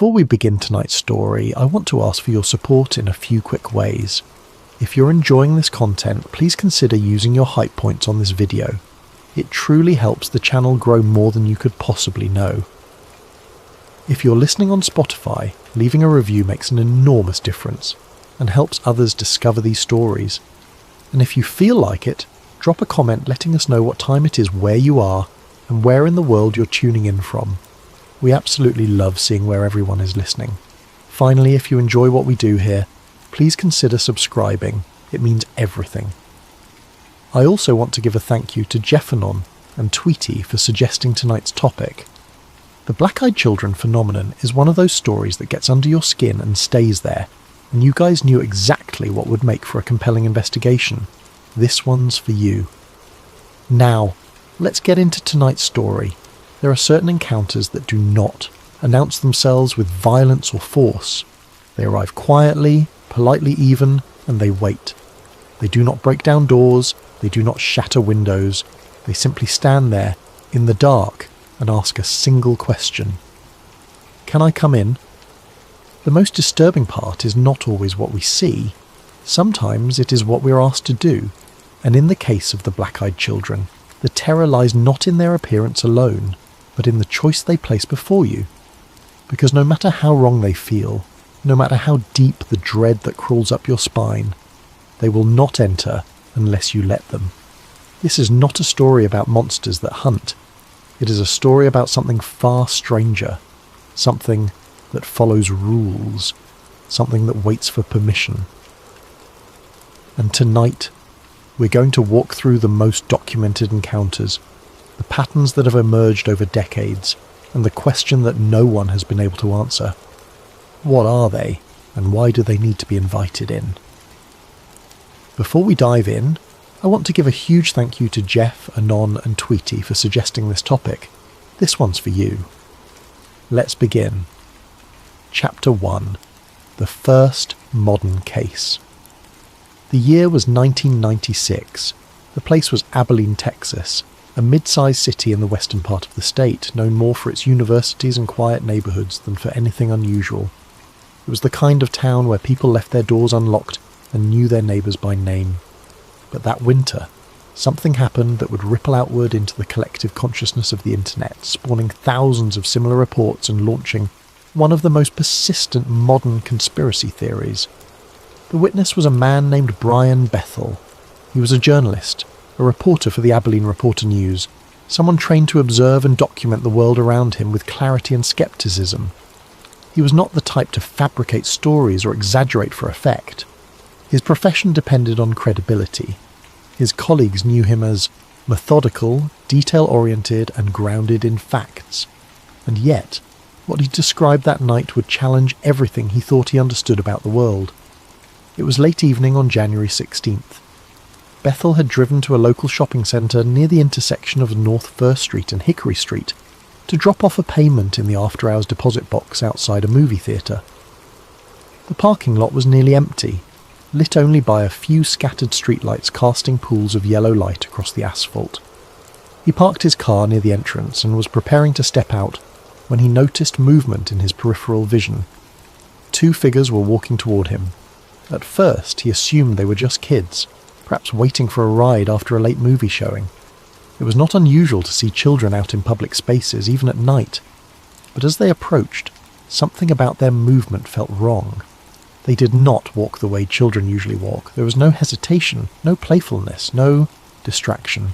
Before we begin tonight's story, I want to ask for your support in a few quick ways. If you're enjoying this content, please consider using your hype points on this video. It truly helps the channel grow more than you could possibly know. If you're listening on Spotify, leaving a review makes an enormous difference and helps others discover these stories. And if you feel like it, drop a comment letting us know what time it is where you are and where in the world you're tuning in from. We absolutely love seeing where everyone is listening. Finally, if you enjoy what we do here, please consider subscribing. It means everything. I also want to give a thank you to Jeffernon and Tweety for suggesting tonight's topic. The black-eyed children phenomenon is one of those stories that gets under your skin and stays there, and you guys knew exactly what would make for a compelling investigation. This one's for you. Now, let's get into tonight's story. There are certain encounters that do not announce themselves with violence or force. They arrive quietly, politely even, and they wait. They do not break down doors, they do not shatter windows. They simply stand there, in the dark, and ask a single question. Can I come in? The most disturbing part is not always what we see. Sometimes it is what we're asked to do. And in the case of the black-eyed children, the terror lies not in their appearance alone, but in the choice they place before you. Because no matter how wrong they feel, no matter how deep the dread that crawls up your spine, they will not enter unless you let them. This is not a story about monsters that hunt. It is a story about something far stranger, something that follows rules, something that waits for permission. And tonight, we're going to walk through the most documented encounters, the patterns that have emerged over decades, and the question that no one has been able to answer. What are they, and why do they need to be invited in? Before we dive in, I want to give a huge thank you to Jeff, Anon and Tweety for suggesting this topic. This one's for you. Let's begin. Chapter 1. The First Modern Case. The year was 1996. The place was Abilene, Texas, a mid-sized city in the western part of the state, known more for its universities and quiet neighborhoods than for anything unusual. It was the kind of town where people left their doors unlocked and knew their neighbors by name. But that winter, something happened that would ripple outward into the collective consciousness of the internet, spawning thousands of similar reports and launching one of the most persistent modern conspiracy theories. The witness was a man named Brian Bethel. He was a journalist, a reporter for the Abilene Reporter-News, someone trained to observe and document the world around him with clarity and skepticism. He was not the type to fabricate stories or exaggerate for effect. His profession depended on credibility. His colleagues knew him as methodical, detail-oriented, and grounded in facts. And yet, what he described that night would challenge everything he thought he understood about the world. It was late evening on January 16th. Bethel had driven to a local shopping centre near the intersection of North 1st Street and Hickory Street to drop off a payment in the after-hours deposit box outside a movie theatre. The parking lot was nearly empty, lit only by a few scattered streetlights casting pools of yellow light across the asphalt. He parked his car near the entrance and was preparing to step out when he noticed movement in his peripheral vision. Two figures were walking toward him. At first, he assumed they were just kids, perhaps waiting for a ride after a late movie showing. It was not unusual to see children out in public spaces, even at night. But as they approached, something about their movement felt wrong. They did not walk the way children usually walk. There was no hesitation, no playfulness, no distraction.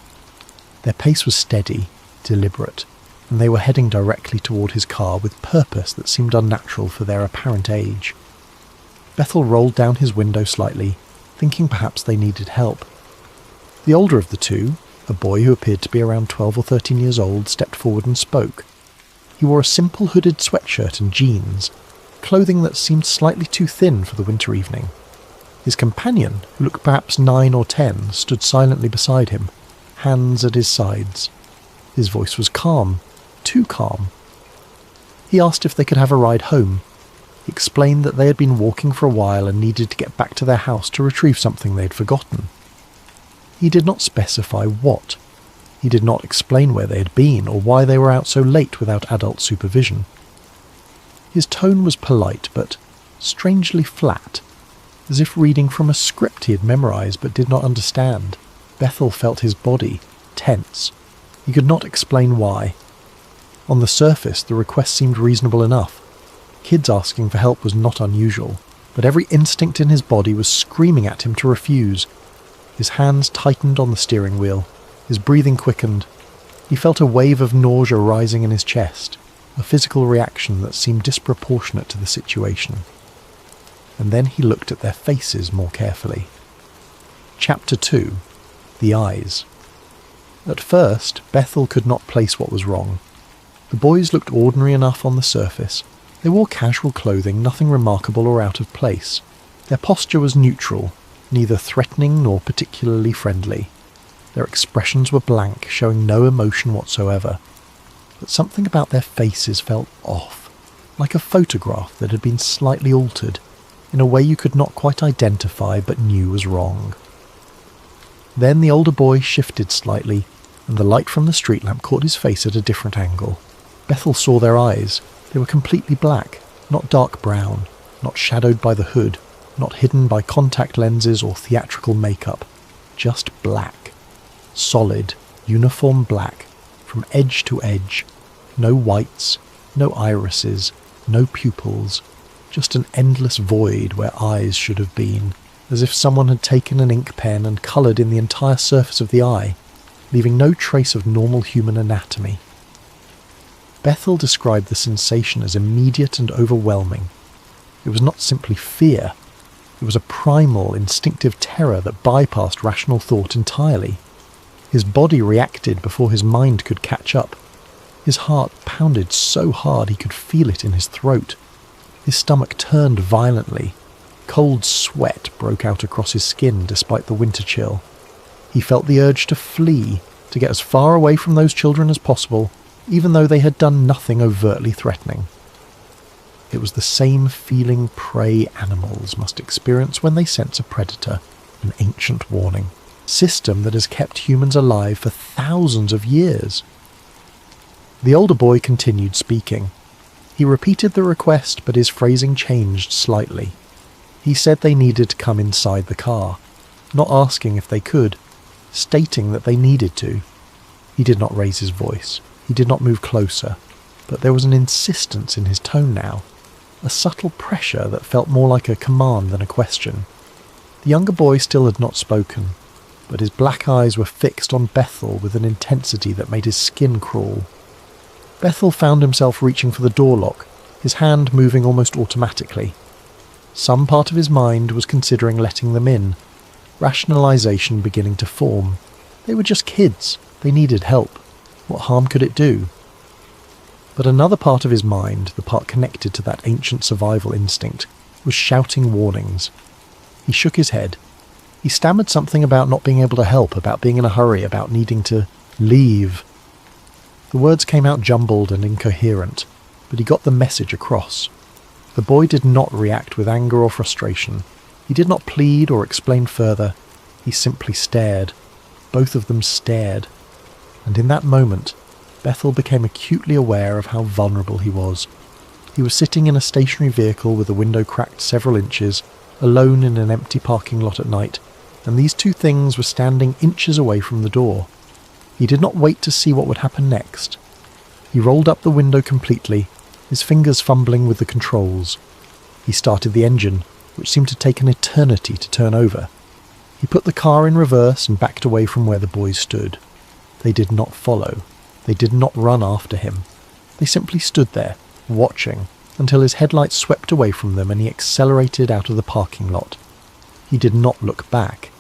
Their pace was steady, deliberate, and they were heading directly toward his car with purpose that seemed unnatural for their apparent age. Bethel rolled down his window slightly, thinking perhaps they needed help. The older of the two, a boy who appeared to be around 12 or 13 years old, stepped forward and spoke. He wore a simple hooded sweatshirt and jeans, clothing that seemed slightly too thin for the winter evening. His companion, who looked perhaps 9 or 10, stood silently beside him, hands at his sides. His voice was calm, too calm. He asked if they could have a ride home. He explained that they had been walking for a while and needed to get back to their house to retrieve something they had forgotten. He did not specify what. He did not explain where they had been or why they were out so late without adult supervision. His tone was polite but strangely flat, as if reading from a script he had memorized but did not understand. Bethel felt his body tense. He could not explain why. On the surface, the request seemed reasonable enough. Kids asking for help was not unusual, but every instinct in his body was screaming at him to refuse. His hands tightened on the steering wheel. His breathing quickened. He felt a wave of nausea rising in his chest, a physical reaction that seemed disproportionate to the situation. And then he looked at their faces more carefully. Chapter 2. The Eyes. At first, Bethel could not place what was wrong. The boys looked ordinary enough on the surface. They wore casual clothing, nothing remarkable or out of place. Their posture was neutral, neither threatening nor particularly friendly. Their expressions were blank, showing no emotion whatsoever. But something about their faces felt off, like a photograph that had been slightly altered, in a way you could not quite identify but knew was wrong. Then the older boy shifted slightly, and the light from the street lamp caught his face at a different angle. Bethel saw their eyes. They were completely black, not dark brown, not shadowed by the hood, not hidden by contact lenses or theatrical makeup. Just black. Solid, uniform black, from edge to edge. No whites, no irises, no pupils. Just an endless void where eyes should have been, as if someone had taken an ink pen and coloured in the entire surface of the eye, leaving no trace of normal human anatomy. Bethel described the sensation as immediate and overwhelming. It was not simply fear. It was a primal, instinctive terror that bypassed rational thought entirely. His body reacted before his mind could catch up. His heart pounded so hard he could feel it in his throat. His stomach turned violently. Cold sweat broke out across his skin despite the winter chill. He felt the urge to flee, to get as far away from those children as possible, even though they had done nothing overtly threatening. It was the same feeling prey animals must experience when they sense a predator, an ancient warning, system that has kept humans alive for thousands of years. The older boy continued speaking. He repeated the request, but his phrasing changed slightly. He said they needed to come inside the car, not asking if they could, stating that they needed to. He did not raise his voice. He did not move closer, but there was an insistence in his tone now, a subtle pressure that felt more like a command than a question. The younger boy still had not spoken, but his black eyes were fixed on Bethel with an intensity that made his skin crawl. Bethel found himself reaching for the door lock, his hand moving almost automatically. Some part of his mind was considering letting them in, rationalization beginning to form. They were just kids. They needed help. What harm could it do? But another part of his mind, the part connected to that ancient survival instinct, was shouting warnings. He shook his head. He stammered something about not being able to help, about being in a hurry, about needing to leave. The words came out jumbled and incoherent, but he got the message across. The boy did not react with anger or frustration. He did not plead or explain further. He simply stared. Both of them stared. And in that moment, Bethel became acutely aware of how vulnerable he was. He was sitting in a stationary vehicle with the window cracked several inches, alone in an empty parking lot at night, and these two things were standing inches away from the door. He did not wait to see what would happen next. He rolled up the window completely, his fingers fumbling with the controls. He started the engine, which seemed to take an eternity to turn over. He put the car in reverse and backed away from where the boys stood. They did not follow. They did not run after him. They simply stood there, watching, until his headlights swept away from them and he accelerated out of the parking lot. He did not look back.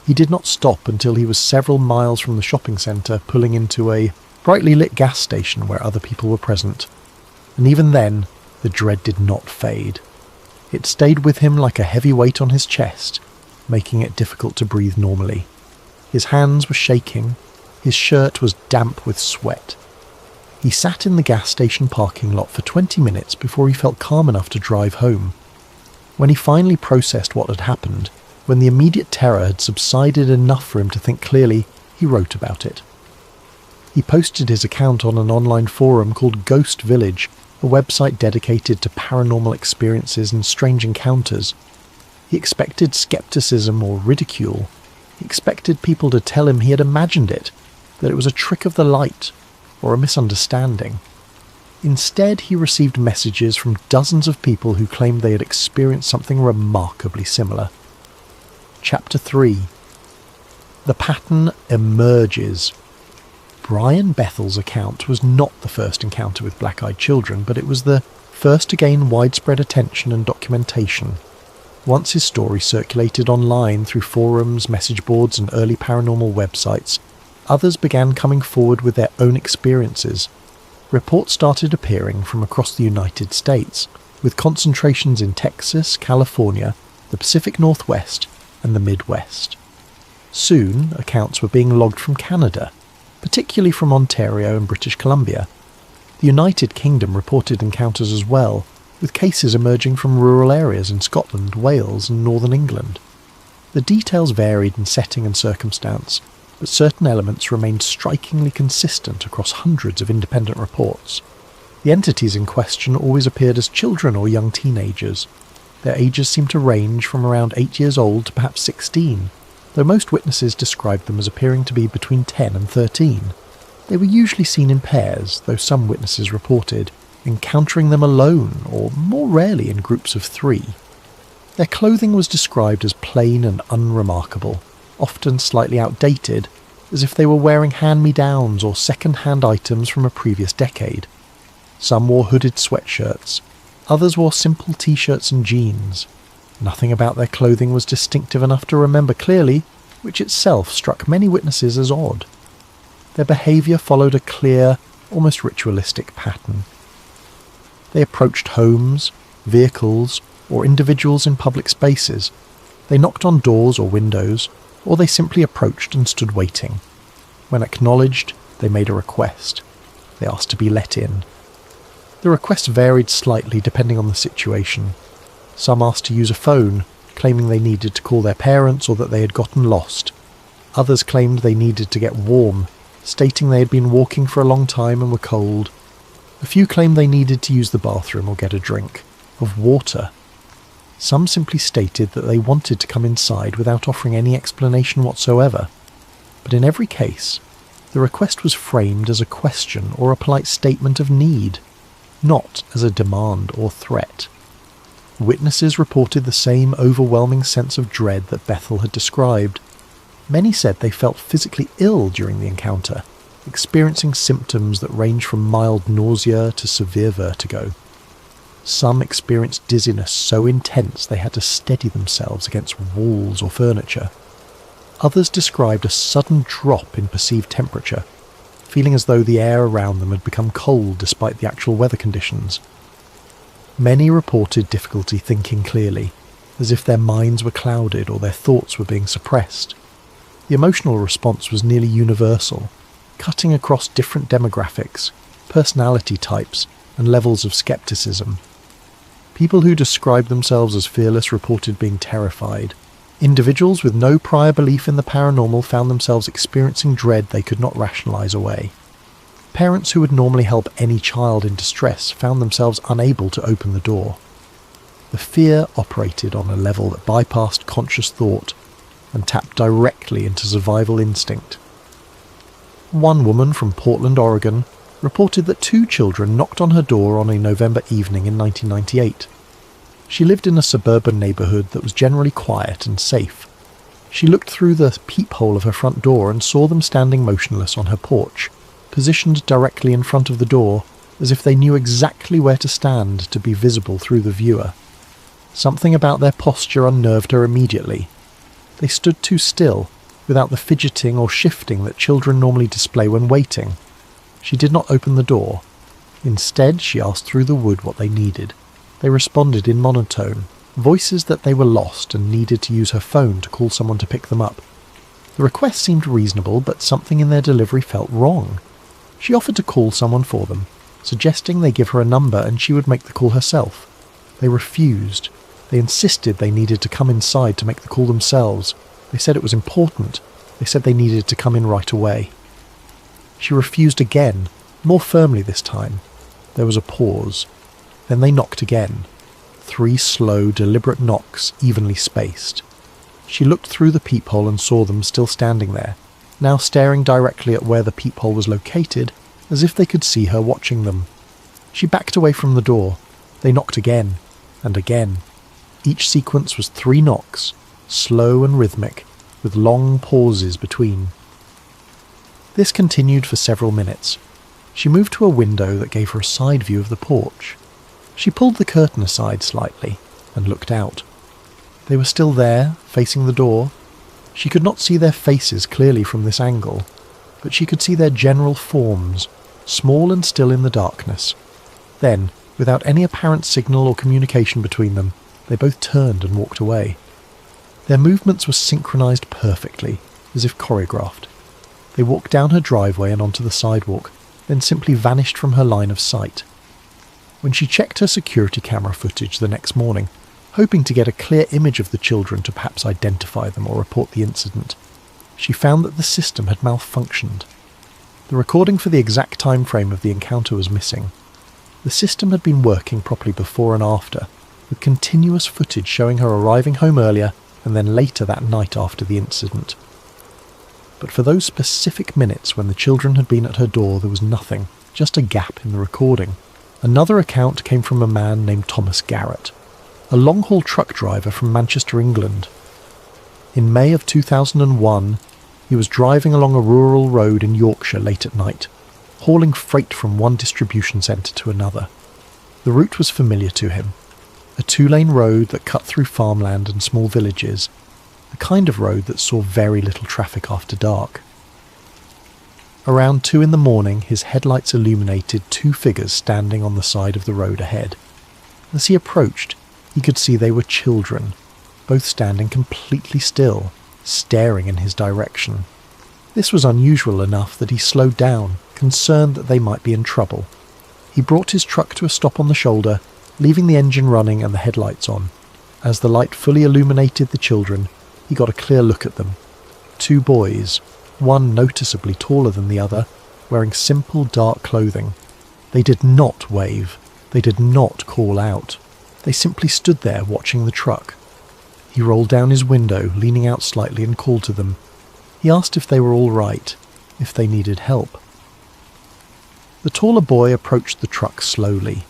He did not stop until he was several miles from the shopping centre, pulling into a brightly lit gas station where other people were present. And even then, the dread did not fade. It stayed with him like a heavy weight on his chest, making it difficult to breathe normally. His hands were shaking. His shirt was damp with sweat. He sat in the gas station parking lot for 20 minutes before he felt calm enough to drive home. When he finally processed what had happened, when the immediate terror had subsided enough for him to think clearly, he wrote about it. He posted his account on an online forum called Ghost Village, a website dedicated to paranormal experiences and strange encounters. He expected skepticism or ridicule. He expected people to tell him he had imagined it, that it was a trick of the light, or a misunderstanding. Instead, he received messages from dozens of people who claimed they had experienced something remarkably similar. Chapter 3. The pattern emerges. Brian Bethel's account was not the first encounter with black-eyed children, but it was the first to gain widespread attention and documentation. Once his story circulated online through forums, message boards, and early paranormal websites, others began coming forward with their own experiences. Reports started appearing from across the United States, with concentrations in Texas, California, the Pacific Northwest, and the Midwest. Soon, accounts were being logged from Canada, particularly from Ontario and British Columbia. The United Kingdom reported encounters as well, with cases emerging from rural areas in Scotland, Wales, and northern England. The details varied in setting and circumstance, but certain elements remained strikingly consistent across hundreds of independent reports. The entities in question always appeared as children or young teenagers. Their ages seemed to range from around 8 years old to perhaps 16, though most witnesses described them as appearing to be between 10 and 13. They were usually seen in pairs, though some witnesses reported encountering them alone, or more rarely in groups of 3. Their clothing was described as plain and unremarkable, often slightly outdated, as if they were wearing hand-me-downs or second-hand items from a previous decade. Some wore hooded sweatshirts, others wore simple t-shirts and jeans. Nothing about their clothing was distinctive enough to remember clearly, which itself struck many witnesses as odd. Their behaviour followed a clear, almost ritualistic pattern. They approached homes, vehicles, or individuals in public spaces. They knocked on doors or windows, or they simply approached and stood waiting. When acknowledged, they made a request. They asked to be let in. The requests varied slightly depending on the situation. Some asked to use a phone, claiming they needed to call their parents or that they had gotten lost. Others claimed they needed to get warm, stating they had been walking for a long time and were cold. A few claimed they needed to use the bathroom or get a drink of water. Some simply stated that they wanted to come inside without offering any explanation whatsoever. But in every case, the request was framed as a question or a polite statement of need, not as a demand or threat. Witnesses reported the same overwhelming sense of dread that Bethel had described. Many said they felt physically ill during the encounter, experiencing symptoms that ranged from mild nausea to severe vertigo. Some experienced dizziness so intense they had to steady themselves against walls or furniture. Others described a sudden drop in perceived temperature, feeling as though the air around them had become cold despite the actual weather conditions. Many reported difficulty thinking clearly, as if their minds were clouded or their thoughts were being suppressed. The emotional response was nearly universal, cutting across different demographics, personality types, and levels of skepticism. People who described themselves as fearless reported being terrified. Individuals with no prior belief in the paranormal found themselves experiencing dread they could not rationalize away. Parents who would normally help any child in distress found themselves unable to open the door. The fear operated on a level that bypassed conscious thought and tapped directly into survival instinct. One woman from Portland, Oregon, reported that 2 children knocked on her door on a November evening in 1998. She lived in a suburban neighbourhood that was generally quiet and safe. She looked through the peephole of her front door and saw them standing motionless on her porch, positioned directly in front of the door, as if they knew exactly where to stand to be visible through the viewer. Something about their posture unnerved her immediately. They stood too still, without the fidgeting or shifting that children normally display when waiting. She did not open the door. Instead, she asked through the wood what they needed. They responded in monotone, voices that they were lost and needed to use her phone to call someone to pick them up. The request seemed reasonable, but something in their delivery felt wrong. She offered to call someone for them, suggesting they give her a number and she would make the call herself. They refused. They insisted they needed to come inside to make the call themselves. They said it was important. They said they needed to come in right away. She refused again, more firmly this time. There was a pause. Then they knocked again. 3 slow, deliberate knocks, evenly spaced. She looked through the peephole and saw them still standing there, now staring directly at where the peephole was located, as if they could see her watching them. She backed away from the door. They knocked again, and again. Each sequence was 3 knocks, slow and rhythmic, with long pauses between. This continued for several minutes. She moved to a window that gave her a side view of the porch. She pulled the curtain aside slightly and looked out. They were still there, facing the door. She could not see their faces clearly from this angle, but she could see their general forms, small and still in the darkness. Then, without any apparent signal or communication between them, they both turned and walked away. Their movements were synchronized perfectly, as if choreographed. They walked down her driveway and onto the sidewalk, then simply vanished from her line of sight. When she checked her security camera footage the next morning, hoping to get a clear image of the children to perhaps identify them or report the incident, she found that the system had malfunctioned. The recording for the exact time frame of the encounter was missing. The system had been working properly before and after, with continuous footage showing her arriving home earlier and then later that night after the incident. But for those specific minutes when the children had been at her door, there was nothing, just a gap in the recording. Another account came from a man named Thomas Garrett, a long-haul truck driver from Manchester, England. In May of 2001, he was driving along a rural road in Yorkshire late at night, hauling freight from one distribution centre to another. The route was familiar to him, a 2-lane road that cut through farmland and small villages, the kind of road that saw very little traffic after dark. Around 2 in the morning, his headlights illuminated 2 figures standing on the side of the road ahead. As he approached, he could see they were children, both standing completely still, staring in his direction. This was unusual enough that he slowed down, concerned that they might be in trouble. He brought his truck to a stop on the shoulder, leaving the engine running and the headlights on. As the light fully illuminated the children, he got a clear look at them. 2 boys, one noticeably taller than the other, wearing simple dark clothing. They did not wave. They did not call out. They simply stood there watching the truck. He rolled down his window, leaning out slightly, and called to them. He asked if they were all right, if they needed help. The taller boy approached the truck slowly.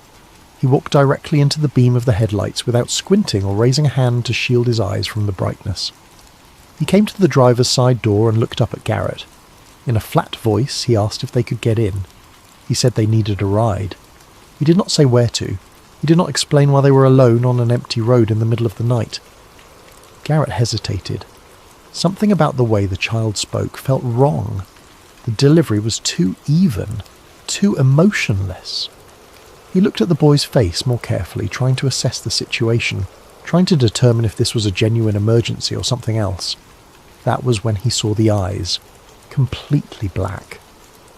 He walked directly into the beam of the headlights without squinting or raising a hand to shield his eyes from the brightness. He came to the driver's side door and looked up at Garrett. In a flat voice, he asked if they could get in. He said they needed a ride. He did not say where to. He did not explain why they were alone on an empty road in the middle of the night. Garrett hesitated. Something about the way the child spoke felt wrong. The delivery was too even, too emotionless. He looked at the boy's face more carefully, trying to assess the situation, trying to determine if this was a genuine emergency or something else. That was when he saw the eyes, completely black.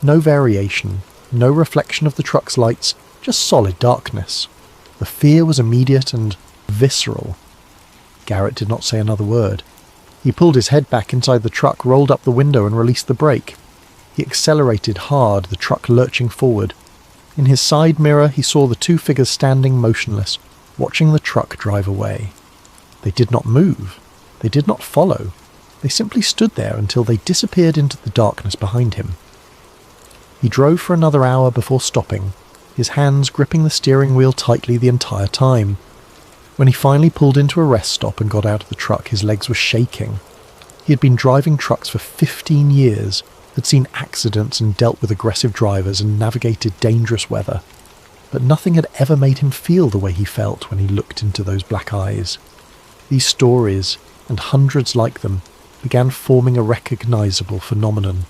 No variation, no reflection of the truck's lights, just solid darkness. The fear was immediate and visceral. Garrett did not say another word. He pulled his head back inside the truck, rolled up the window and released the brake. He accelerated hard, the truck lurching forward. In his side mirror, he saw the 2 figures standing motionless, watching the truck drive away. They did not move. They did not follow. They simply stood there until they disappeared into the darkness behind him. He drove for another hour before stopping, his hands gripping the steering wheel tightly the entire time. When he finally pulled into a rest stop and got out of the truck, his legs were shaking. He had been driving trucks for 15 years, had seen accidents and dealt with aggressive drivers and navigated dangerous weather, but nothing had ever made him feel the way he felt when he looked into those black eyes. These stories, and hundreds like them, began forming a recognizable phenomenon.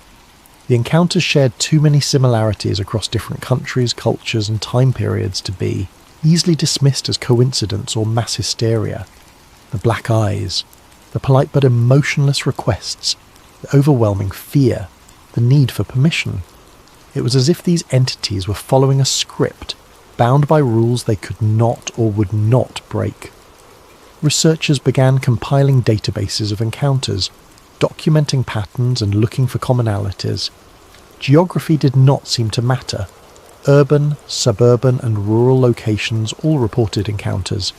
The encounters shared too many similarities across different countries, cultures, and time periods to be easily dismissed as coincidence or mass hysteria. The black eyes, the polite but emotionless requests, the overwhelming fear, the need for permission. It was as if these entities were following a script, bound by rules they could not or would not break. Researchers began compiling databases of encounters, documenting patterns and looking for commonalities. Geography did not seem to matter. Urban, suburban and rural locations all reported encounters.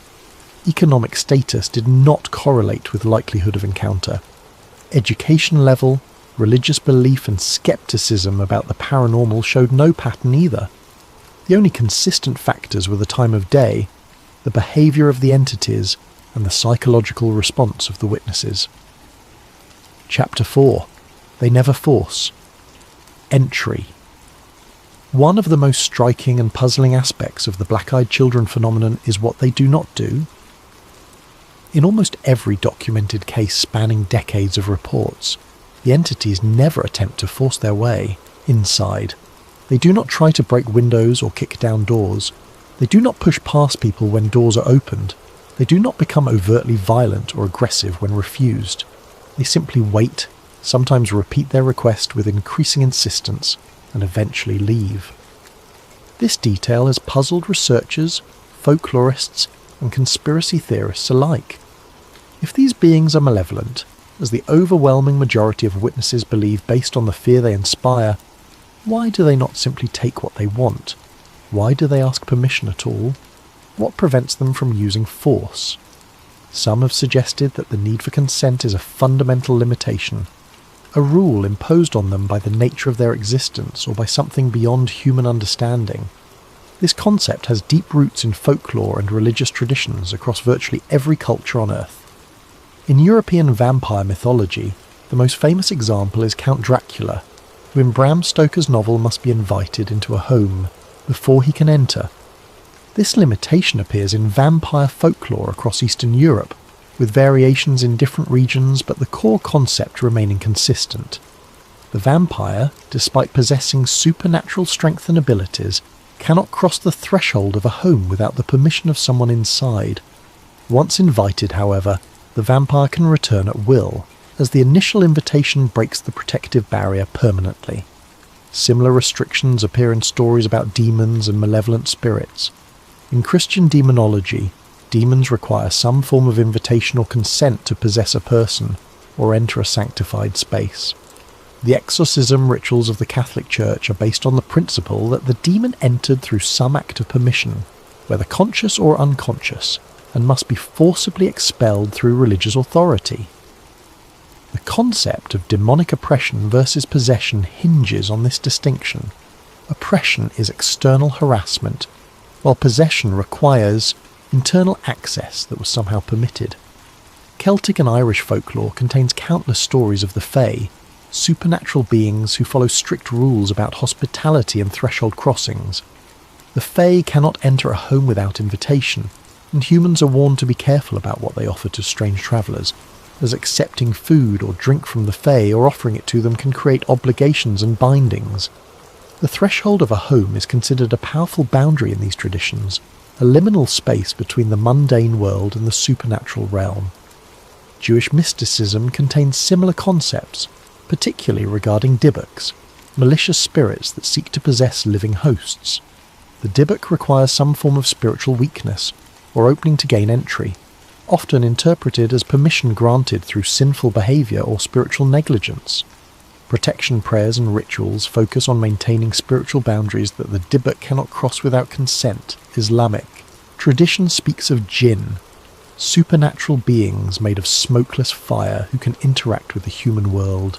Economic status did not correlate with likelihood of encounter. Education level, religious belief and skepticism about the paranormal showed no pattern either. The only consistent factors were the time of day, the behaviour of the entities, and the psychological response of the witnesses. Chapter 4. They never force. Entry. One of the most striking and puzzling aspects of the black-eyed children phenomenon is what they do not do. In almost every documented case spanning decades of reports, the entities never attempt to force their way inside. They do not try to break windows or kick down doors. They do not push past people when doors are opened. They do not become overtly violent or aggressive when refused. They simply wait, sometimes repeat their request with increasing insistence, and eventually leave. This detail has puzzled researchers, folklorists, and conspiracy theorists alike. If these beings are malevolent, as the overwhelming majority of witnesses believe based on the fear they inspire, why do they not simply take what they want? Why do they ask permission at all? What prevents them from using force? Some have suggested that the need for consent is a fundamental limitation, a rule imposed on them by the nature of their existence or by something beyond human understanding. This concept has deep roots in folklore and religious traditions across virtually every culture on Earth. In European vampire mythology, the most famous example is Count Dracula, who in Bram Stoker's novel must be invited into a home before he can enter. This limitation appears in vampire folklore across Eastern Europe, with variations in different regions but the core concept remaining consistent. The vampire, despite possessing supernatural strength and abilities, cannot cross the threshold of a home without the permission of someone inside. Once invited, however, the vampire can return at will, as the initial invitation breaks the protective barrier permanently. Similar restrictions appear in stories about demons and malevolent spirits. In Christian demonology, demons require some form of invitation or consent to possess a person or enter a sanctified space. The exorcism rituals of the Catholic Church are based on the principle that the demon entered through some act of permission, whether conscious or unconscious, and must be forcibly expelled through religious authority. The concept of demonic oppression versus possession hinges on this distinction. Oppression is external harassment, while possession requires internal access that was somehow permitted. Celtic and Irish folklore contains countless stories of the Fae, supernatural beings who follow strict rules about hospitality and threshold crossings. The Fae cannot enter a home without invitation, and humans are warned to be careful about what they offer to strange travellers, as accepting food or drink from the Fae or offering it to them can create obligations and bindings. The threshold of a home is considered a powerful boundary in these traditions, a liminal space between the mundane world and the supernatural realm. Jewish mysticism contains similar concepts, particularly regarding dibbuks, malicious spirits that seek to possess living hosts. The dibbuk requires some form of spiritual weakness, or opening to gain entry, often interpreted as permission granted through sinful behaviour or spiritual negligence. Protection prayers and rituals focus on maintaining spiritual boundaries that the dibbuk cannot cross without consent. Islamic tradition speaks of jinn, supernatural beings made of smokeless fire who can interact with the human world.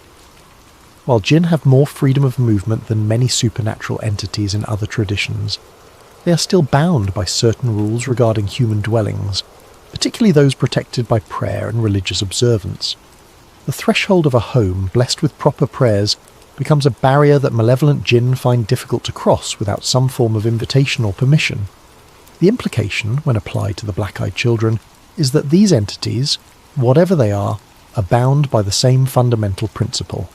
While jinn have more freedom of movement than many supernatural entities in other traditions, they are still bound by certain rules regarding human dwellings, particularly those protected by prayer and religious observance. The threshold of a home blessed with proper prayers becomes a barrier that malevolent jinn find difficult to cross without some form of invitation or permission. The implication, when applied to the black-eyed children, is that these entities, whatever they are bound by the same fundamental principle.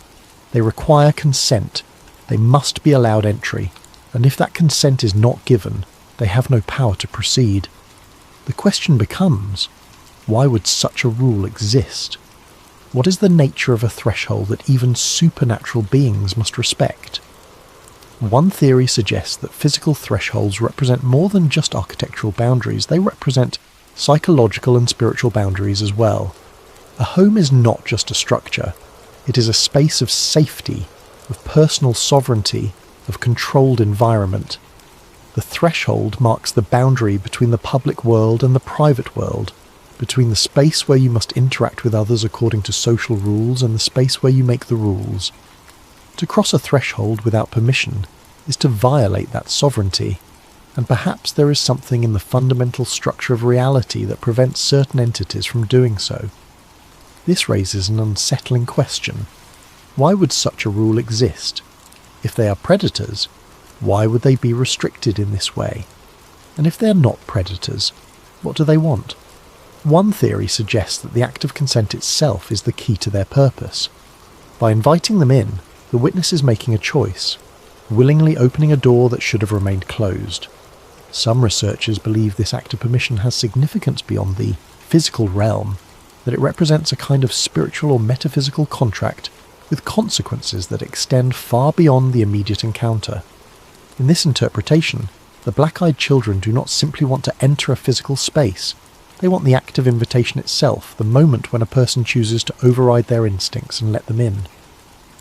They require consent, they must be allowed entry, and if that consent is not given, they have no power to proceed. The question becomes, why would such a rule exist? What is the nature of a threshold that even supernatural beings must respect? One theory suggests that physical thresholds represent more than just architectural boundaries, they represent psychological and spiritual boundaries as well. A home is not just a structure, it is a space of safety, of personal sovereignty, of controlled environment. The threshold marks the boundary between the public world and the private world, between the space where you must interact with others according to social rules and the space where you make the rules. To cross a threshold without permission is to violate that sovereignty, and perhaps there is something in the fundamental structure of reality that prevents certain entities from doing so. This raises an unsettling question. Why would such a rule exist? If they are predators, why would they be restricted in this way? And if they are not predators, what do they want? One theory suggests that the act of consent itself is the key to their purpose. By inviting them in, the witness is making a choice, willingly opening a door that should have remained closed. Some researchers believe this act of permission has significance beyond the physical realm, that it represents a kind of spiritual or metaphysical contract with consequences that extend far beyond the immediate encounter. In this interpretation, the black-eyed children do not simply want to enter a physical space. They want the act of invitation itself, the moment when a person chooses to override their instincts and let them in.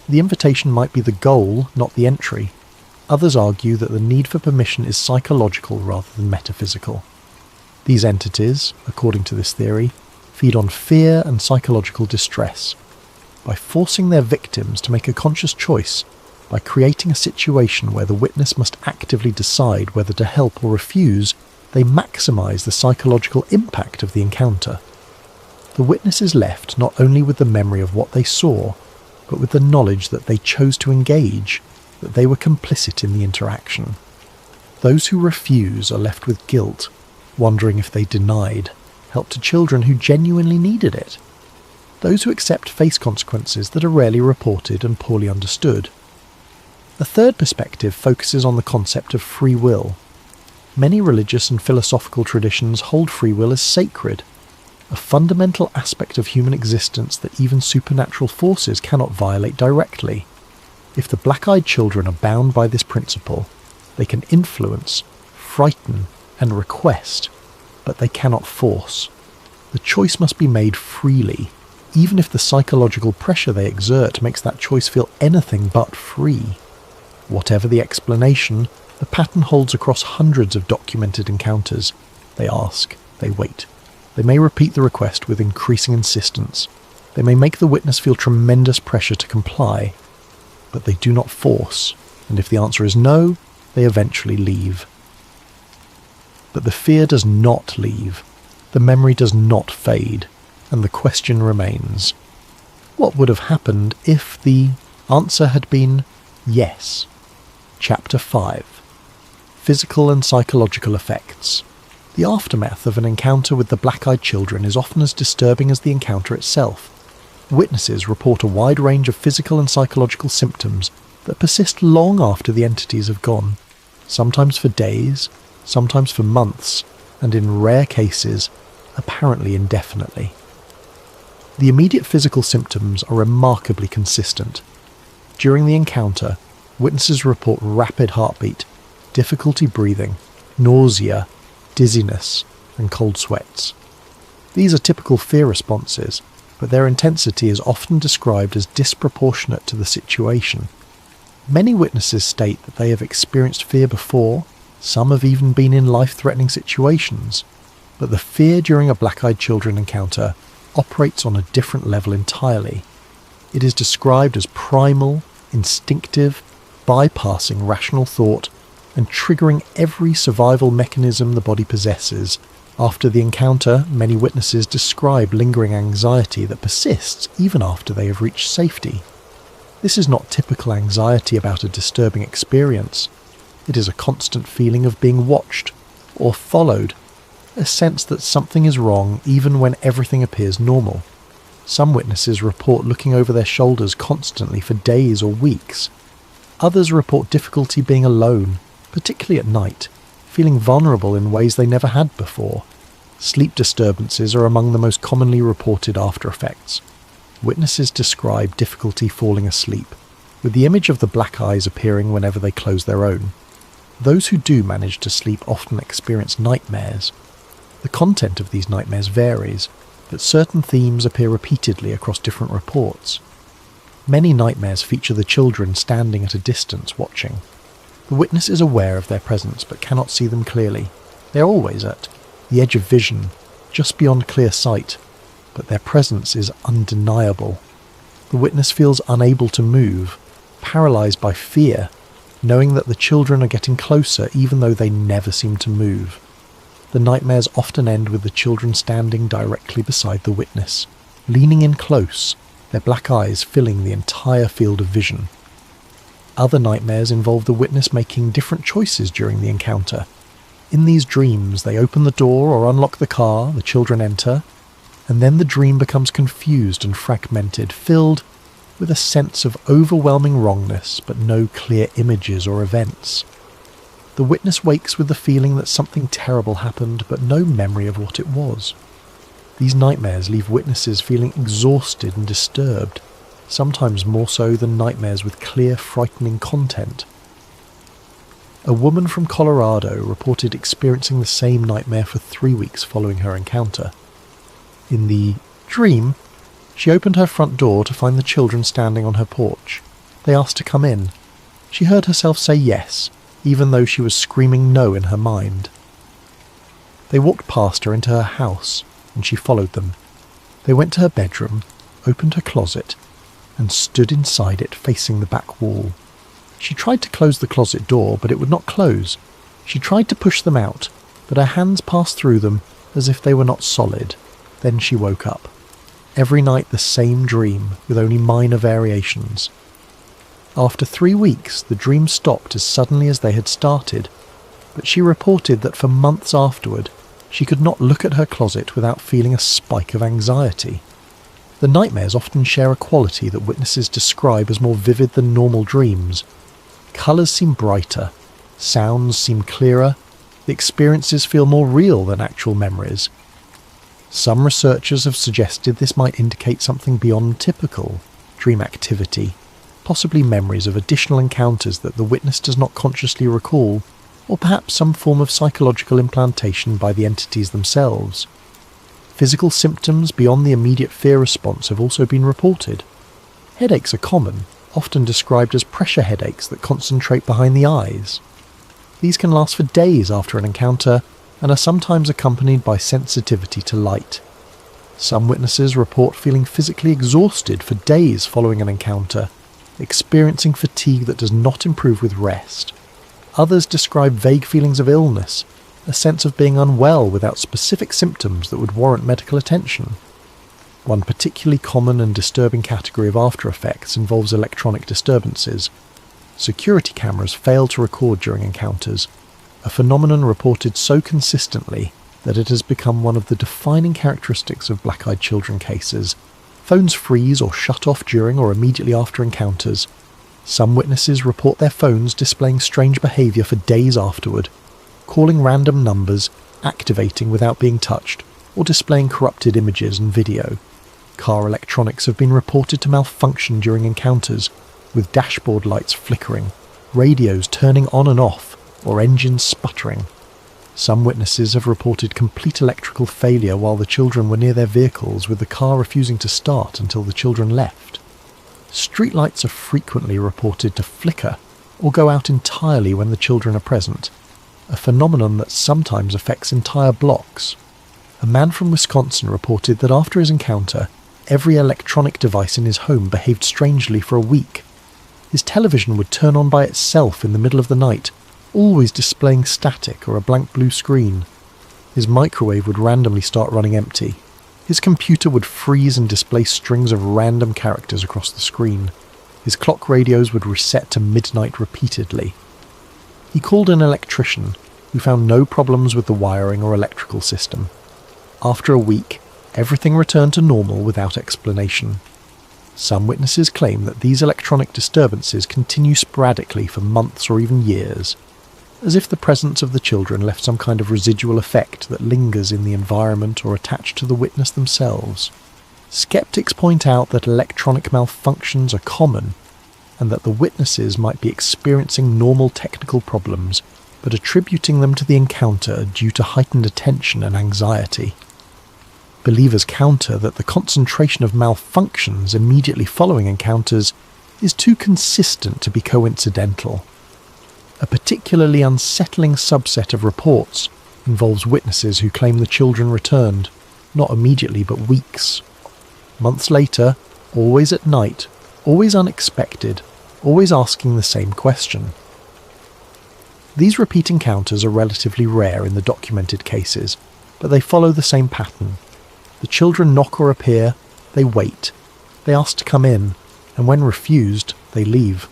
The invitation might be the goal, not the entry. Others argue that the need for permission is psychological rather than metaphysical. These entities, according to this theory, feed on fear and psychological distress. By forcing their victims to make a conscious choice, by creating a situation where the witness must actively decide whether to help or refuse, they maximize the psychological impact of the encounter. The witness is left not only with the memory of what they saw, but with the knowledge that they chose to engage, that they were complicit in the interaction. Those who refuse are left with guilt, wondering if they denied help to children who genuinely needed it. Those who accept face consequences that are rarely reported and poorly understood. A third perspective focuses on the concept of free will. Many religious and philosophical traditions hold free will as sacred, a fundamental aspect of human existence that even supernatural forces cannot violate directly. If the black-eyed children are bound by this principle, they can influence, frighten, and request, but they cannot force. The choice must be made freely, even if the psychological pressure they exert makes that choice feel anything but free. Whatever the explanation, the pattern holds across hundreds of documented encounters. They ask, they wait. They may repeat the request with increasing insistence. They may make the witness feel tremendous pressure to comply, but they do not force, and if the answer is no, they eventually leave. But the fear does not leave. The memory does not fade, and the question remains. What would have happened if the answer had been yes? Chapter 5. Physical and psychological effects. The aftermath of an encounter with the black-eyed children is often as disturbing as the encounter itself. Witnesses report a wide range of physical and psychological symptoms that persist long after the entities have gone, sometimes for days, sometimes for months, and in rare cases, apparently indefinitely. The immediate physical symptoms are remarkably consistent. During the encounter, witnesses report rapid heartbeat, difficulty breathing, nausea, dizziness, and cold sweats. These are typical fear responses, but their intensity is often described as disproportionate to the situation. Many witnesses state that they have experienced fear before, some have even been in life-threatening situations, but the fear during a black-eyed children encounter operates on a different level entirely. It is described as primal, instinctive, bypassing rational thought, and triggering every survival mechanism the body possesses. After the encounter, many witnesses describe lingering anxiety that persists even after they have reached safety. This is not typical anxiety about a disturbing experience. It is a constant feeling of being watched or followed, a sense that something is wrong even when everything appears normal. Some witnesses report looking over their shoulders constantly for days or weeks. Others report difficulty being alone, particularly at night, feeling vulnerable in ways they never had before. Sleep disturbances are among the most commonly reported after effects. Witnesses describe difficulty falling asleep, with the image of the black eyes appearing whenever they close their own. Those who do manage to sleep often experience nightmares. The content of these nightmares varies, but certain themes appear repeatedly across different reports. Many nightmares feature the children standing at a distance watching. The witness is aware of their presence but cannot see them clearly. They are always at the edge of vision, just beyond clear sight, but their presence is undeniable. The witness feels unable to move, paralysed by fear, knowing that the children are getting closer even though they never seem to move. The nightmares often end with the children standing directly beside the witness, leaning in close, their black eyes filling the entire field of vision. Other nightmares involve the witness making different choices during the encounter. In these dreams, they open the door or unlock the car, the children enter, and then the dream becomes confused and fragmented, filled with a sense of overwhelming wrongness but no clear images or events. The witness wakes with the feeling that something terrible happened but no memory of what it was. These nightmares leave witnesses feeling exhausted and disturbed, sometimes more so than nightmares with clear, frightening content. A woman from Colorado reported experiencing the same nightmare for 3 weeks following her encounter. In the dream, she opened her front door to find the children standing on her porch. They asked to come in. She heard herself say yes, even though she was screaming no in her mind. They walked past her into her house, and she followed them. They went to her bedroom, opened her closet, and stood inside it facing the back wall. She tried to close the closet door, but it would not close. She tried to push them out, but her hands passed through them as if they were not solid. Then she woke up. Every night the same dream, with only minor variations. After 3 weeks, the dream stopped as suddenly as they had started, but she reported that for months afterward, she could not look at her closet without feeling a spike of anxiety. The nightmares often share a quality that witnesses describe as more vivid than normal dreams. Colours seem brighter, sounds seem clearer, the experiences feel more real than actual memories. Some researchers have suggested this might indicate something beyond typical dream activity, possibly memories of additional encounters that the witness does not consciously recall, or perhaps some form of psychological implantation by the entities themselves. Physical symptoms beyond the immediate fear response have also been reported. Headaches are common, often described as pressure headaches that concentrate behind the eyes. These can last for days after an encounter and are sometimes accompanied by sensitivity to light. Some witnesses report feeling physically exhausted for days following an encounter, experiencing fatigue that does not improve with rest. Others describe vague feelings of illness, a sense of being unwell without specific symptoms that would warrant medical attention. One particularly common and disturbing category of after effects involves electronic disturbances. Security cameras fail to record during encounters, a phenomenon reported so consistently that it has become one of the defining characteristics of black-eyed children cases. Phones freeze or shut off during or immediately after encounters. Some witnesses report their phones displaying strange behaviour for days afterward, calling random numbers, activating without being touched, or displaying corrupted images and video. Car electronics have been reported to malfunction during encounters, with dashboard lights flickering, radios turning on and off, or engines sputtering. Some witnesses have reported complete electrical failure while the children were near their vehicles, with the car refusing to start until the children left. Streetlights are frequently reported to flicker or go out entirely when the children are present, a phenomenon that sometimes affects entire blocks. A man from Wisconsin reported that after his encounter, every electronic device in his home behaved strangely for a week. His television would turn on by itself in the middle of the night, always displaying static or a blank blue screen. His microwave would randomly start running empty. His computer would freeze and display strings of random characters across the screen. His clock radios would reset to midnight repeatedly. He called an electrician, who found no problems with the wiring or electrical system. After a week, everything returned to normal without explanation. Some witnesses claim that these electronic disturbances continue sporadically for months or even years, as if the presence of the children left some kind of residual effect that lingers in the environment or attached to the witness themselves. Skeptics point out that electronic malfunctions are common, and that the witnesses might be experiencing normal technical problems, but attributing them to the encounter due to heightened attention and anxiety. Believers counter that the concentration of malfunctions immediately following encounters is too consistent to be coincidental. A particularly unsettling subset of reports involves witnesses who claim the children returned, not immediately but weeks. Months later, always at night, always unexpected, always asking the same question. These repeat encounters are relatively rare in the documented cases, but they follow the same pattern. The children knock or appear, they wait, they ask to come in, and when refused, they leave.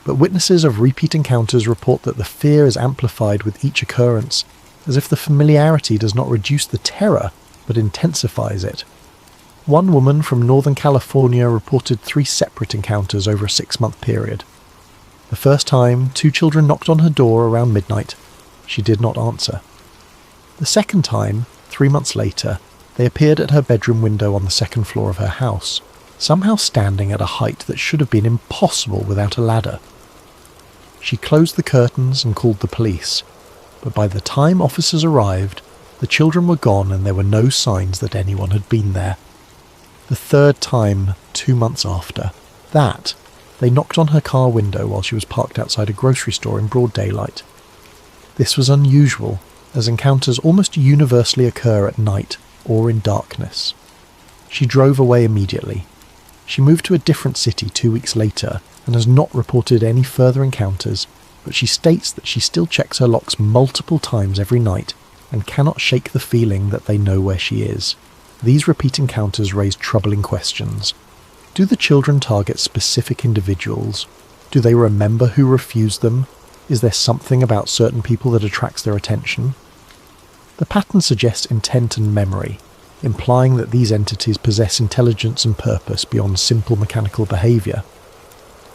But witnesses of repeat encounters report that the fear is amplified with each occurrence, as if the familiarity does not reduce the terror, but intensifies it. One woman from Northern California reported 3 separate encounters over a 6-month period. The first time, 2 children knocked on her door around midnight. She did not answer. The second time, 3 months later, they appeared at her bedroom window on the 2nd floor of her house, somehow standing at a height that should have been impossible without a ladder. She closed the curtains and called the police, but by the time officers arrived, the children were gone and there were no signs that anyone had been there. The third time, 2 months after, they knocked on her car window while she was parked outside a grocery store in broad daylight. This was unusual, as encounters almost universally occur at night or in darkness. She drove away immediately. She moved to a different city 2 weeks later and has not reported any further encounters, but she states that she still checks her locks multiple times every night and cannot shake the feeling that they know where she is. These repeat encounters raise troubling questions. Do the children target specific individuals? Do they remember who refused them? Is there something about certain people that attracts their attention? The pattern suggests intent and memory, implying that these entities possess intelligence and purpose beyond simple mechanical behaviour.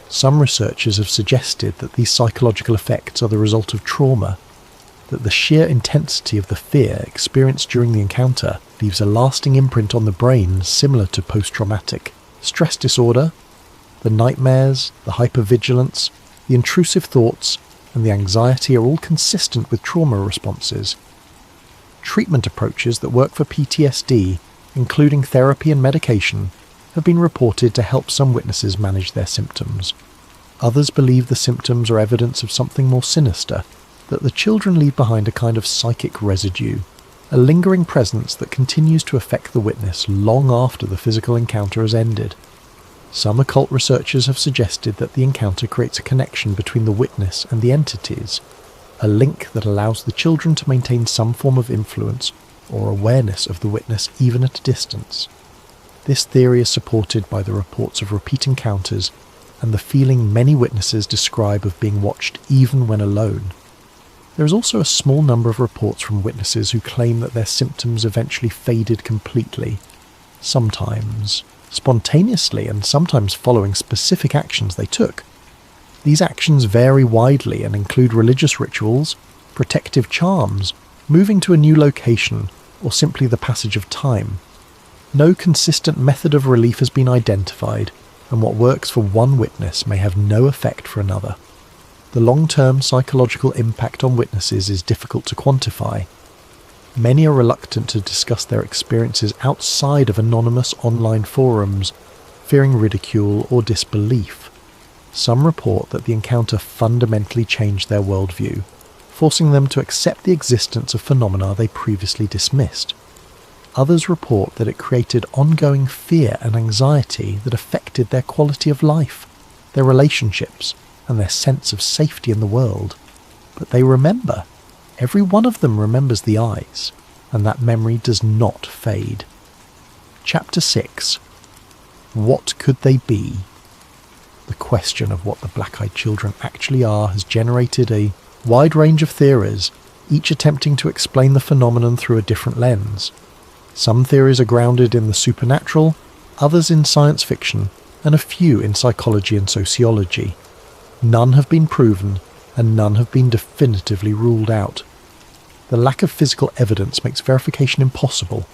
Some researchers have suggested that these psychological effects are the result of trauma, that the sheer intensity of the fear experienced during the encounter leaves a lasting imprint on the brain similar to post-traumatic stress disorder. The nightmares, the hypervigilance, the intrusive thoughts, and the anxiety are all consistent with trauma responses. Treatment approaches that work for PTSD, including therapy and medication, have been reported to help some witnesses manage their symptoms. Others believe the symptoms are evidence of something more sinister, that the children leave behind a kind of psychic residue, a lingering presence that continues to affect the witness long after the physical encounter has ended. Some occult researchers have suggested that the encounter creates a connection between the witness and the entities, a link that allows the children to maintain some form of influence or awareness of the witness even at a distance. This theory is supported by the reports of repeat encounters and the feeling many witnesses describe of being watched even when alone. There is also a small number of reports from witnesses who claim that their symptoms eventually faded completely, sometimes spontaneously and sometimes following specific actions they took. These actions vary widely and include religious rituals, protective charms, moving to a new location, or simply the passage of time. No consistent method of relief has been identified, and what works for one witness may have no effect for another. The long-term psychological impact on witnesses is difficult to quantify. Many are reluctant to discuss their experiences outside of anonymous online forums, fearing ridicule or disbelief. Some report that the encounter fundamentally changed their worldview, forcing them to accept the existence of phenomena they previously dismissed. Others report that it created ongoing fear and anxiety that affected their quality of life, their relationships, and their sense of safety in the world. But they remember. Every one of them remembers the eyes, and that memory does not fade. Chapter 6. What could they be? The question of what the black-eyed children actually are has generated a wide range of theories, each attempting to explain the phenomenon through a different lens. Some theories are grounded in the supernatural, others in science fiction, and a few in psychology and sociology. None have been proven, and none have been definitively ruled out. The lack of physical evidence makes verification impossible,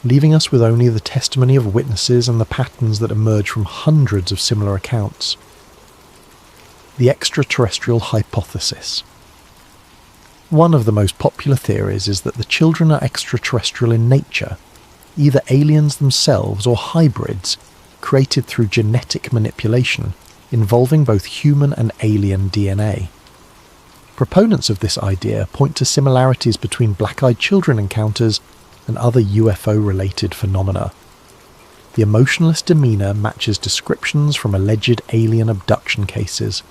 leaving us with only the testimony of witnesses and the patterns that emerge from hundreds of similar accounts. The extraterrestrial hypothesis. One of the most popular theories is that the children are extraterrestrial in nature, either aliens themselves or hybrids, created through genetic manipulation, involving both human and alien DNA. Proponents of this idea point to similarities between black-eyed children encounters and other UFO-related phenomena. The emotionless demeanour matches descriptions from alleged alien abduction cases.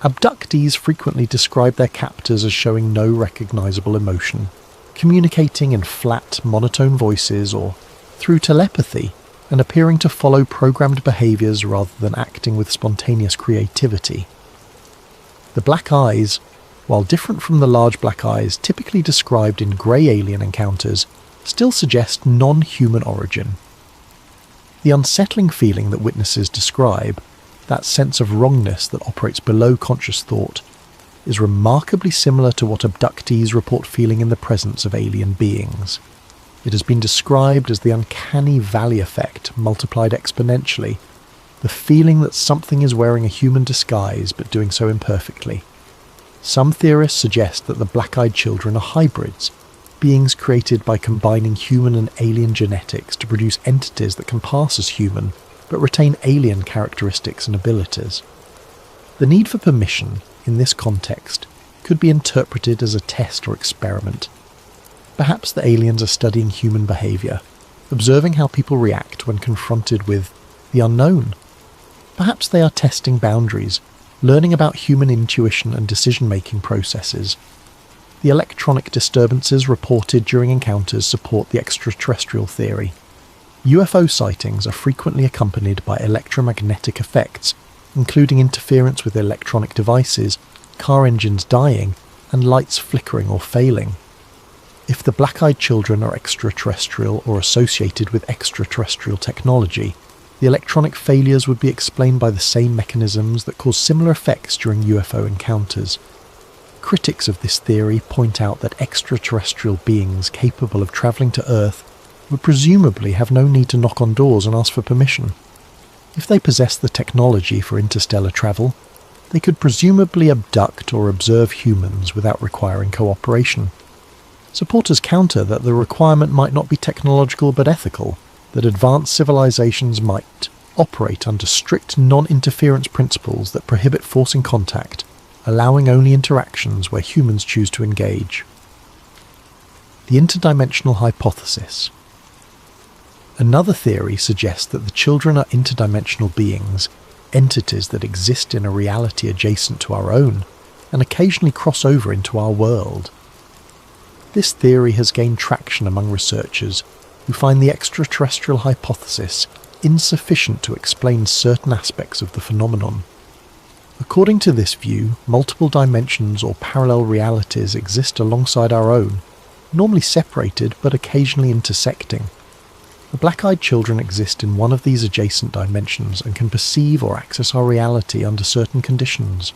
Abductees frequently describe their captors as showing no recognisable emotion, communicating in flat, monotone voices or through telepathy, and appearing to follow programmed behaviours rather than acting with spontaneous creativity. The black eyes, while different from the large black eyes typically described in grey alien encounters, still suggest non-human origin. The unsettling feeling that witnesses describe, that sense of wrongness that operates below conscious thought, is remarkably similar to what abductees report feeling in the presence of alien beings. It has been described as the uncanny valley effect multiplied exponentially, the feeling that something is wearing a human disguise but doing so imperfectly. Some theorists suggest that the black-eyed children are hybrids, beings created by combining human and alien genetics to produce entities that can pass as human but retain alien characteristics and abilities. The need for permission, in this context, could be interpreted as a test or experiment. Perhaps the aliens are studying human behaviour, observing how people react when confronted with the unknown. Perhaps they are testing boundaries, learning about human intuition and decision-making processes. The electronic disturbances reported during encounters support the extraterrestrial theory. UFO sightings are frequently accompanied by electromagnetic effects, including interference with electronic devices, car engines dying, and lights flickering or failing. If the black-eyed children are extraterrestrial or associated with extraterrestrial technology, the electronic failures would be explained by the same mechanisms that cause similar effects during UFO encounters. Critics of this theory point out that extraterrestrial beings capable of travelling to Earth would presumably have no need to knock on doors and ask for permission. If they possess the technology for interstellar travel, they could presumably abduct or observe humans without requiring cooperation. Supporters counter that the requirement might not be technological but ethical, that advanced civilizations might operate under strict non-interference principles that prohibit forcing contact, allowing only interactions where humans choose to engage. The interdimensional hypothesis. Another theory suggests that the children are interdimensional beings, entities that exist in a reality adjacent to our own, and occasionally cross over into our world. This theory has gained traction among researchers who find the extraterrestrial hypothesis insufficient to explain certain aspects of the phenomenon. According to this view, multiple dimensions or parallel realities exist alongside our own, normally separated but occasionally intersecting. The black-eyed children exist in one of these adjacent dimensions and can perceive or access our reality under certain conditions.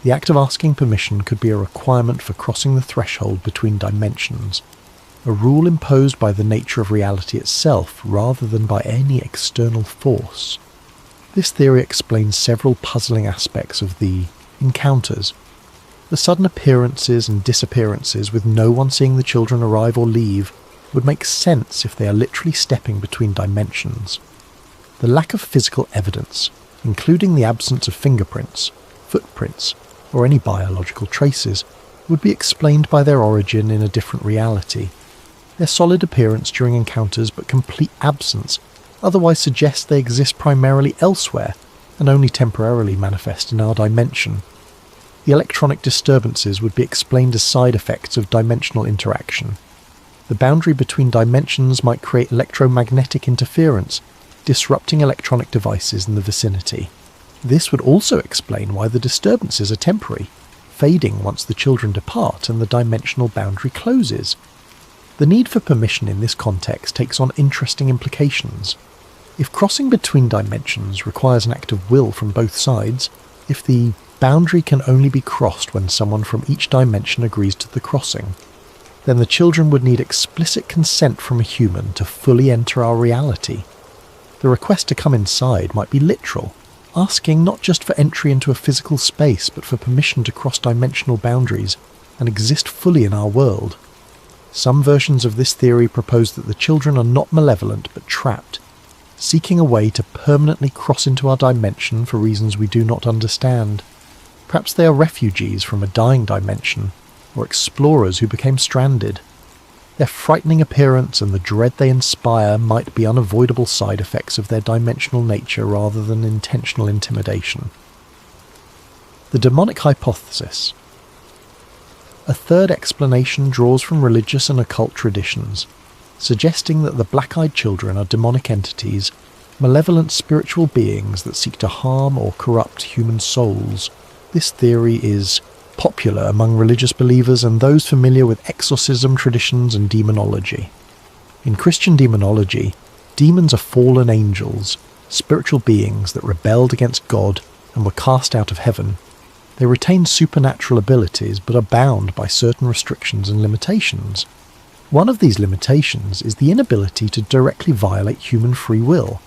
The act of asking permission could be a requirement for crossing the threshold between dimensions, a rule imposed by the nature of reality itself rather than by any external force. This theory explains several puzzling aspects of the encounters. The sudden appearances and disappearances with no one seeing the children arrive or leave would make sense if they are literally stepping between dimensions. The lack of physical evidence, including the absence of fingerprints, footprints, or any biological traces, would be explained by their origin in a different reality. Their solid appearance during encounters but complete absence otherwise suggests they exist primarily elsewhere and only temporarily manifest in our dimension. The electronic disturbances would be explained as side effects of dimensional interaction. The boundary between dimensions might create electromagnetic interference, disrupting electronic devices in the vicinity. This would also explain why the disturbances are temporary, fading once the children depart and the dimensional boundary closes. The need for permission in this context takes on interesting implications. If crossing between dimensions requires an act of will from both sides, if the boundary can only be crossed when someone from each dimension agrees to the crossing, then the children would need explicit consent from a human to fully enter our reality. The request to come inside might be literal, asking not just for entry into a physical space but for permission to cross dimensional boundaries and exist fully in our world. Some versions of this theory propose that the children are not malevolent but trapped, seeking a way to permanently cross into our dimension for reasons we do not understand. Perhaps they are refugees from a dying dimension, or explorers who became stranded. Their frightening appearance and the dread they inspire might be unavoidable side effects of their dimensional nature rather than intentional intimidation. The demonic hypothesis. A third explanation draws from religious and occult traditions, suggesting that the black-eyed children are demonic entities, malevolent spiritual beings that seek to harm or corrupt human souls. This theory is popular among religious believers and those familiar with exorcism traditions and demonology. In Christian demonology, demons are fallen angels, spiritual beings that rebelled against God and were cast out of heaven. They retain supernatural abilities but are bound by certain restrictions and limitations. One of these limitations is the inability to directly violate human free will.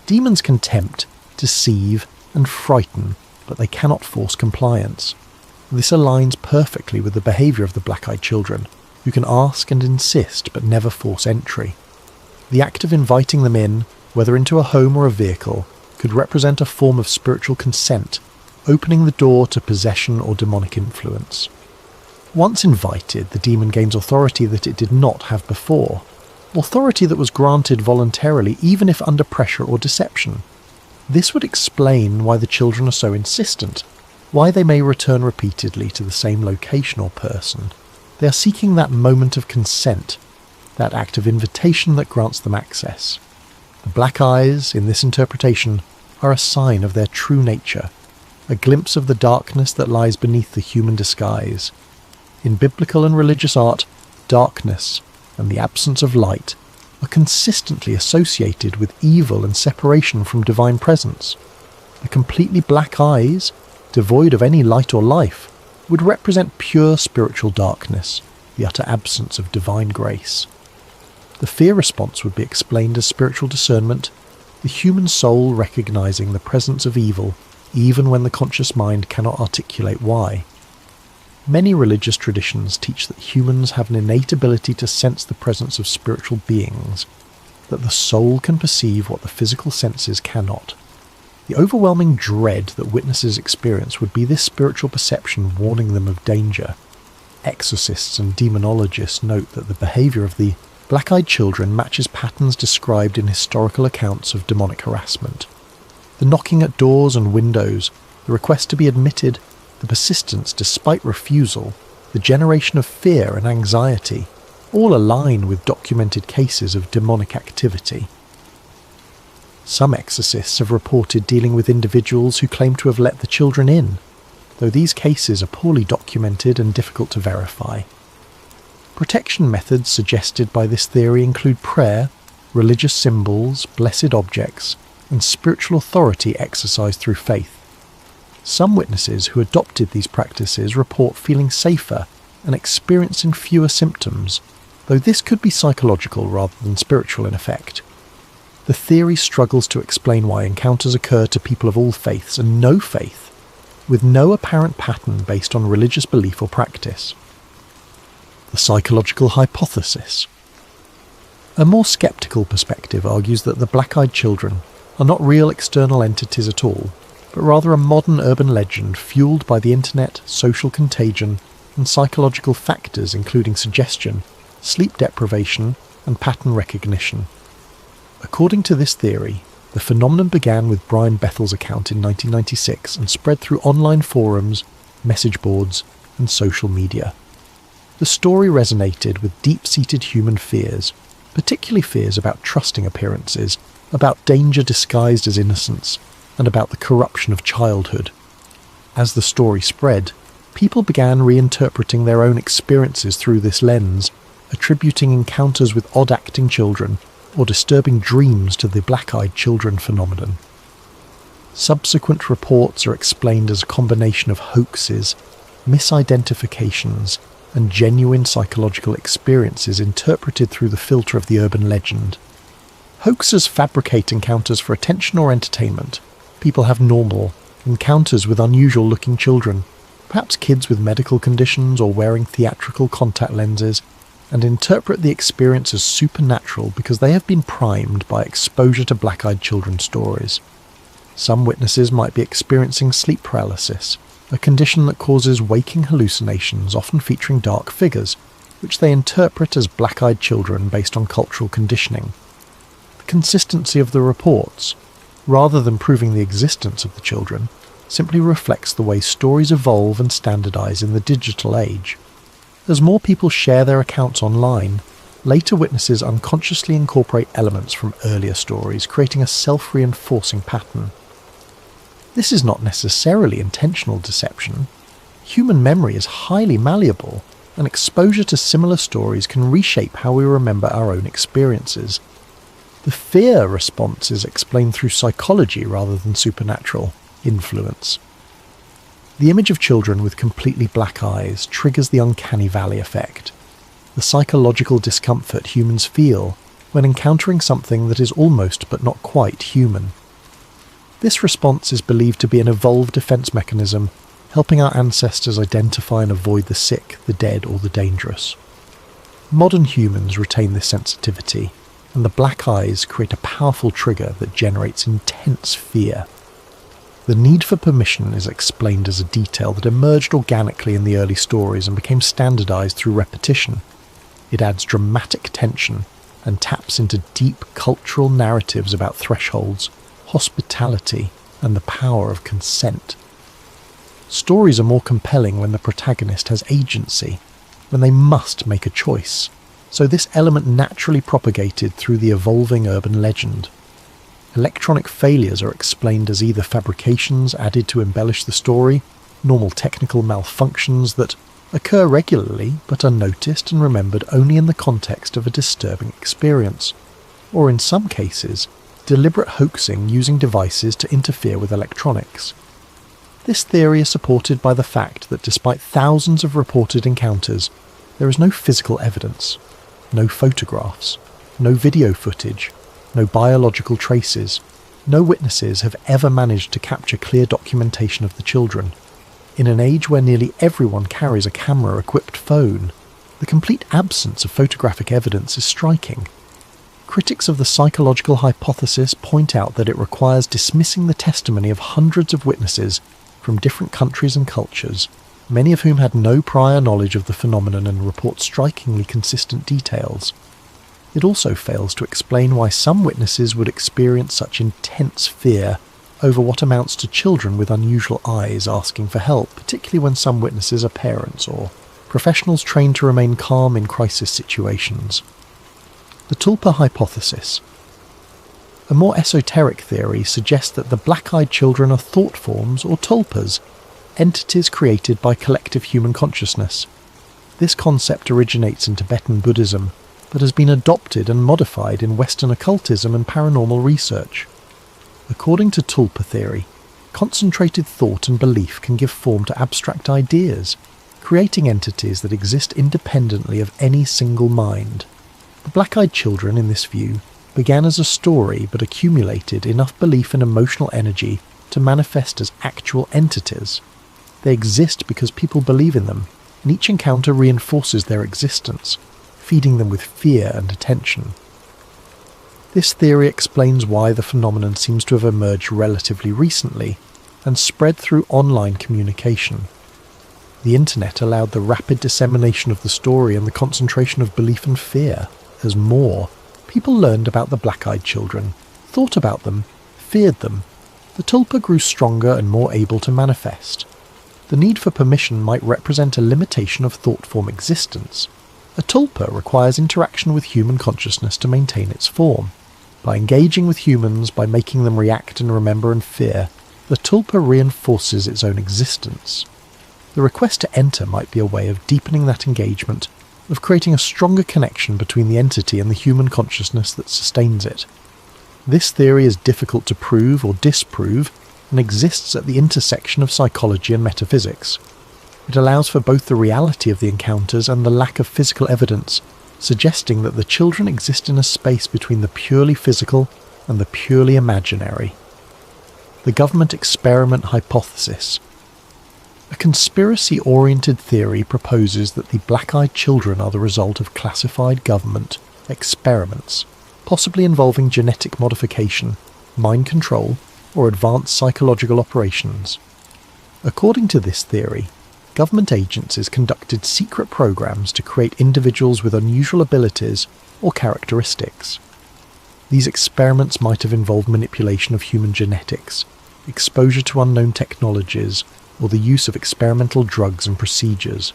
Demons can tempt, deceive, and frighten, but they cannot force compliance. This aligns perfectly with the behaviour of the black-eyed children, who can ask and insist but never force entry. The act of inviting them in, whether into a home or a vehicle, could represent a form of spiritual consent, opening the door to possession or demonic influence. Once invited, the demon gains authority that it did not have before, authority that was granted voluntarily even if under pressure or deception. This would explain why the children are so insistent, why they may return repeatedly to the same location or person. They are seeking that moment of consent, that act of invitation that grants them access. The black eyes, in this interpretation, are a sign of their true nature, a glimpse of the darkness that lies beneath the human disguise. In biblical and religious art, darkness and the absence of light are consistently associated with evil and separation from divine presence. The completely black eyes, devoid of any light or life, would represent pure spiritual darkness, the utter absence of divine grace. The fear response would be explained as spiritual discernment, the human soul recognizing the presence of evil even when the conscious mind cannot articulate why. Many religious traditions teach that humans have an innate ability to sense the presence of spiritual beings, that the soul can perceive what the physical senses cannot. The overwhelming dread that witnesses experience would be this spiritual perception warning them of danger. Exorcists and demonologists note that the behaviour of the black-eyed children matches patterns described in historical accounts of demonic harassment. The knocking at doors and windows, the request to be admitted, the persistence despite refusal, the generation of fear and anxiety, all align with documented cases of demonic activity. Some exorcists have reported dealing with individuals who claim to have let the children in, though these cases are poorly documented and difficult to verify. Protection methods suggested by this theory include prayer, religious symbols, blessed objects, and spiritual authority exercised through faith. Some witnesses who adopted these practices report feeling safer and experiencing fewer symptoms, though this could be psychological rather than spiritual in effect. The theory struggles to explain why encounters occur to people of all faiths and no faith, with no apparent pattern based on religious belief or practice. The psychological hypothesis. A more sceptical perspective argues that the black-eyed children are not real external entities at all, but rather a modern urban legend fueled by the internet, social contagion, and psychological factors including suggestion, sleep deprivation, and pattern recognition. According to this theory, the phenomenon began with Brian Bethel's account in 1996 and spread through online forums, message boards, and social media. The story resonated with deep-seated human fears, particularly fears about trusting appearances, about danger disguised as innocence, and about the corruption of childhood. As the story spread, people began reinterpreting their own experiences through this lens, attributing encounters with odd-acting children or disturbing dreams to the black-eyed children phenomenon. Subsequent reports are explained as a combination of hoaxes, misidentifications, and genuine psychological experiences interpreted through the filter of the urban legend. Hoaxers fabricate encounters for attention or entertainment. People have normal encounters with unusual-looking children, perhaps kids with medical conditions or wearing theatrical contact lenses, and interpret the experience as supernatural because they have been primed by exposure to black-eyed children stories. Some witnesses might be experiencing sleep paralysis, a condition that causes waking hallucinations often featuring dark figures, which they interpret as black-eyed children based on cultural conditioning. The consistency of the reports, rather than proving the existence of the children, simply reflects the way stories evolve and standardise in the digital age. As more people share their accounts online, later witnesses unconsciously incorporate elements from earlier stories, creating a self-reinforcing pattern. This is not necessarily intentional deception. Human memory is highly malleable, and exposure to similar stories can reshape how we remember our own experiences. The fear response is explained through psychology rather than supernatural influence. The image of children with completely black eyes triggers the uncanny valley effect, the psychological discomfort humans feel when encountering something that is almost but not quite human. This response is believed to be an evolved defense mechanism, helping our ancestors identify and avoid the sick, the dead, or the dangerous. Modern humans retain this sensitivity, and the black eyes create a powerful trigger that generates intense fear. The need for permission is explained as a detail that emerged organically in the early stories and became standardized through repetition. It adds dramatic tension and taps into deep cultural narratives about thresholds, hospitality, and the power of consent. Stories are more compelling when the protagonist has agency, when they must make a choice, so this element naturally propagated through the evolving urban legend. Electronic failures are explained as either fabrications added to embellish the story, normal technical malfunctions that occur regularly but are noticed and remembered only in the context of a disturbing experience, or in some cases, deliberate hoaxing using devices to interfere with electronics. This theory is supported by the fact that despite thousands of reported encounters, there is no physical evidence, no photographs, no video footage, no biological traces. No witnesses have ever managed to capture clear documentation of the children. In an age where nearly everyone carries a camera-equipped phone, the complete absence of photographic evidence is striking. Critics of the psychological hypothesis point out that it requires dismissing the testimony of hundreds of witnesses from different countries and cultures, many of whom had no prior knowledge of the phenomenon and report strikingly consistent details. It also fails to explain why some witnesses would experience such intense fear over what amounts to children with unusual eyes asking for help, particularly when some witnesses are parents or professionals trained to remain calm in crisis situations. The tulpa hypothesis. A more esoteric theory suggests that the black-eyed children are thought forms or tulpas, entities created by collective human consciousness. This concept originates in Tibetan Buddhism, but has been adopted and modified in Western occultism and paranormal research. According to tulpa theory, concentrated thought and belief can give form to abstract ideas, creating entities that exist independently of any single mind. The black-eyed children, in this view, began as a story but accumulated enough belief and emotional energy to manifest as actual entities. They exist because people believe in them, and each encounter reinforces their existence, feeding them with fear and attention. This theory explains why the phenomenon seems to have emerged relatively recently and spread through online communication. The internet allowed the rapid dissemination of the story and the concentration of belief and fear. As more people learned about the black-eyed children, thought about them, feared them, the tulpa grew stronger and more able to manifest. The need for permission might represent a limitation of thought form existence. A tulpa requires interaction with human consciousness to maintain its form. By engaging with humans, by making them react and remember and fear, the tulpa reinforces its own existence. The request to enter might be a way of deepening that engagement, of creating a stronger connection between the entity and the human consciousness that sustains it. This theory is difficult to prove or disprove and exists at the intersection of psychology and metaphysics. It allows for both the reality of the encounters and the lack of physical evidence, suggesting that the children exist in a space between the purely physical and the purely imaginary. The government experiment hypothesis. A conspiracy-oriented theory proposes that the black-eyed children are the result of classified government experiments, possibly involving genetic modification, mind control, or advanced psychological operations. According to this theory, government agencies conducted secret programs to create individuals with unusual abilities or characteristics. These experiments might have involved manipulation of human genetics, exposure to unknown technologies, or the use of experimental drugs and procedures.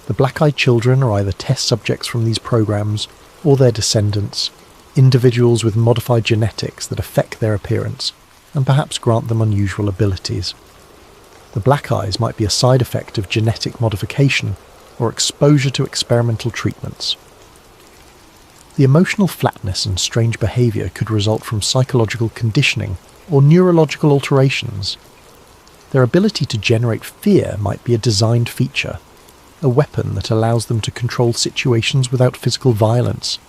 The black-eyed children are either test subjects from these programs or their descendants, individuals with modified genetics that affect their appearance and perhaps grant them unusual abilities. The black eyes might be a side effect of genetic modification or exposure to experimental treatments. The emotional flatness and strange behaviour could result from psychological conditioning or neurological alterations. Their ability to generate fear might be a designed feature, a weapon that allows them to control situations without physical violence.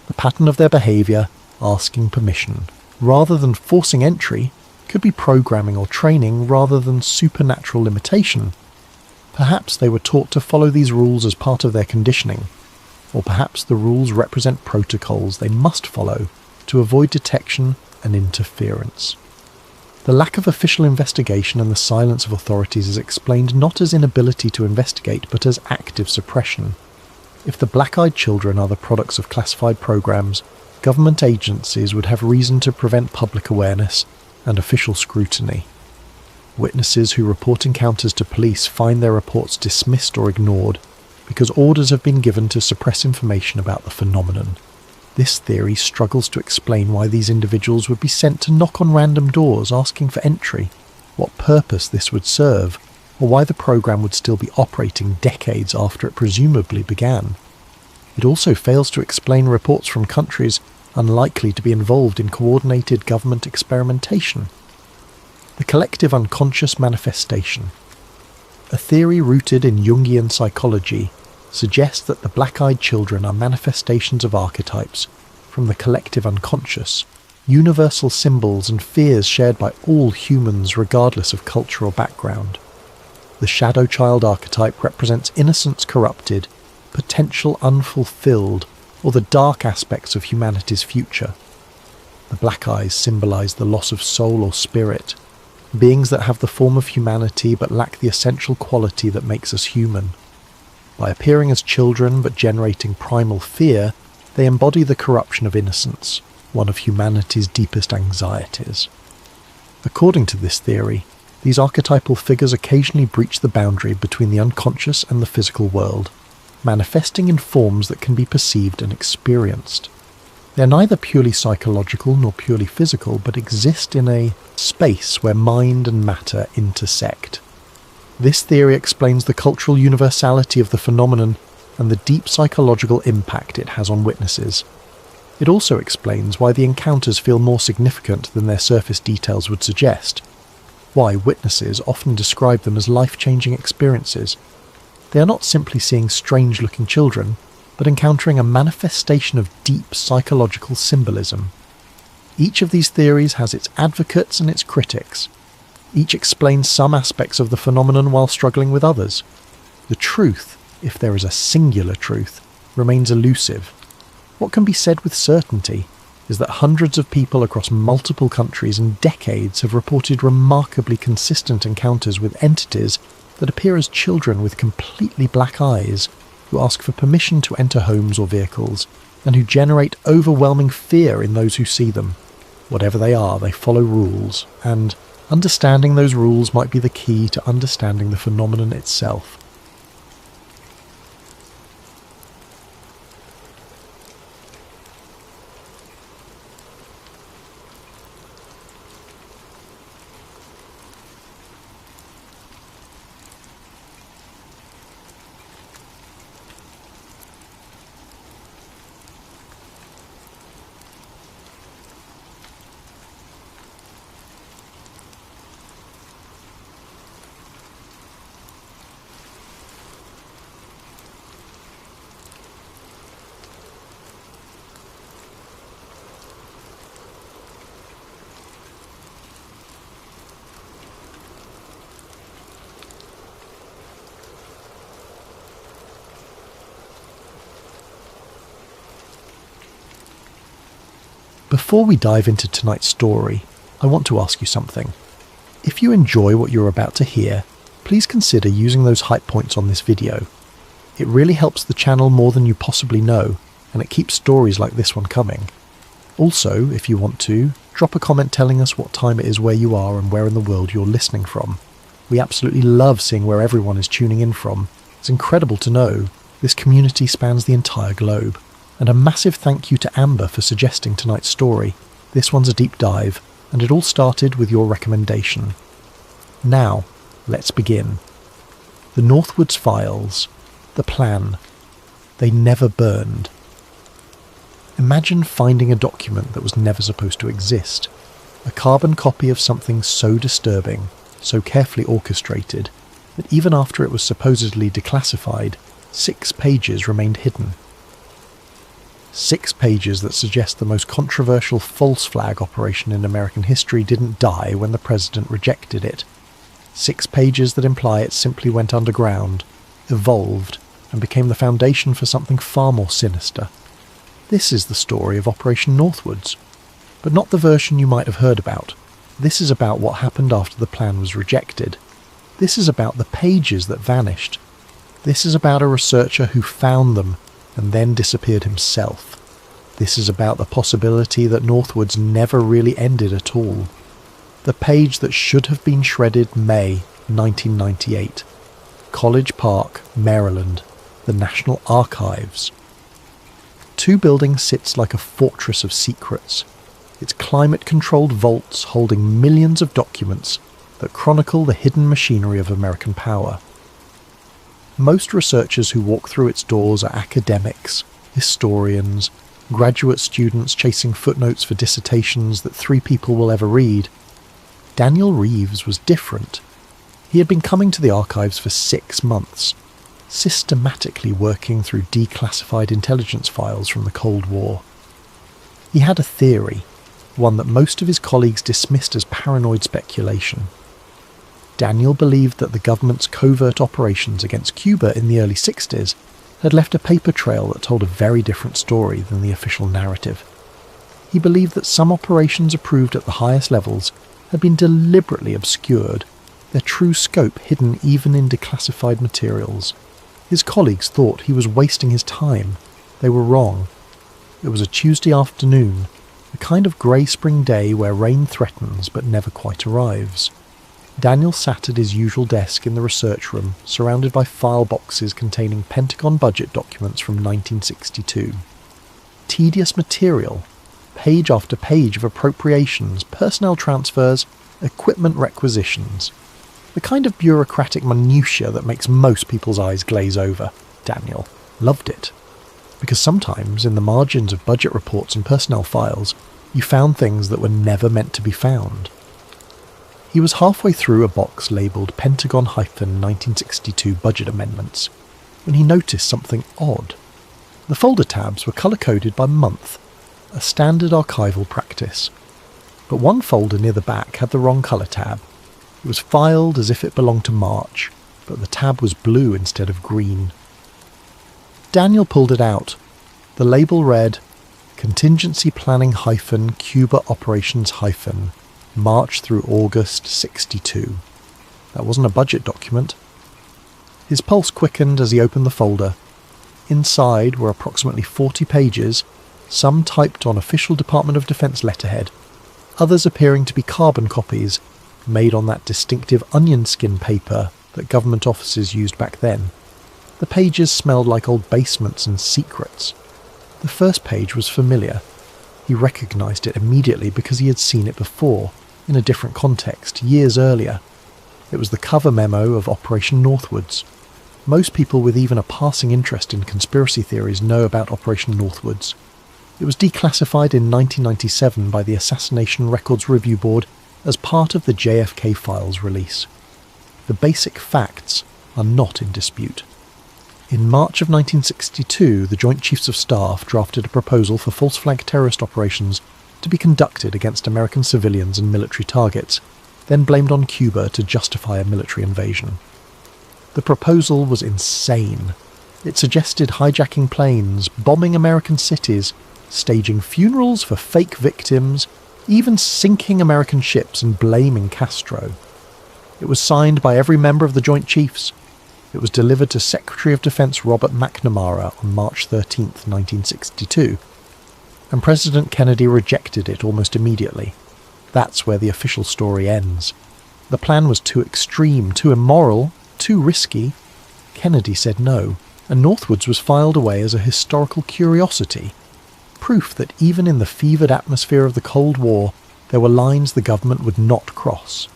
The pattern of their behaviour, asking permission, rather than forcing entry, could be programming or training rather than supernatural limitation. Perhaps they were taught to follow these rules as part of their conditioning, or perhaps the rules represent protocols they must follow to avoid detection and interference. The lack of official investigation and the silence of authorities is explained not as inability to investigate but as active suppression. If the black-eyed children are the products of classified programs, government agencies would have reason to prevent public awareness and official scrutiny. Witnesses who report encounters to police find their reports dismissed or ignored because orders have been given to suppress information about the phenomenon. This theory struggles to explain why these individuals would be sent to knock on random doors asking for entry, what purpose this would serve, or why the program would still be operating decades after it presumably began. It also fails to explain reports from countries unlikely to be involved in coordinated government experimentation. The collective unconscious manifestation. A theory rooted in Jungian psychology suggests that the black-eyed children are manifestations of archetypes from the collective unconscious, universal symbols and fears shared by all humans regardless of cultural background. The shadow child archetype represents innocence corrupted, potential unfulfilled, or the dark aspects of humanity's future. The black eyes symbolize the loss of soul or spirit, beings that have the form of humanity but lack the essential quality that makes us human. By appearing as children but generating primal fear, they embody the corruption of innocence, one of humanity's deepest anxieties. According to this theory, these archetypal figures occasionally breach the boundary between the unconscious and the physical world, manifesting in forms that can be perceived and experienced. They are neither purely psychological nor purely physical, but exist in a space where mind and matter intersect. This theory explains the cultural universality of the phenomenon and the deep psychological impact it has on witnesses. It also explains why the encounters feel more significant than their surface details would suggest, why witnesses often describe them as life-changing experiences. They are not simply seeing strange-looking children, but encountering a manifestation of deep psychological symbolism. Each of these theories has its advocates and its critics. Each explains some aspects of the phenomenon while struggling with others. The truth, if there is a singular truth, remains elusive. What can be said with certainty is that hundreds of people across multiple countries and decades have reported remarkably consistent encounters with entities that appear as children with completely black eyes, who ask for permission to enter homes or vehicles, and who generate overwhelming fear in those who see them. Whatever they are, they follow rules, and understanding those rules might be the key to understanding the phenomenon itself. Before we dive into tonight's story, I want to ask you something. If you enjoy what you're about to hear, please consider using those hype points on this video. It really helps the channel more than you possibly know, and it keeps stories like this one coming. Also, if you want to, drop a comment telling us what time it is where you are and where in the world you're listening from. We absolutely love seeing where everyone is tuning in from. It's incredible to know this community spans the entire globe. And a massive thank you to Amber for suggesting tonight's story. This one's a deep dive, and it all started with your recommendation. Now, let's begin. The Northwoods Files. The plan. They never burned. Imagine finding a document that was never supposed to exist. A carbon copy of something so disturbing, so carefully orchestrated, that even after it was supposedly declassified, 6 pages remained hidden. 6 pages that suggest the most controversial false flag operation in American history didn't die when the president rejected it. 6 pages that imply it simply went underground, evolved, and became the foundation for something far more sinister. This is the story of Operation Northwoods, but not the version you might have heard about. This is about what happened after the plan was rejected. This is about the pages that vanished. This is about a researcher who found them and then disappeared himself. This is about the possibility that Northwoods never really ended at all. The page that should have been shredded May 1998. College Park, Maryland, the National Archives. 2 buildings sits like a fortress of secrets. Its climate-controlled vaults holding millions of documents that chronicle the hidden machinery of American power. Most researchers who walk through its doors are academics, historians, graduate students chasing footnotes for dissertations that 3 people will ever read. Daniel Reeves was different. He had been coming to the archives for 6 months, systematically working through declassified intelligence files from the Cold War. He had a theory, one that most of his colleagues dismissed as paranoid speculation. Daniel believed that the government's covert operations against Cuba in the early 60s had left a paper trail that told a very different story than the official narrative. He believed that some operations approved at the highest levels had been deliberately obscured, their true scope hidden even in declassified materials. His colleagues thought he was wasting his time. They were wrong. It was a Tuesday afternoon, a kind of grey spring day where rain threatens but never quite arrives. Daniel sat at his usual desk in the research room, surrounded by file boxes containing Pentagon budget documents from 1962. Tedious material, page after page of appropriations, personnel transfers, equipment requisitions. The kind of bureaucratic minutiae that makes most people's eyes glaze over. Daniel loved it. Because sometimes, in the margins of budget reports and personnel files, you found things that were never meant to be found. He was halfway through a box labelled Pentagon-1962 Budget Amendments when he noticed something odd. The folder tabs were colour-coded by month, a standard archival practice. But one folder near the back had the wrong colour tab. It was filed as if it belonged to March, but the tab was blue instead of green. Daniel pulled it out. The label read, Contingency Planning - Cuba Operations - March through August 62. That wasn't a budget document. His pulse quickened as he opened the folder. Inside were approximately 40 pages, some typed on official Department of Defense letterhead, others appearing to be carbon copies made on that distinctive onion skin paper that government offices used back then. The pages smelled like old basements and secrets. The first page was familiar. He recognised it immediately because he had seen it before, in a different context, years earlier. It was the cover memo of Operation Northwoods. Most people with even a passing interest in conspiracy theories know about Operation Northwoods. It was declassified in 1997 by the Assassination Records Review Board as part of the JFK Files release. The basic facts are not in dispute. In March of 1962, the Joint Chiefs of Staff drafted a proposal for false flag terrorist operations to be conducted against American civilians and military targets, then blamed on Cuba to justify a military invasion. The proposal was insane. It suggested hijacking planes, bombing American cities, staging funerals for fake victims, even sinking American ships and blaming Castro. It was signed by every member of the Joint Chiefs. It was delivered to Secretary of Defense Robert McNamara on March 13, 1962, and President Kennedy rejected it almost immediately. That's where the official story ends. The plan was too extreme, too immoral, too risky. Kennedy said no, and Northwoods was filed away as a historical curiosity, proof that even in the fevered atmosphere of the Cold War, there were lines the government would not cross.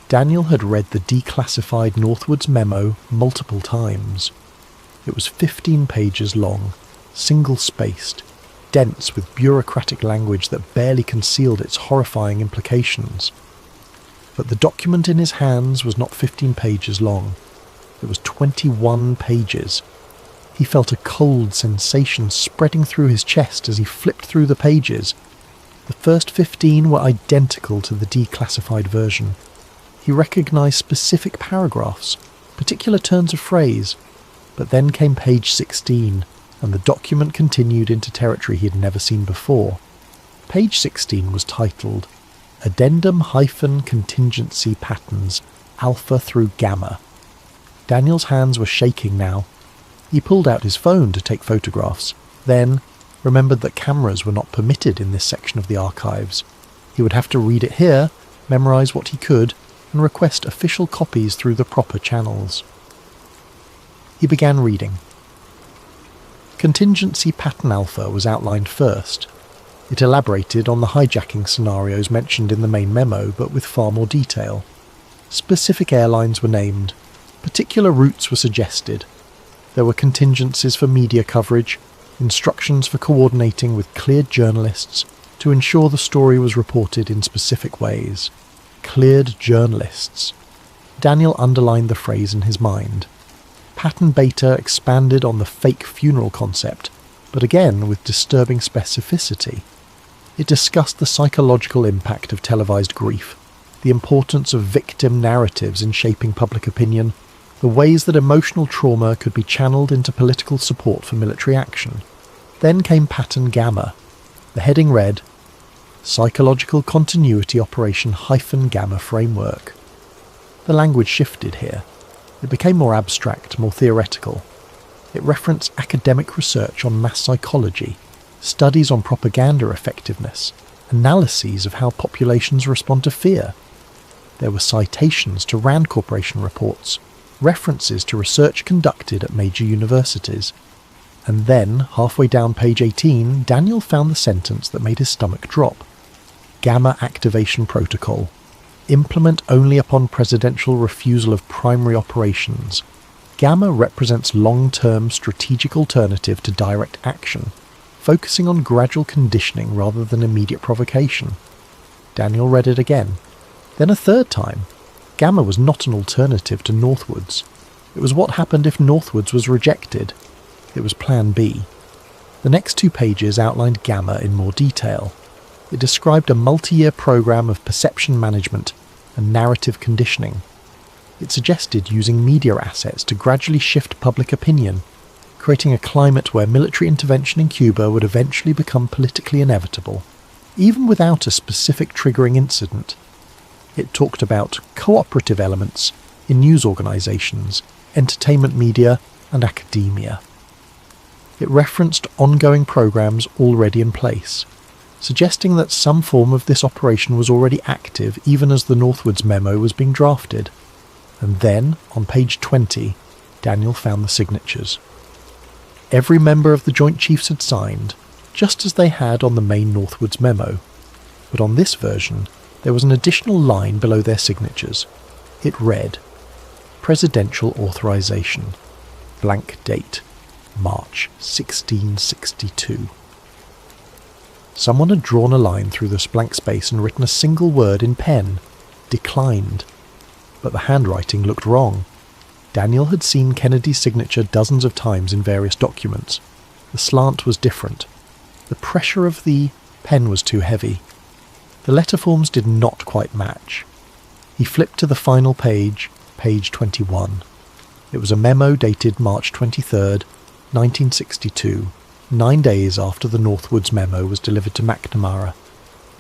Daniel had read the declassified Northwoods memo multiple times. It was 15 pages long, single-spaced, dense with bureaucratic language that barely concealed its horrifying implications. But the document in his hands was not 15 pages long. It was 21 pages. He felt a cold sensation spreading through his chest as he flipped through the pages. The first 15 were identical to the declassified version. He recognized specific paragraphs, particular turns of phrase, but then came page 16, and the document continued into territory he had never seen before. Page 16 was titled Addendum-Contingency Patterns, Alpha through Gamma. Daniel's hands were shaking now. He pulled out his phone to take photographs, then remembered that cameras were not permitted in this section of the archives. He would have to read it here, memorize what he could, and request official copies through the proper channels. He began reading. Contingency Pattern Alpha was outlined first. It elaborated on the hijacking scenarios mentioned in the main memo, but with far more detail. Specific airlines were named. Particular routes were suggested. There were contingencies for media coverage, instructions for coordinating with cleared journalists to ensure the story was reported in specific ways. Cleared journalists. Daniel underlined the phrase in his mind. Pattern Beta expanded on the fake funeral concept, but again with disturbing specificity. It discussed the psychological impact of televised grief, the importance of victim narratives in shaping public opinion, the ways that emotional trauma could be channeled into political support for military action. Then came Pattern Gamma. The heading read, Psychological Continuity Operation Gamma Framework. The language shifted here. It became more abstract, more theoretical. It referenced academic research on mass psychology, studies on propaganda effectiveness, analyses of how populations respond to fear. There were citations to Rand Corporation reports, references to research conducted at major universities. And then, halfway down page 18, Daniel found the sentence that made his stomach drop. Gamma Activation Protocol. Implement only upon presidential refusal of primary operations. Gamma represents long-term strategic alternative to direct action, focusing on gradual conditioning rather than immediate provocation. Daniel read it again. Then a third time. Gamma was not an alternative to Northwoods. It was what happened if Northwoods was rejected. It was Plan B. The next 2 pages outlined Gamma in more detail. It described a multi-year program of perception management and narrative conditioning. It suggested using media assets to gradually shift public opinion, creating a climate where military intervention in Cuba would eventually become politically inevitable, even without a specific triggering incident. It talked about cooperative elements in news organizations, entertainment media, and academia. It referenced ongoing programs already in place, suggesting that some form of this operation was already active even as the Northwoods memo was being drafted. And then, on page 20, Daniel found the signatures. Every member of the Joint Chiefs had signed, just as they had on the main Northwoods memo. But on this version, there was an additional line below their signatures. It read, Presidential Authorization. Blank date. March 1662. Someone had drawn a line through this blank space and written a single word in pen, declined. But the handwriting looked wrong. Daniel had seen Kennedy's signature dozens of times in various documents. The slant was different. The pressure of the pen was too heavy. The letter forms did not quite match. He flipped to the final page, page 21. It was a memo dated March 23rd, 1962, 9 days after the Northwoods memo was delivered to McNamara.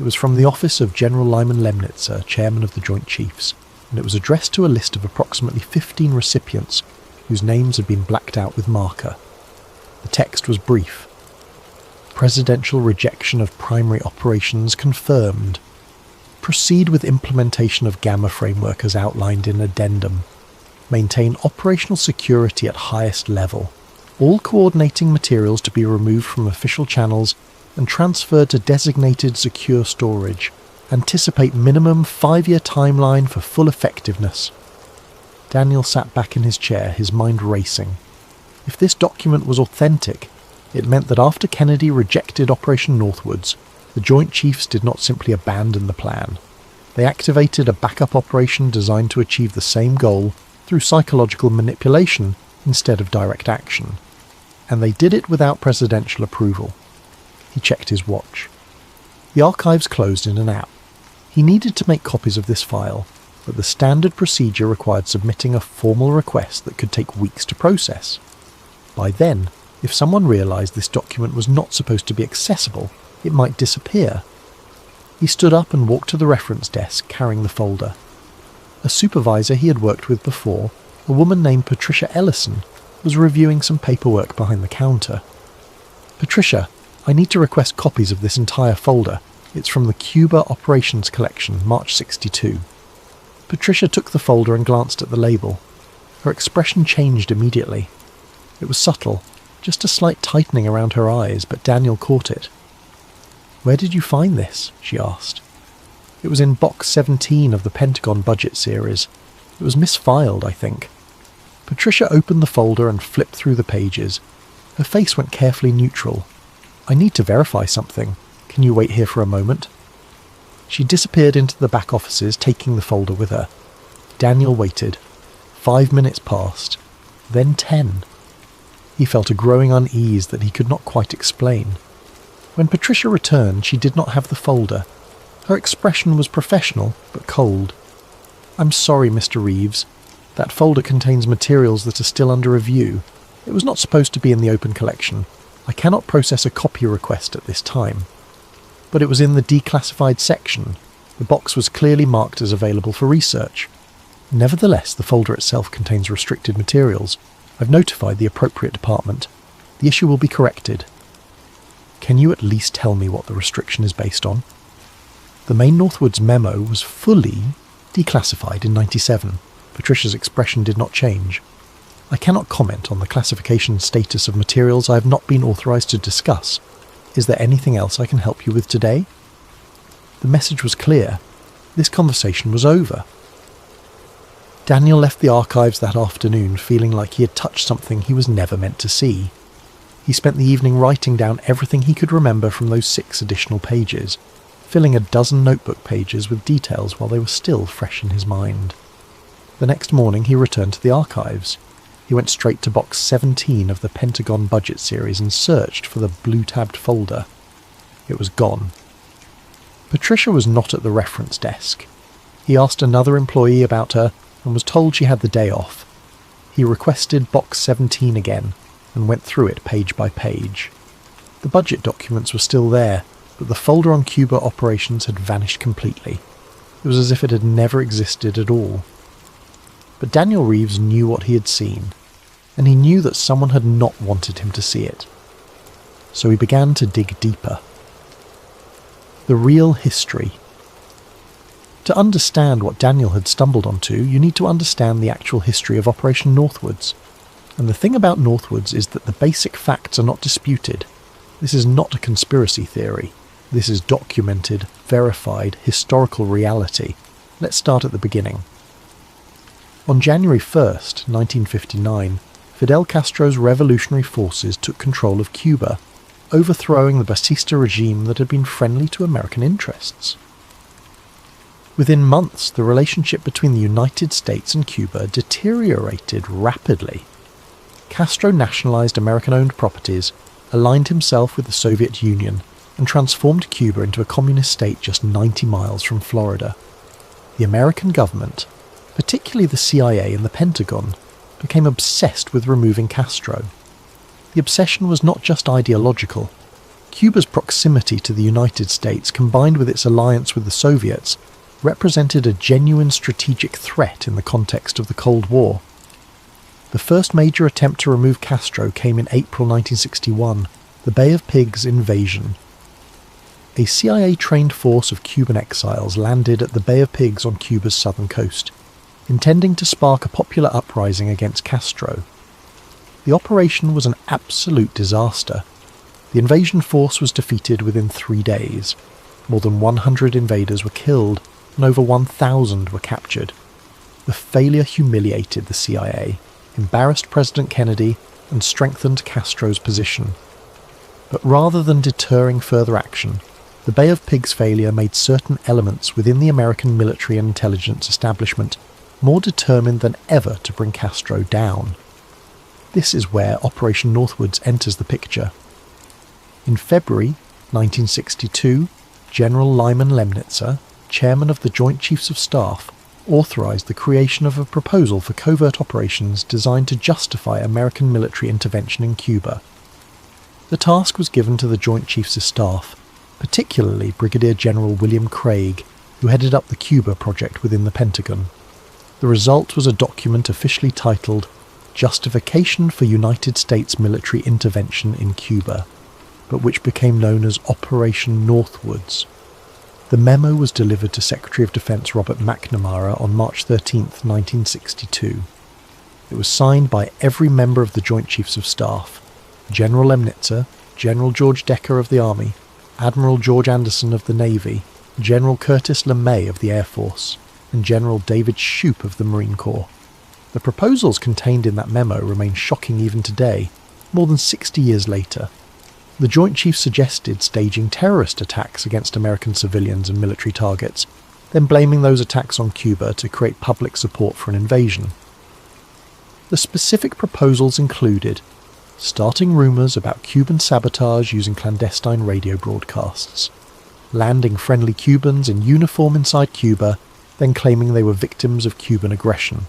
It was from the office of General Lyman Lemnitzer, chairman of the Joint Chiefs. and it was addressed to a list of approximately 15 recipients whose names had been blacked out with marker. The text was brief. Presidential rejection of primary operations confirmed. Proceed with implementation of Gamma framework as outlined in addendum. Maintain operational security at highest level. All coordinating materials to be removed from official channels and transferred to designated secure storage. Anticipate minimum 5-year timeline for full effectiveness. Daniel sat back in his chair, his mind racing. If this document was authentic, it meant that after Kennedy rejected Operation Northwoods, the Joint Chiefs did not simply abandon the plan. They activated a backup operation designed to achieve the same goal through psychological manipulation instead of direct action. And they did it without presidential approval. He checked his watch. The archives closed in an hour. He needed to make copies of this file, but the standard procedure required submitting a formal request that could take weeks to process. By then, if someone realised this document was not supposed to be accessible, it might disappear. He stood up and walked to the reference desk, carrying the folder. A supervisor he had worked with before, a woman named Patricia Ellison, was reviewing some paperwork behind the counter. "Patricia, I need to request copies of this entire folder. It's from the Cuba Operations Collection, March 62. Patricia took the folder and glanced at the label. Her expression changed immediately. It was subtle, just a slight tightening around her eyes, but Daniel caught it. "Where did you find this?" she asked. "It was in Box 17 of the Pentagon Budget Series. It was misfiled, I think." Patricia opened the folder and flipped through the pages. Her face went carefully neutral. "I need to verify something. Can you wait here for a moment?" She disappeared into the back offices, taking the folder with her. Daniel waited. 5 minutes passed, then 10. He felt a growing unease that he could not quite explain. When Patricia returned, she did not have the folder. Her expression was professional, but cold. "I'm sorry, Mr. Reeves. That folder contains materials that are still under review. It was not supposed to be in the open collection. I cannot process a copy request at this time." But it was in the declassified section. The box was clearly marked as available for research. Nevertheless, the folder itself contains restricted materials. I've notified the appropriate department. The issue will be corrected. Can you at least tell me what the restriction is based on? The main Northwoods memo was fully declassified in 97. Patricia's expression did not change. I cannot comment on the classification status of materials I have not been authorized to discuss. Is there anything else I can help you with today? The message was clear. This conversation was over. Daniel left the archives that afternoon feeling like he had touched something he was never meant to see. He spent the evening writing down everything he could remember from those 6 additional pages, filling a dozen notebook pages with details while they were still fresh in his mind. The next morning he returned to the archives. He went straight to Box 17 of the Pentagon Budget Series and searched for the blue-tabbed folder. It was gone. Patricia was not at the reference desk. He asked another employee about her and was told she had the day off. He requested Box 17 again and went through it page by page. The budget documents were still there, but the folder on Cuba operations had vanished completely. It was as if it had never existed at all. But Daniel Reeves knew what he had seen, and he knew that someone had not wanted him to see it. So he began to dig deeper. The real history. To understand what Daniel had stumbled onto, you need to understand the actual history of Operation Northwoods. And the thing about Northwoods is that the basic facts are not disputed. This is not a conspiracy theory. This is documented, verified, historical reality. Let's start at the beginning. On January 1st, 1959, Fidel Castro's revolutionary forces took control of Cuba, overthrowing the Batista regime that had been friendly to American interests. Within months, the relationship between the United States and Cuba deteriorated rapidly. Castro nationalized American-owned properties, aligned himself with the Soviet Union, and transformed Cuba into a communist state just 90 miles from Florida. The American government, particularly the CIA and the Pentagon, became obsessed with removing Castro. The obsession was not just ideological. Cuba's proximity to the United States, combined with its alliance with the Soviets, represented a genuine strategic threat in the context of the Cold War. The first major attempt to remove Castro came in April 1961, the Bay of Pigs invasion. A CIA-trained force of Cuban exiles landed at the Bay of Pigs on Cuba's southern coast, intending to spark a popular uprising against Castro. The operation was an absolute disaster. The invasion force was defeated within 3 days. More than 100 invaders were killed, and over 1,000 were captured. The failure humiliated the CIA, embarrassed President Kennedy, and strengthened Castro's position. But rather than deterring further action, the Bay of Pigs failure made certain elements within the American military and intelligence establishment more determined than ever to bring Castro down. This is where Operation Northwoods enters the picture. In February 1962, General Lyman Lemnitzer, chairman of the Joint Chiefs of Staff, authorized the creation of a proposal for covert operations designed to justify American military intervention in Cuba. The task was given to the Joint Chiefs of Staff, particularly Brigadier General William Craig, who headed up the Cuba project within the Pentagon. The result was a document officially titled Justification for United States Military Intervention in Cuba, but which became known as Operation Northwoods. The memo was delivered to Secretary of Defense Robert McNamara on March 13, 1962. It was signed by every member of the Joint Chiefs of Staff: General Lemnitzer, General George Decker of the Army, Admiral George Anderson of the Navy, General Curtis LeMay of the Air Force, and General David Shoup of the Marine Corps. The proposals contained in that memo remain shocking even today, more than 60 years later. The Joint Chiefs suggested staging terrorist attacks against American civilians and military targets, then blaming those attacks on Cuba to create public support for an invasion. The specific proposals included starting rumours about Cuban sabotage using clandestine radio broadcasts, landing friendly Cubans in uniform inside Cuba, then claiming they were victims of Cuban aggression,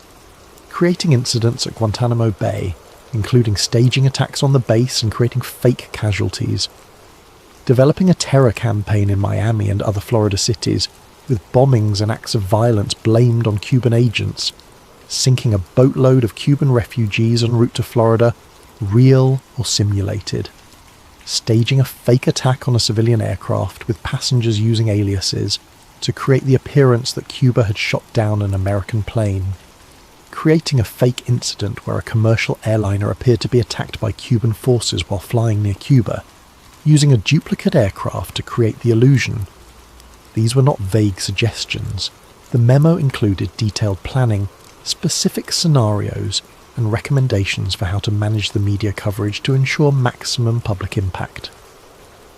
creating incidents at Guantanamo Bay, including staging attacks on the base and creating fake casualties, developing a terror campaign in Miami and other Florida cities, with bombings and acts of violence blamed on Cuban agents, sinking a boatload of Cuban refugees en route to Florida, real or simulated, staging a fake attack on a civilian aircraft with passengers using aliases to create the appearance that Cuba had shot down an American plane, creating a fake incident where a commercial airliner appeared to be attacked by Cuban forces while flying near Cuba, using a duplicate aircraft to create the illusion. These were not vague suggestions. The memo included detailed planning, specific scenarios, and recommendations for how to manage the media coverage to ensure maximum public impact.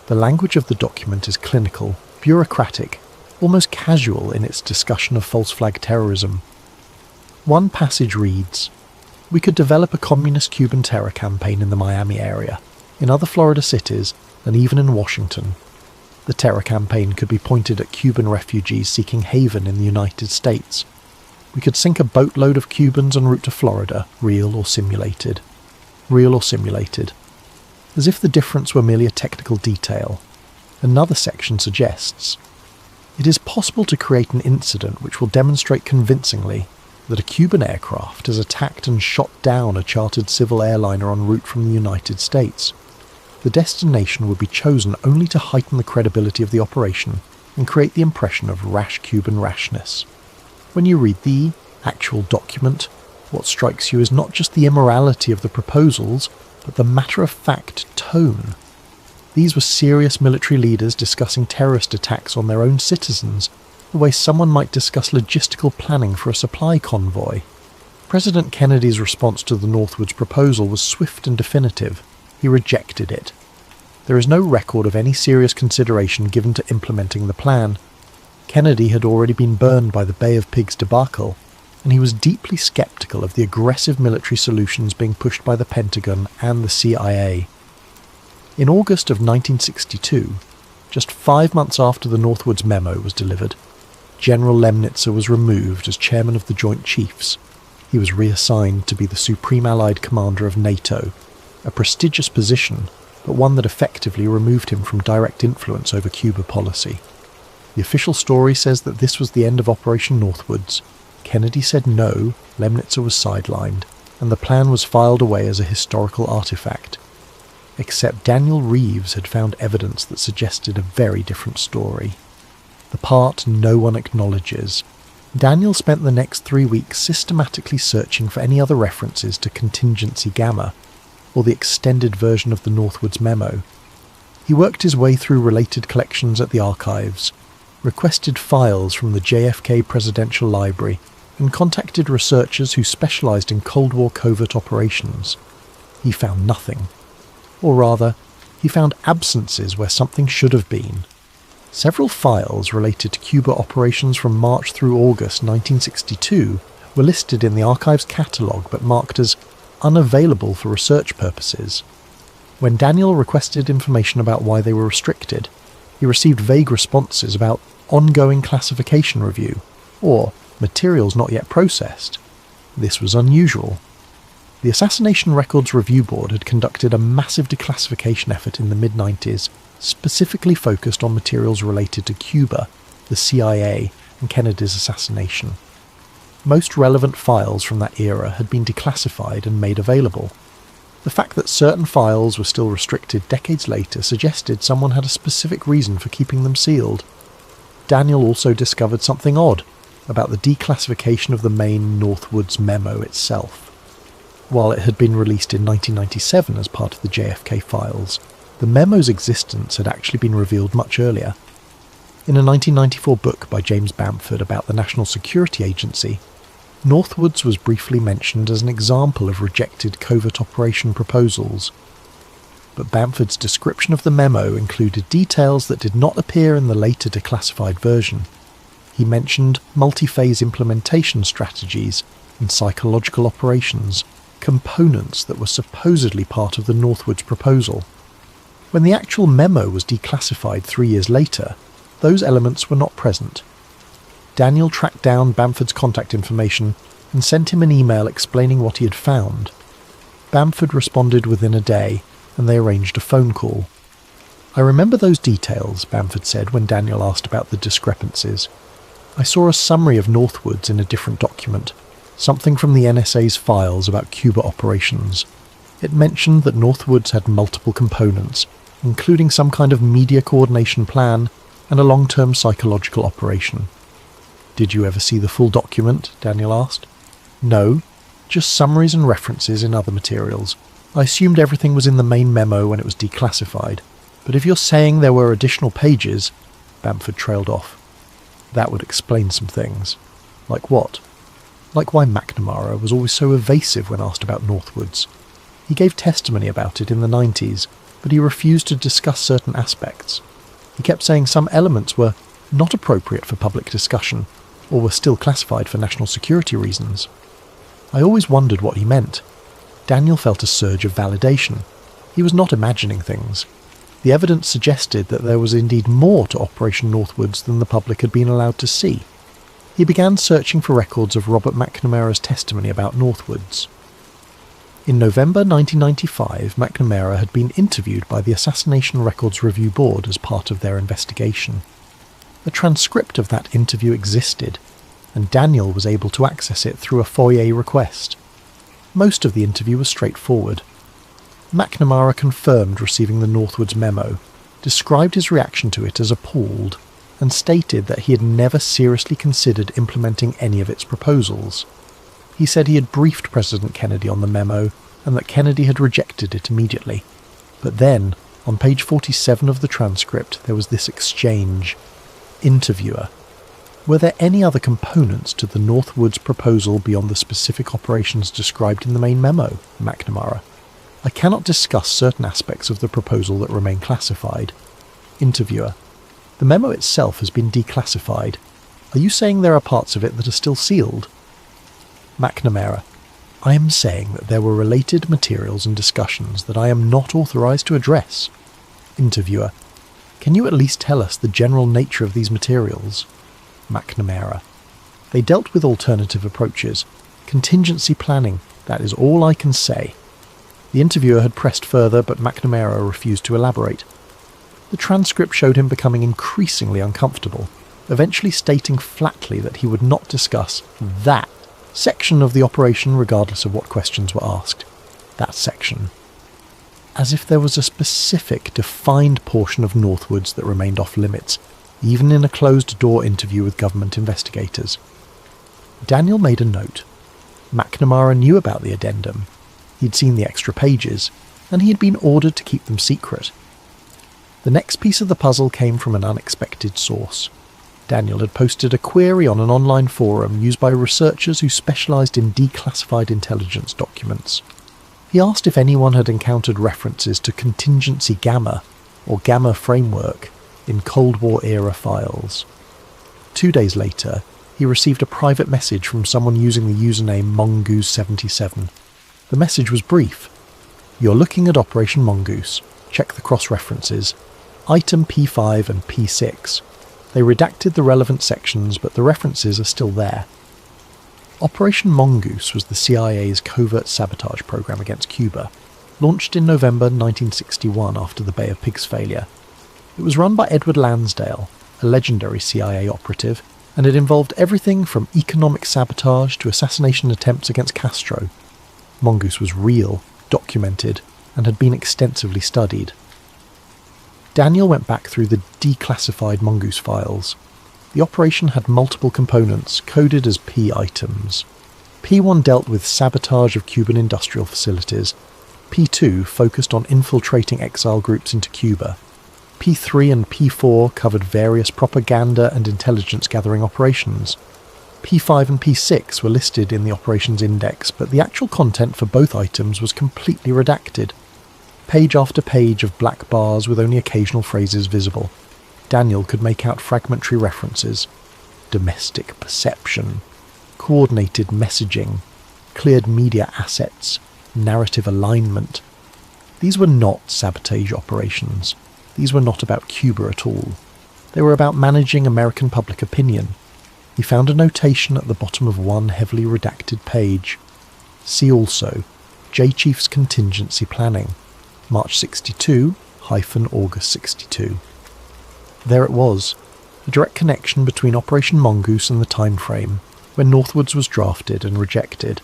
The language of the document is clinical, bureaucratic, almost casual in its discussion of false flag terrorism. One passage reads, "We could develop a communist Cuban terror campaign in the Miami area, in other Florida cities, and even in Washington. The terror campaign could be pointed at Cuban refugees seeking haven in the United States. We could sink a boatload of Cubans en route to Florida, real or simulated. Real or simulated." As if the difference were merely a technical detail. Another section suggests, "It is possible to create an incident which will demonstrate convincingly that a Cuban aircraft has attacked and shot down a chartered civil airliner en route from the United States. The destination would be chosen only to heighten the credibility of the operation and create the impression of rash Cuban rashness." When you read the actual document, what strikes you is not just the immorality of the proposals, but the matter-of-fact tone. These were serious military leaders discussing terrorist attacks on their own citizens, the way someone might discuss logistical planning for a supply convoy. President Kennedy's response to the Northwoods proposal was swift and definitive. He rejected it. There is no record of any serious consideration given to implementing the plan. Kennedy had already been burned by the Bay of Pigs debacle, and he was deeply skeptical of the aggressive military solutions being pushed by the Pentagon and the CIA. In August of 1962, just 5 months after the Northwoods memo was delivered, General Lemnitzer was removed as chairman of the Joint Chiefs. He was reassigned to be the Supreme Allied Commander of NATO, a prestigious position, but one that effectively removed him from direct influence over Cuba policy. The official story says that this was the end of Operation Northwoods. Kennedy said no, Lemnitzer was sidelined, and the plan was filed away as a historical artifact. Except Daniel Reeves had found evidence that suggested a very different story. The part no one acknowledges. Daniel spent the next 3 weeks systematically searching for any other references to Contingency Gamma, or the extended version of the Northwoods memo. He worked his way through related collections at the archives, requested files from the JFK Presidential Library, and contacted researchers who specialised in Cold War covert operations. He found nothing. Or rather, he found absences where something should have been. Several files related to Cuba operations from March through August 1962 were listed in the archive's catalogue but marked as unavailable for research purposes. When Daniel requested information about why they were restricted, he received vague responses about ongoing classification review or materials not yet processed. This was unusual. The Assassination Records Review Board had conducted a massive declassification effort in the mid-90s, specifically focused on materials related to Cuba, the CIA, and Kennedy's assassination. Most relevant files from that era had been declassified and made available. The fact that certain files were still restricted decades later suggested someone had a specific reason for keeping them sealed. Daniel also discovered something odd about the declassification of the main Northwoods memo itself. While it had been released in 1997 as part of the JFK files, the memo's existence had actually been revealed much earlier. In a 1994 book by James Bamford about the National Security Agency, Northwoods was briefly mentioned as an example of rejected covert operation proposals. But Bamford's description of the memo included details that did not appear in the later declassified version. He mentioned multi-phase implementation strategies and psychological operations, components that were supposedly part of the Northwoods proposal. When the actual memo was declassified 3 years later, those elements were not present. Daniel tracked down Bamford's contact information and sent him an email explaining what he had found. Bamford responded within a day, and they arranged a phone call. "I remember those details," Bamford said when Daniel asked about the discrepancies. "I saw a summary of Northwoods in a different document, something from the NSA's files about Cuba operations. It mentioned that Northwoods had multiple components, including some kind of media coordination plan and a long-term psychological operation." "Did you ever see the full document?" Daniel asked. "No, just summaries and references in other materials. I assumed everything was in the main memo when it was declassified. But if you're saying there were additional pages..." Bamford trailed off. "That would explain some things." "Like what?" "Like why McNamara was always so evasive when asked about Northwoods. He gave testimony about it in the 90s, but he refused to discuss certain aspects. He kept saying some elements were not appropriate for public discussion, or were still classified for national security reasons. I always wondered what he meant. Daniel felt a surge of validation. He was not imagining things. The evidence suggested that there was indeed more to Operation Northwoods than the public had been allowed to see. He began searching for records of Robert McNamara's testimony about Northwoods. In November 1995, McNamara had been interviewed by the Assassination Records Review Board as part of their investigation. A transcript of that interview existed, and Daniel was able to access it through a FOIA request. Most of the interview was straightforward. McNamara confirmed receiving the Northwoods memo, described his reaction to it as appalled, and stated that he had never seriously considered implementing any of its proposals. He said he had briefed President Kennedy on the memo and that Kennedy had rejected it immediately. But then, on page 47 of the transcript, there was this exchange. Interviewer: "Were there any other components to the Northwoods proposal beyond the specific operations described in the main memo, McNamara? I cannot discuss certain aspects of the proposal that remain classified." Interviewer: "The memo itself has been declassified. Are you saying there are parts of it that are still sealed?" McNamara: "I am saying that there were related materials and discussions that I am not authorized to address." Interviewer: "Can you at least tell us the general nature of these materials?" McNamara: "They dealt with alternative approaches, contingency planning, that is all I can say." The interviewer had pressed further, but McNamara refused to elaborate. The transcript showed him becoming increasingly uncomfortable. eventually stating flatly that he would not discuss that section of the operation regardless of what questions were asked. That section. As if there was a specific, defined portion of Northwoods that remained off limits, even in a closed-door interview with government investigators. Daniel made a note. McNamara knew about the addendum. He'd seen the extra pages, and he had been ordered to keep them secret. The next piece of the puzzle came from an unexpected source. Daniel had posted a query on an online forum used by researchers who specialised in declassified intelligence documents. He asked if anyone had encountered references to contingency gamma, or gamma framework, in Cold War-era files. 2 days later, he received a private message from someone using the username Mongoose77. The message was brief. "You're looking at Operation Mongoose. Check the cross-references. Item P5 and P6. They redacted the relevant sections, but the references are still there." Operation Mongoose was the CIA's covert sabotage program against Cuba, launched in November 1961 after the Bay of Pigs failure. It was run by Edward Lansdale, a legendary CIA operative, and it involved everything from economic sabotage to assassination attempts against Castro. Mongoose was real, documented, and had been extensively studied. Daniel went back through the declassified Mongoose files. The operation had multiple components, coded as P items. P1 dealt with sabotage of Cuban industrial facilities. P2 focused on infiltrating exile groups into Cuba. P3 and P4 covered various propaganda and intelligence gathering operations. P5 and P6 were listed in the operations index, but the actual content for both items was completely redacted. Page after page of black bars with only occasional phrases visible. Daniel could make out fragmentary references. Domestic perception, coordinated messaging, cleared media assets, narrative alignment. These were not sabotage operations. These were not about Cuba at all. They were about managing American public opinion. He found a notation at the bottom of one heavily redacted page. See also, J Chief's Contingency Planning, March 62, August 62. There it was, a direct connection between Operation Mongoose and the time frame, when Northwoods was drafted and rejected.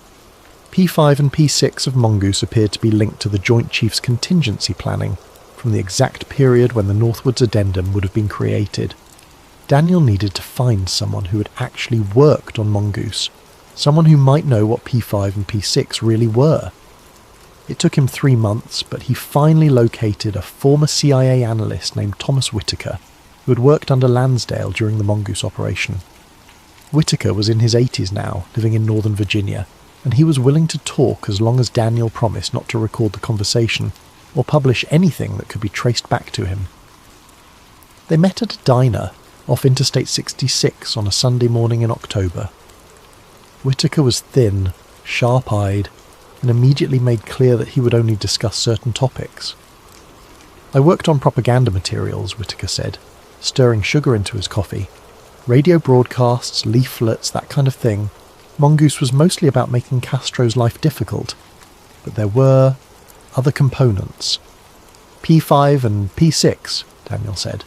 P5 and P6 of Mongoose appeared to be linked to the Joint Chiefs Contingency Planning, from the exact period when the Northwoods Addendum would have been created. Daniel needed to find someone who had actually worked on Mongoose, someone who might know what P5 and P6 really were. It took him 3 months, but he finally located a former CIA analyst named Thomas Whitaker, who had worked under Lansdale during the Mongoose operation. Whitaker was in his 80s now, living in Northern Virginia, and he was willing to talk as long as Daniel promised not to record the conversation or publish anything that could be traced back to him. They met at a diner off Interstate 66 on a Sunday morning in October. Whitaker was thin, sharp-eyed, and immediately made clear that he would only discuss certain topics. "I worked on propaganda materials," Whitaker said, stirring sugar into his coffee. "Radio broadcasts, leaflets, that kind of thing. Mongoose was mostly about making Castro's life difficult, but there were other components." "P5 and P6, Daniel said.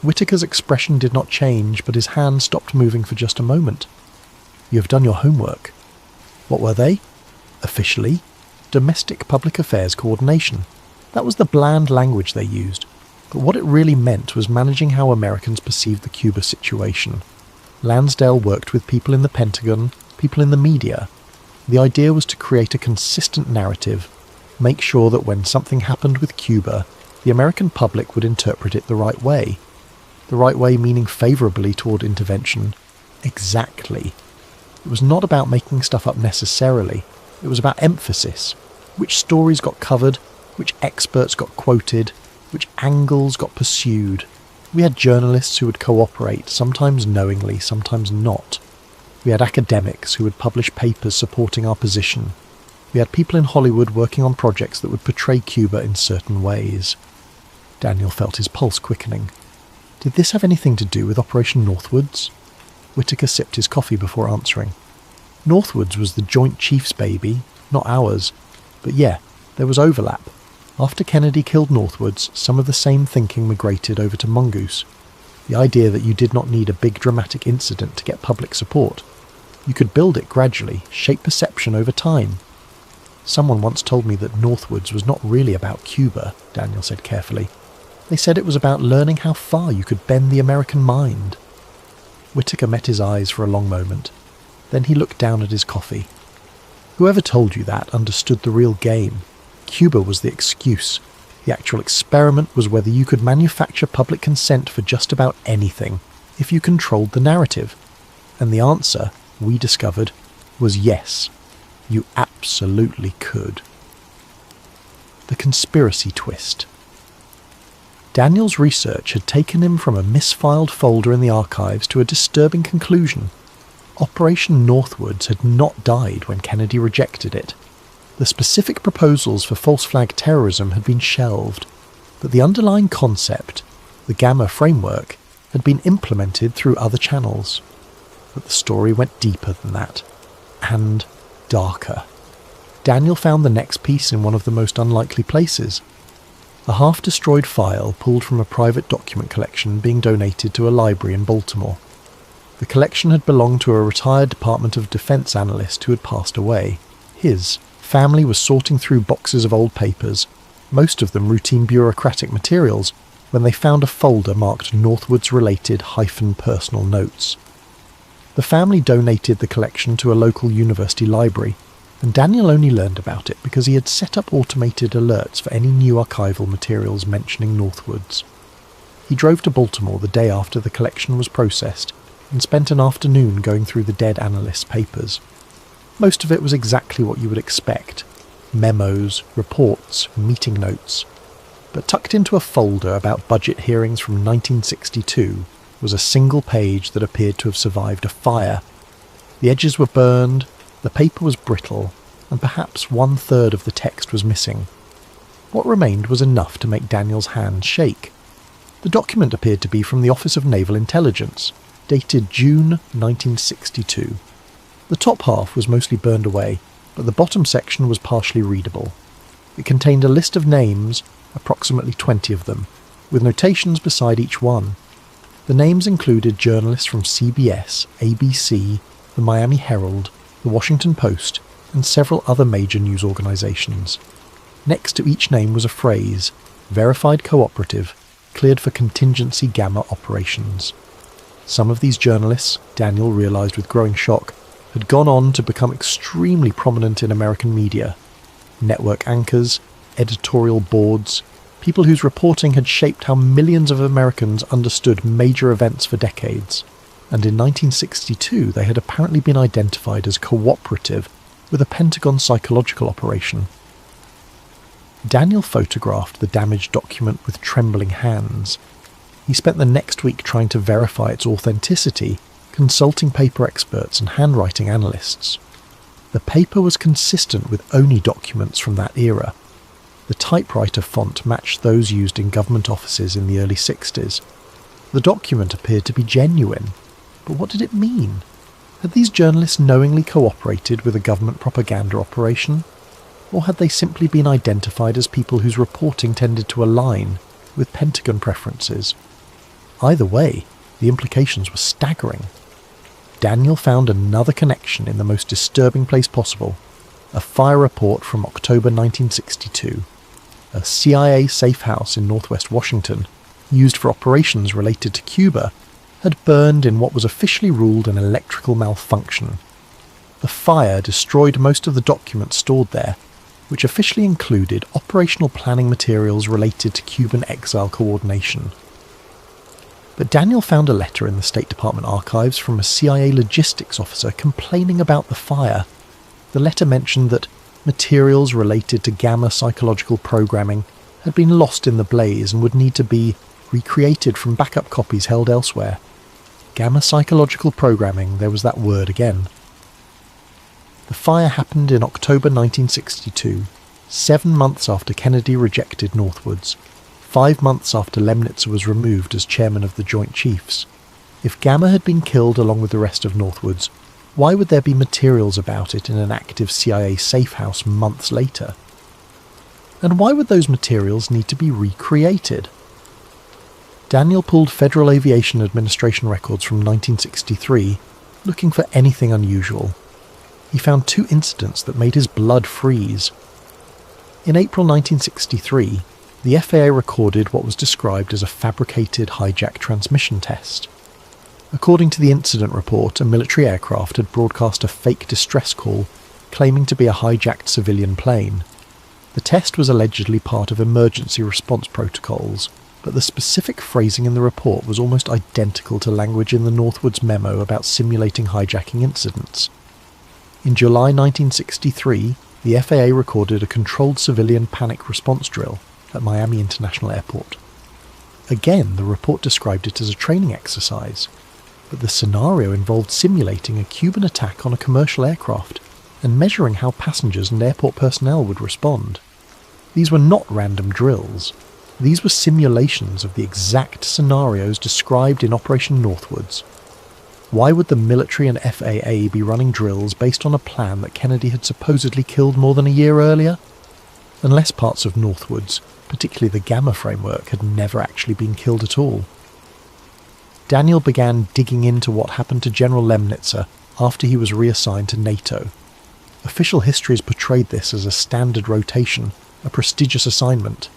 Whitaker's expression did not change, but his hand stopped moving for just a moment. "You have done your homework." "What were they?" "Officially, domestic public affairs coordination. That was the bland language they used. But what it really meant was managing how Americans perceived the Cuba situation. Lansdale worked with people in the Pentagon, people in the media. The idea was to create a consistent narrative, make sure that when something happened with Cuba, the American public would interpret it the right way. The right way meaning favourably toward intervention. Exactly. It was not about making stuff up necessarily. It was about emphasis. Which stories got covered, which experts got quoted, which angles got pursued. We had journalists who would cooperate, sometimes knowingly, sometimes not. We had academics who would publish papers supporting our position. We had people in Hollywood working on projects that would portray Cuba in certain ways. Daniel felt his pulse quickening. Did this have anything to do with Operation Northwoods? Whitaker sipped his coffee before answering. Northwoods was the Joint Chiefs baby, not ours. But yeah, there was overlap. After Kennedy killed Northwoods, some of the same thinking migrated over to Mongoose. The idea that you did not need a big dramatic incident to get public support. You could build it gradually, shape perception over time. Someone once told me that Northwoods was not really about Cuba, Daniel said carefully. They said it was about learning how far you could bend the American mind. Whittaker met his eyes for a long moment. Then he looked down at his coffee. Whoever told you that understood the real game. Cuba was the excuse. The actual experiment was whether you could manufacture public consent for just about anything if you controlled the narrative. And the answer, we discovered, was yes. You absolutely could. The conspiracy twist. Daniel's research had taken him from a misfiled folder in the archives to a disturbing conclusion. Operation Northwoods had not died when Kennedy rejected it. The specific proposals for false flag terrorism had been shelved, but the underlying concept, the Gamma framework, had been implemented through other channels. But the story went deeper than that, and darker. Daniel found the next piece in one of the most unlikely places. A half-destroyed file pulled from a private document collection being donated to a library in Baltimore. The collection had belonged to a retired Department of Defense analyst who had passed away. His family was sorting through boxes of old papers, most of them routine bureaucratic materials, when they found a folder marked Northwoods-related -personal notes. The family donated the collection to a local university library, and Daniel only learned about it because he had set up automated alerts for any new archival materials mentioning Northwoods. He drove to Baltimore the day after the collection was processed and spent an afternoon going through the dead analyst's papers. Most of it was exactly what you would expect: memos, reports, meeting notes. But tucked into a folder about budget hearings from 1962 was a single page that appeared to have survived a fire. The edges were burned, the paper was brittle, and perhaps 1/3 of the text was missing. What remained was enough to make Daniel's hands shake. The document appeared to be from the Office of Naval Intelligence, dated June 1962. The top half was mostly burned away, but the bottom section was partially readable. It contained a list of names, approximately 20 of them, with notations beside each one. The names included journalists from CBS, ABC, the Miami Herald, the Washington Post, and several other major news organizations. Next to each name was a phrase: verified cooperative, cleared for contingency Gamma operations. Some of these journalists, Daniel realized with growing shock, had gone on to become extremely prominent in American media. Network anchors, editorial boards, people whose reporting had shaped how millions of Americans understood major events for decades. And in 1962 they had apparently been identified as cooperative with a Pentagon psychological operation. Daniel photographed the damaged document with trembling hands. He spent the next week trying to verify its authenticity, consulting paper experts and handwriting analysts. The paper was consistent with ONI documents from that era. The typewriter font matched those used in government offices in the early 60s. The document appeared to be genuine, but what did it mean? Had these journalists knowingly cooperated with a government propaganda operation? Or had they simply been identified as people whose reporting tended to align with Pentagon preferences? Either way, the implications were staggering. Daniel found another connection in the most disturbing place possible: a fire report from October 1962. A CIA safe house in northwest Washington, used for operations related to Cuba, had burned in what was officially ruled an electrical malfunction. The fire destroyed most of the documents stored there, which officially included operational planning materials related to Cuban exile coordination. But Daniel found a letter in the State Department archives from a CIA logistics officer complaining about the fire. The letter mentioned that materials related to Gamma psychological programming had been lost in the blaze and would need to be recreated from backup copies held elsewhere. Gamma psychological programming, there was that word again. The fire happened in October 1962, 7 months after Kennedy rejected Northwoods, 5 months after Lemnitzer was removed as chairman of the Joint Chiefs. If Gamma had been killed along with the rest of Northwoods, why would there be materials about it in an active CIA safe house months later? And why would those materials need to be recreated? Daniel pulled Federal Aviation Administration records from 1963, looking for anything unusual. He found 2 incidents that made his blood freeze. In April 1963, the FAA recorded what was described as a fabricated hijack transmission test. According to the incident report, a military aircraft had broadcast a fake distress call claiming to be a hijacked civilian plane. The test was allegedly part of emergency response protocols, but the specific phrasing in the report was almost identical to language in the Northwoods memo about simulating hijacking incidents. In July 1963, the FAA recorded a controlled civilian panic response drill at Miami International Airport. Again, the report described it as a training exercise, but the scenario involved simulating a Cuban attack on a commercial aircraft and measuring how passengers and airport personnel would respond. These were not random drills. These were simulations of the exact scenarios described in Operation Northwoods. Why would the military and FAA be running drills based on a plan that Kennedy had supposedly killed more than a year earlier? Unless parts of Northwoods, particularly the Gamma framework, had never actually been killed at all. Daniel began digging into what happened to General Lemnitzer after he was reassigned to NATO. Official history has portrayed this as a standard rotation, a prestigious assignment.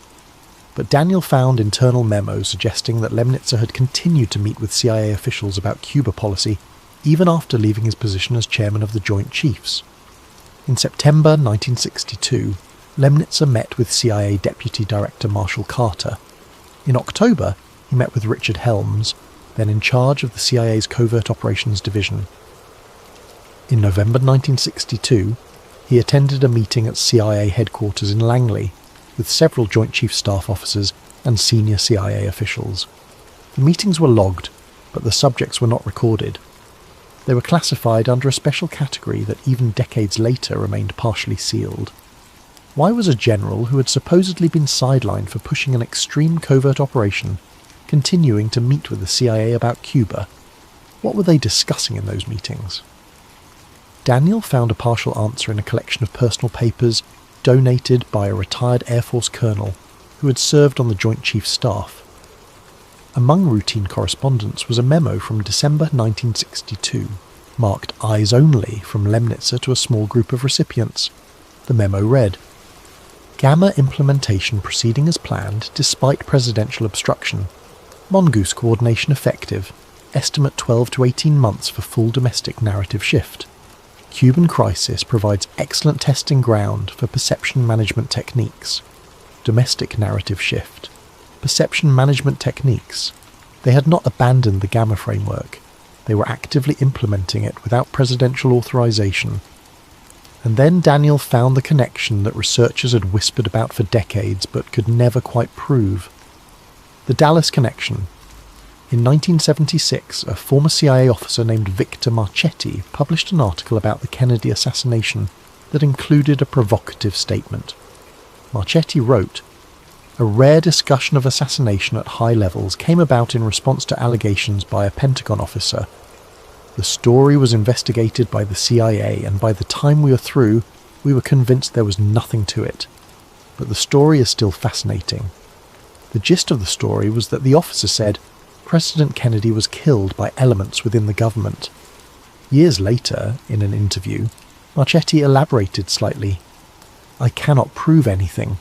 But Daniel found internal memos suggesting that Lemnitzer had continued to meet with CIA officials about Cuba policy even after leaving his position as chairman of the Joint Chiefs. In September 1962, Lemnitzer met with CIA Deputy Director Marshall Carter. In October, he met with Richard Helms, then in charge of the CIA's Covert Operations Division. In November 1962, he attended a meeting at CIA headquarters in Langley with several Joint Chiefs staff officers and senior CIA officials. The meetings were logged, but the subjects were not recorded. They were classified under a special category that even decades later remained partially sealed. Why was a general who had supposedly been sidelined for pushing an extreme covert operation continuing to meet with the CIA about Cuba? What were they discussing in those meetings? Daniel found a partial answer in a collection of personal papers donated by a retired Air Force colonel who had served on the Joint Chiefs staff. Among routine correspondence was a memo from December 1962, marked Eyes Only from Lemnitzer to a small group of recipients. The memo read, "Gamma implementation proceeding as planned despite presidential obstruction. Mongoose coordination effective. Estimate 12 to 18 months for full domestic narrative shift. Cuban crisis provides excellent testing ground for perception management techniques. Domestic narrative shift. Perception management techniques. They had not abandoned the Gamma framework. They were actively implementing it without presidential authorization." And then Daniel found the connection that researchers had whispered about for decades but could never quite prove. The Dallas connection. In 1976, a former CIA officer named Victor Marchetti published an article about the Kennedy assassination that included a provocative statement. Marchetti wrote, "A rare discussion of assassination at high levels came about in response to allegations by a Pentagon officer. The story was investigated by the CIA, and by the time we were through, we were convinced there was nothing to it. But the story is still fascinating. The gist of the story was that the officer said, President Kennedy was killed by elements within the government." Years later, in an interview, Marchetti elaborated slightly. "I cannot prove anything,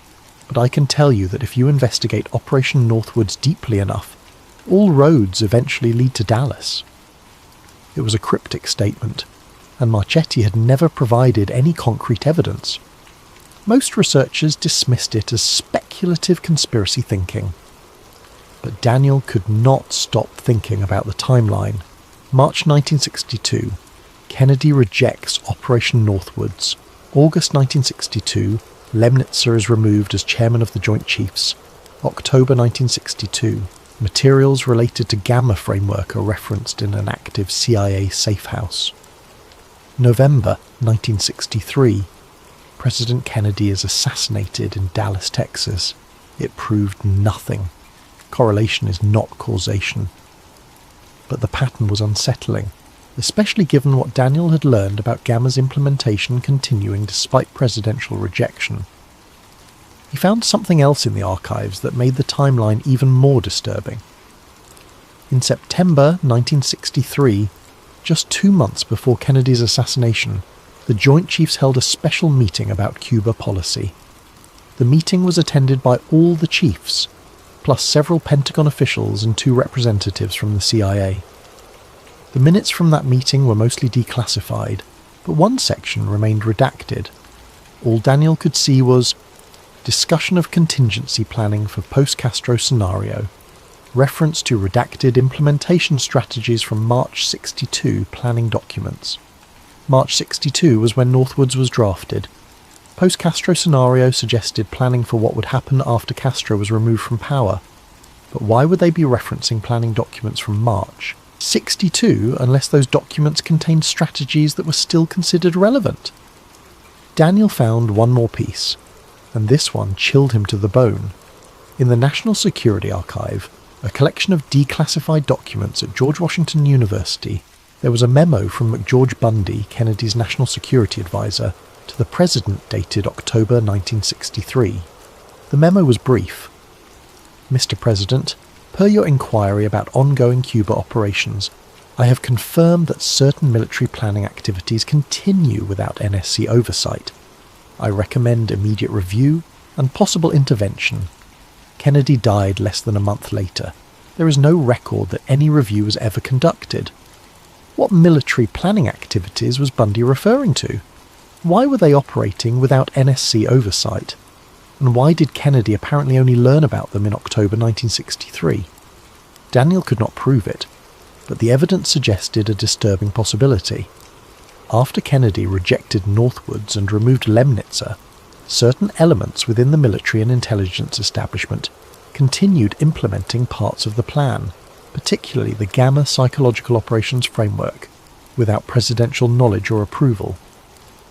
but I can tell you that if you investigate Operation Northwoods deeply enough, all roads eventually lead to Dallas." It was a cryptic statement, and Marchetti had never provided any concrete evidence. Most researchers dismissed it as speculative conspiracy thinking. But Daniel could not stop thinking about the timeline. March 1962, Kennedy rejects Operation Northwoods. August 1962, Lemnitzer is removed as chairman of the Joint Chiefs. October 1962, materials related to Gamma framework are referenced in an active CIA safe house. November 1963, President Kennedy is assassinated in Dallas, Texas. It proved nothing. Correlation is not causation. But the pattern was unsettling, especially given what Daniel had learned about Gamma's implementation continuing despite presidential rejection. He found something else in the archives that made the timeline even more disturbing. In September 1963, just 2 months before Kennedy's assassination, the Joint Chiefs held a special meeting about Cuba policy. The meeting was attended by all the chiefs, plus several Pentagon officials and 2 representatives from the CIA. The minutes from that meeting were mostly declassified, but one section remained redacted. All Daniel could see was discussion of contingency planning for post-Castro scenario, reference to redacted implementation strategies from March 62 planning documents. March 62 was when Northwoods was drafted. Post-Castro scenario suggested planning for what would happen after Castro was removed from power. But why would they be referencing planning documents from March 62 unless those documents contained strategies that were still considered relevant? Daniel found one more piece, and this one chilled him to the bone. In the National Security Archive, a collection of declassified documents at George Washington University, there was a memo from McGeorge Bundy, Kennedy's National Security Advisor, to the President dated October 1963. The memo was brief. Mr. President, per your inquiry about ongoing Cuba operations, I have confirmed that certain military planning activities continue without NSC oversight. I recommend immediate review and possible intervention. Kennedy died less than a month later. There is no record that any review was ever conducted. What military planning activities was Bundy referring to? Why were they operating without NSC oversight? And why did Kennedy apparently only learn about them in October 1963? Daniel could not prove it, but the evidence suggested a disturbing possibility. After Kennedy rejected Northwoods and removed Lemnitzer, certain elements within the military and intelligence establishment continued implementing parts of the plan, particularly the Gamma Psychological Operations Framework, without presidential knowledge or approval.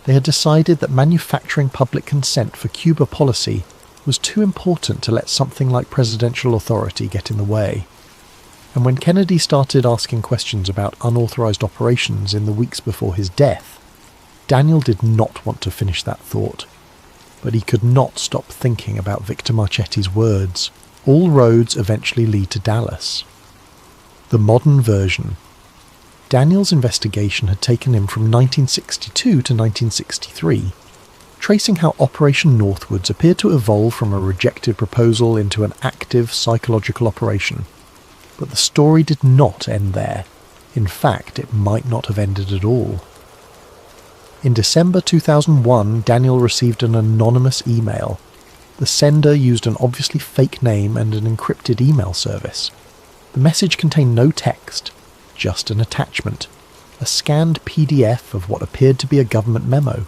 They had decided that manufacturing public consent for Cuba policy was too important to let something like presidential authority get in the way. And when Kennedy started asking questions about unauthorized operations in the weeks before his death, Daniel did not want to finish that thought. But he could not stop thinking about Victor Marchetti's words. All roads eventually lead to Dallas. The modern version. Daniel's investigation had taken him from 1962 to 1963, tracing how Operation Northwoods appeared to evolve from a rejected proposal into an active psychological operation. But the story did not end there. In fact, it might not have ended at all. In December 2001, Daniel received an anonymous email. The sender used an obviously fake name and an encrypted email service. The message contained no text, just an attachment, a scanned PDF of what appeared to be a government memo.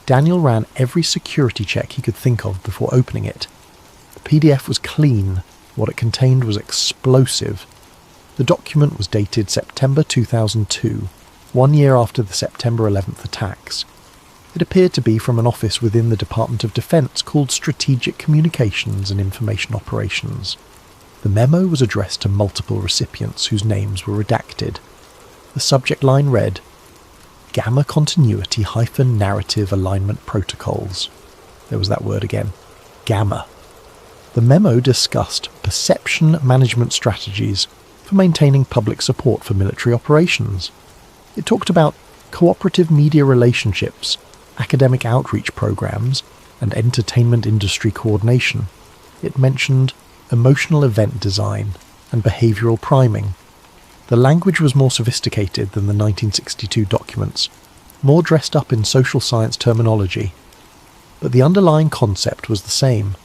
Daniel ran every security check he could think of before opening it. The PDF was clean. What it contained was explosive. The document was dated September 2002, 1 year after the September 11th attacks. It appeared to be from an office within the Department of Defense called Strategic Communications and Information Operations. The memo was addressed to multiple recipients whose names were redacted. The subject line read, Gamma Continuity - Narrative Alignment Protocols. There was that word again. Gamma. The memo discussed perception management strategies for maintaining public support for military operations. It talked about cooperative media relationships, academic outreach programs, and entertainment industry coordination. It mentioned emotional event design and behavioral priming. The language was more sophisticated than the 1962 documents, more dressed up in social science terminology. But the underlying concept was the same,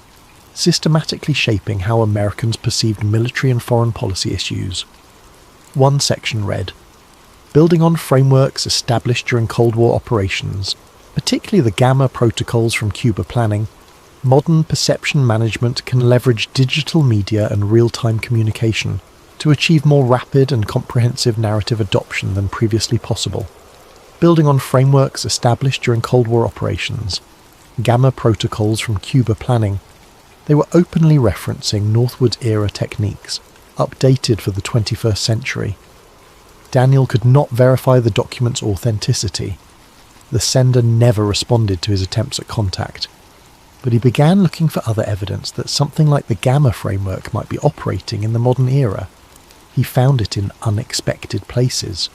systematically shaping how Americans perceived military and foreign policy issues. One section read, building on frameworks established during Cold War operations, particularly the Gamma protocols from Cuba planning, modern perception management can leverage digital media and real-time communication to achieve more rapid and comprehensive narrative adoption than previously possible. Building on frameworks established during Cold War operations, Gamma protocols from Cuba planning, they were openly referencing Northwoods-era techniques, updated for the 21st century. Daniel could not verify the document's authenticity. The sender never responded to his attempts at contact, but he began looking for other evidence that something like the Gamma framework might be operating in the modern era. he found it in unexpected places.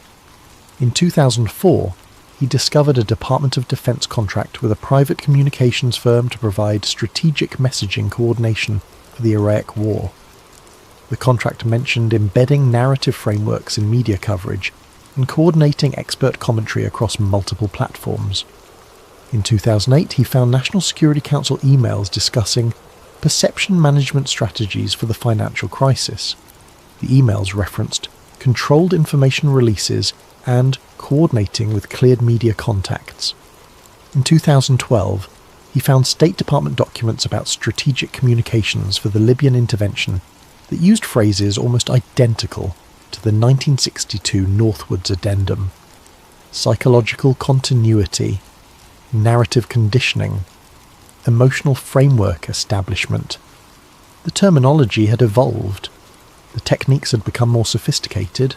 In 2004, he discovered a Department of Defense contract with a private communications firm to provide strategic messaging coordination for the Iraq War. The contract mentioned embedding narrative frameworks in media coverage and coordinating expert commentary across multiple platforms. In 2008, he found National Security Council emails discussing perception management strategies for the financial crisis. The emails referenced controlled information releases and coordinating with cleared media contacts. In 2012, he found State Department documents about strategic communications for the Libyan intervention that used phrases almost identical to the 1962 Northwoods Addendum. Psychological continuity, narrative conditioning, emotional framework establishment. The terminology had evolved, the techniques had become more sophisticated,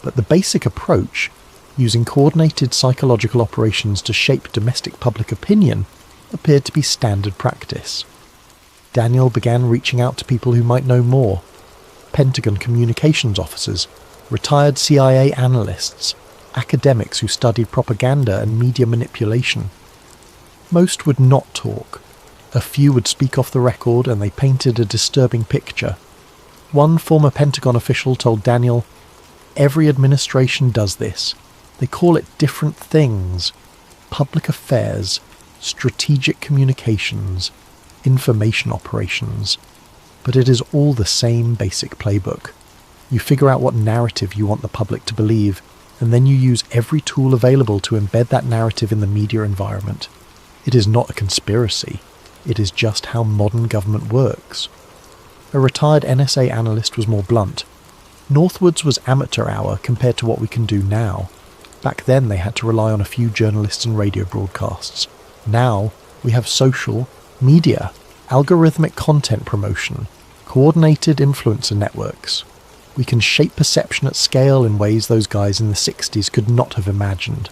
but the basic approach, using coordinated psychological operations to shape domestic public opinion, appeared to be standard practice. Daniel began reaching out to people who might know more: Pentagon communications officers, retired CIA analysts, academics who studied propaganda and media manipulation. Most would not talk. A few would speak off the record, and they painted a disturbing picture. One former Pentagon official told Daniel, "Every administration does this. They call it different things: public affairs, strategic communications, information operations. But it is all the same basic playbook. You figure out what narrative you want the public to believe, and then you use every tool available to embed that narrative in the media environment. It is not a conspiracy. It is just how modern government works." A retired NSA analyst was more blunt. Northwoods was amateur hour compared to what we can do now. Back then they had to rely on a few journalists and radio broadcasts. Now we have social, media, algorithmic content promotion, coordinated influencer networks. We can shape perception at scale in ways those guys in the 60s could not have imagined.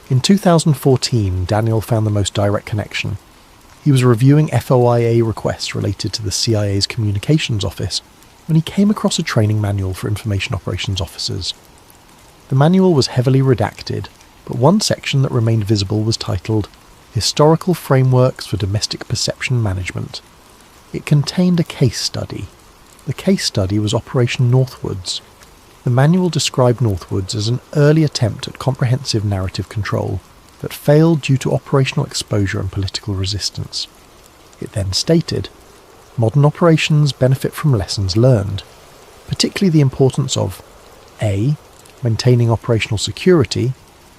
In 2014, Daniel found the most direct connection. He was reviewing FOIA requests related to the CIA's communications office when he came across a training manual for information operations officers. The manual was heavily redacted, but one section that remained visible was titled Historical Frameworks for Domestic Perception Management. It contained a case study. The case study was Operation Northwoods. The manual described Northwoods as an early attempt at comprehensive narrative control that failed due to operational exposure and political resistance. It then stated, modern operations benefit from lessons learned, particularly the importance of A. Maintaining operational security,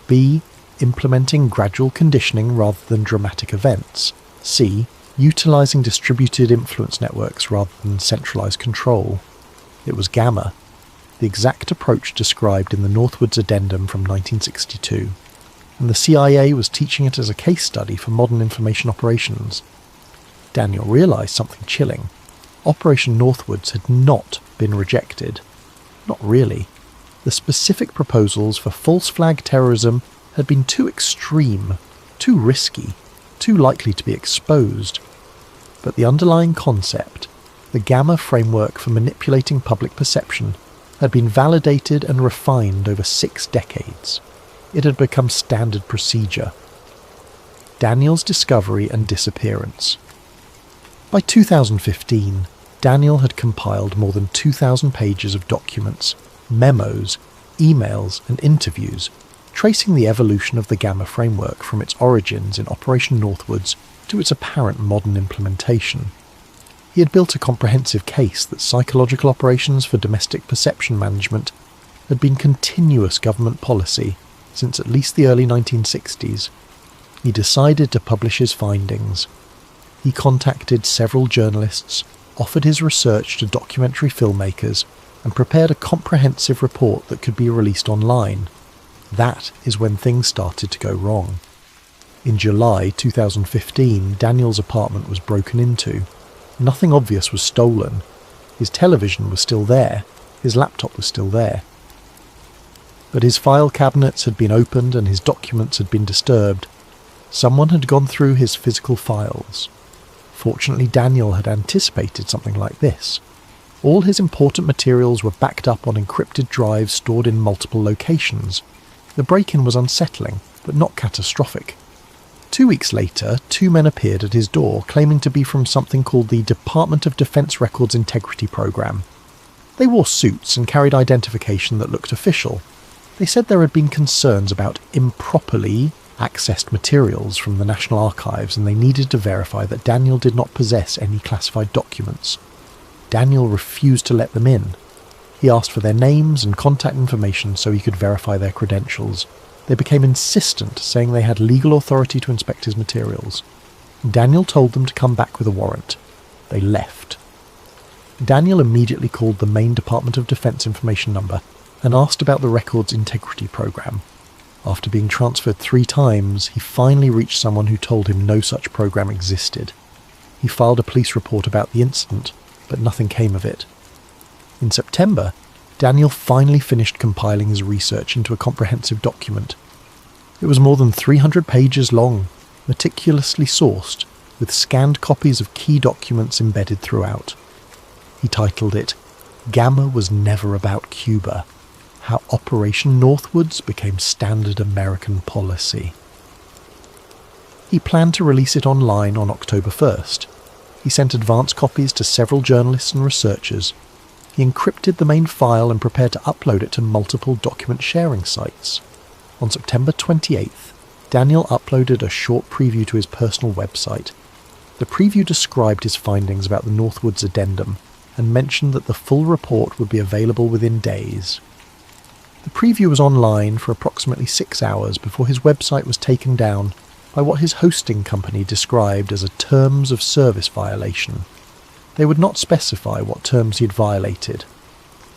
B. Implementing gradual conditioning rather than dramatic events, C. Utilizing distributed influence networks rather than centralized control. It was Gamma, the exact approach described in the Northwoods Addendum from 1962, and the CIA was teaching it as a case study for modern information operations. Daniel realized something chilling. Operation Northwoods had not been rejected. Not really. The specific proposals for false flag terrorism had been too extreme, too risky, too likely to be exposed. But the underlying concept, the Gamma framework for manipulating public perception, had been validated and refined over 6 decades. It had become standard procedure. Daniel's discovery and disappearance. By 2015, Daniel had compiled more than 2,000 pages of documents, memos, emails, and interviews, tracing the evolution of the Gamma framework from its origins in Operation Northwoods to its apparent modern implementation. He had built a comprehensive case that psychological operations for domestic perception management had been continuous government policy since at least the early 1960s. He decided to publish his findings. He contacted several journalists, offered his research to documentary filmmakers, and prepared a comprehensive report that could be released online. That is when things started to go wrong. In July 2015, Daniel's apartment was broken into. Nothing obvious was stolen. His television was still there. His laptop was still there. But his file cabinets had been opened and his documents had been disturbed. Someone had gone through his physical files. Fortunately, Daniel had anticipated something like this. All his important materials were backed up on encrypted drives stored in multiple locations. The break-in was unsettling, but not catastrophic. 2 weeks later, 2 men appeared at his door, claiming to be from something called the Department of Defense Records Integrity Program. They wore suits and carried identification that looked official. They said there had been concerns about improperly accessed materials from the National Archives, and they needed to verify that Daniel did not possess any classified documents. Daniel refused to let them in. He asked for their names and contact information so he could verify their credentials. They became insistent, saying they had legal authority to inspect his materials. Daniel told them to come back with a warrant. They left. Daniel immediately called the main Department of Defense information number and asked about the Records Integrity Program. After being transferred 3 times, he finally reached someone who told him no such program existed. He filed a police report about the incident, but nothing came of it. In September, Daniel finally finished compiling his research into a comprehensive document. It was more than 300 pages long, meticulously sourced, with scanned copies of key documents embedded throughout. He titled it, "Gamma Was Never About Cuba: How Operation Northwoods Became Standard American Policy." He planned to release it online on October 1st. He sent advance copies to several journalists and researchers. He encrypted the main file and prepared to upload it to multiple document sharing sites. On September 28th, Daniel uploaded a short preview to his personal website. The preview described his findings about the Northwoods Addendum and mentioned that the full report would be available within days. The preview was online for approximately 6 hours before his website was taken down by what his hosting company described as a terms of service violation. They would not specify what terms he had violated.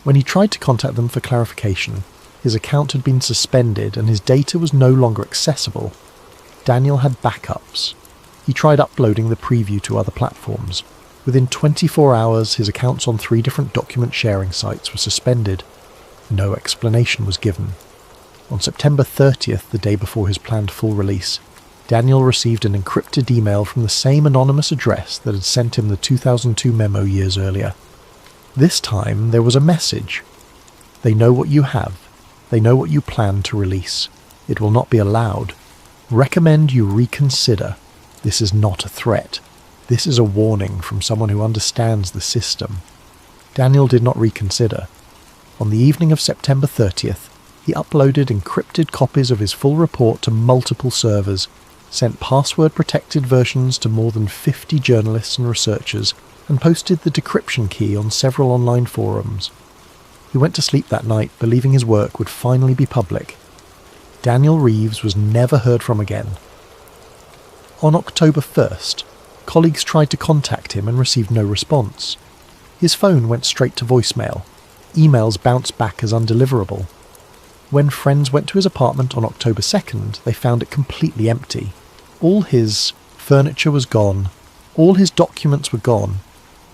When he tried to contact them for clarification, his account had been suspended and his data was no longer accessible. Daniel had backups. He tried uploading the preview to other platforms. Within 24 hours, his accounts on 3 different document sharing sites were suspended. No explanation was given. On September 30th, the day before his planned full release, Daniel received an encrypted email from the same anonymous address that had sent him the 2002 memo years earlier. This time there was a message. "They know what you have. They know what you plan to release. It will not be allowed. Recommend you reconsider. This is not a threat. This is a warning from someone who understands the system." Daniel did not reconsider. On the evening of September 30th, he uploaded encrypted copies of his full report to multiple servers, sent password-protected versions to more than 50 journalists and researchers, and posted the decryption key on several online forums. He went to sleep that night believing his work would finally be public. Daniel Reeves was never heard from again. On October 1st, colleagues tried to contact him and received no response. His phone went straight to voicemail. Emails bounced back as undeliverable. When friends went to his apartment on October 2nd, they found it completely empty. All his furniture was gone. All his documents were gone.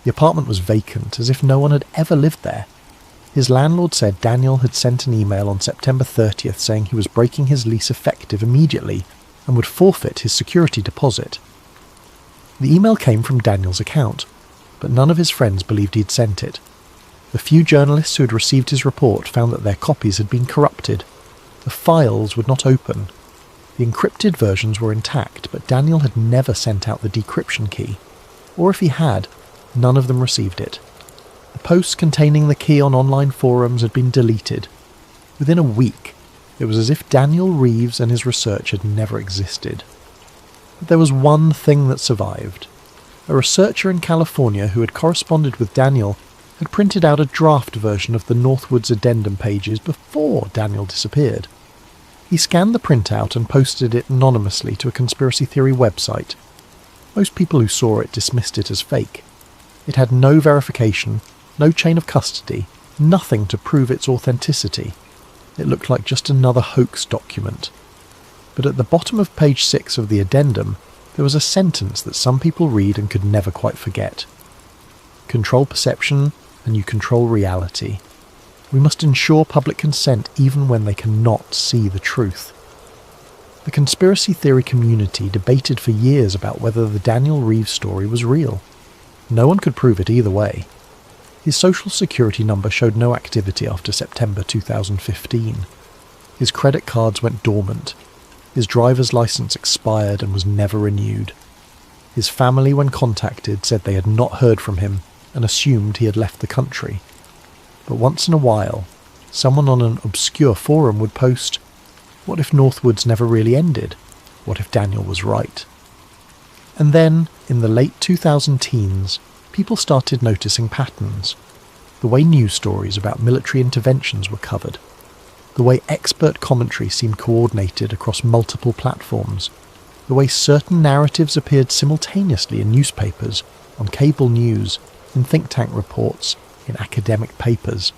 The apartment was vacant, as if no one had ever lived there. His landlord said Daniel had sent an email on September 30th saying he was breaking his lease effective immediately and would forfeit his security deposit. The email came from Daniel's account, but none of his friends believed he'd sent it. The few journalists who had received his report found that their copies had been corrupted. The files would not open. The encrypted versions were intact, but Daniel had never sent out the decryption key. Or if he had, none of them received it. The posts containing the key on online forums had been deleted. Within a week, it was as if Daniel Reeves and his research had never existed. But there was one thing that survived. A researcher in California who had corresponded with Daniel had printed out a draft version of the Northwoods Addendum pages before Daniel disappeared. He scanned the printout and posted it anonymously to a conspiracy theory website. Most people who saw it dismissed it as fake. It had no verification, no chain of custody, nothing to prove its authenticity. It looked like just another hoax document. But at the bottom of page 6 of the addendum, there was a sentence that some people read and could never quite forget. "Control perception, and you control reality. We must ensure public consent even when they cannot see the truth." The conspiracy theory community debated for years about whether the Daniel Reeves story was real. No one could prove it either way. His social security number showed no activity after September 2015. His credit cards went dormant. His driver's license expired and was never renewed. His family, when contacted, said they had not heard from him and assumed he had left the country. But once in a while, someone on an obscure forum would post, "What if Northwoods never really ended? What if Daniel was right?" And then, in the late 2010s, people started noticing patterns. The way news stories about military interventions were covered. The way expert commentary seemed coordinated across multiple platforms. The way certain narratives appeared simultaneously in newspapers, on cable news, in think tank reports, in academic papers.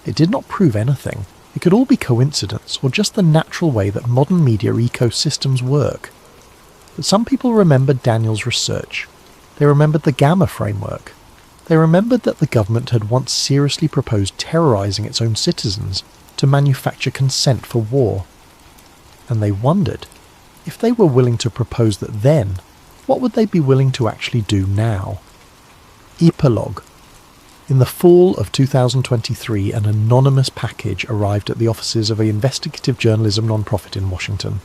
It did not prove anything. It could all be coincidence or just the natural way that modern media ecosystems work. But some people remembered Daniel's research. They remembered the Gamma framework. They remembered that the government had once seriously proposed terrorizing its own citizens to manufacture consent for war. And they wondered, if they were willing to propose that then, what would they be willing to actually do now? Epilogue. In the fall of 2023, an anonymous package arrived at the offices of an investigative journalism nonprofit in Washington.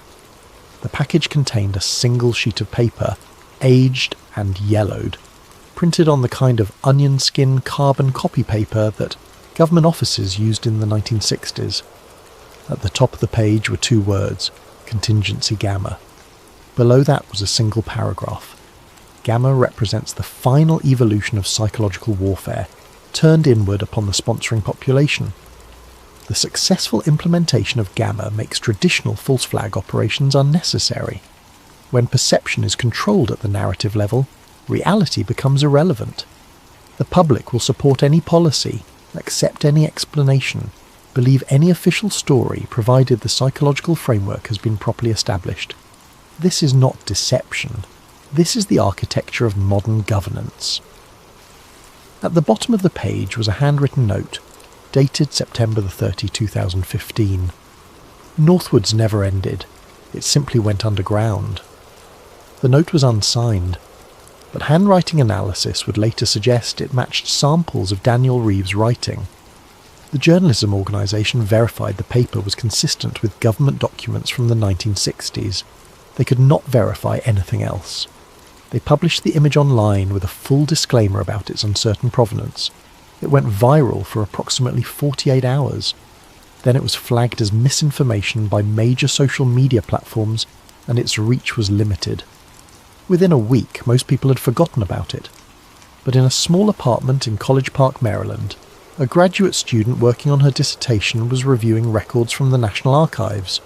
The package contained a single sheet of paper, aged and yellowed, printed on the kind of onion skin carbon copy paper that government offices used in the 1960s. At the top of the page were 2 words, Contingency Gamma. Below that was a single paragraph. Gamma represents the final evolution of psychological warfare, turned inward upon the sponsoring population. The successful implementation of Gamma makes traditional false flag operations unnecessary. When perception is controlled at the narrative level, reality becomes irrelevant. The public will support any policy, accept any explanation, believe any official story provided the psychological framework has been properly established. This is not deception. This is the architecture of modern governance. At the bottom of the page was a handwritten note, dated September 30, 2015. Northwoods never ended. It simply went underground. The note was unsigned, but handwriting analysis would later suggest it matched samples of Daniel Reeves' writing. The journalism organisation verified the paper was consistent with government documents from the 1960s. They could not verify anything else. They published the image online with a full disclaimer about its uncertain provenance. It went viral for approximately 48 hours. Then it was flagged as misinformation by major social media platforms, and its reach was limited. Within a week, most people had forgotten about it. But in a small apartment in College Park, Maryland, a graduate student working on her dissertation was reviewing records from the National Archives.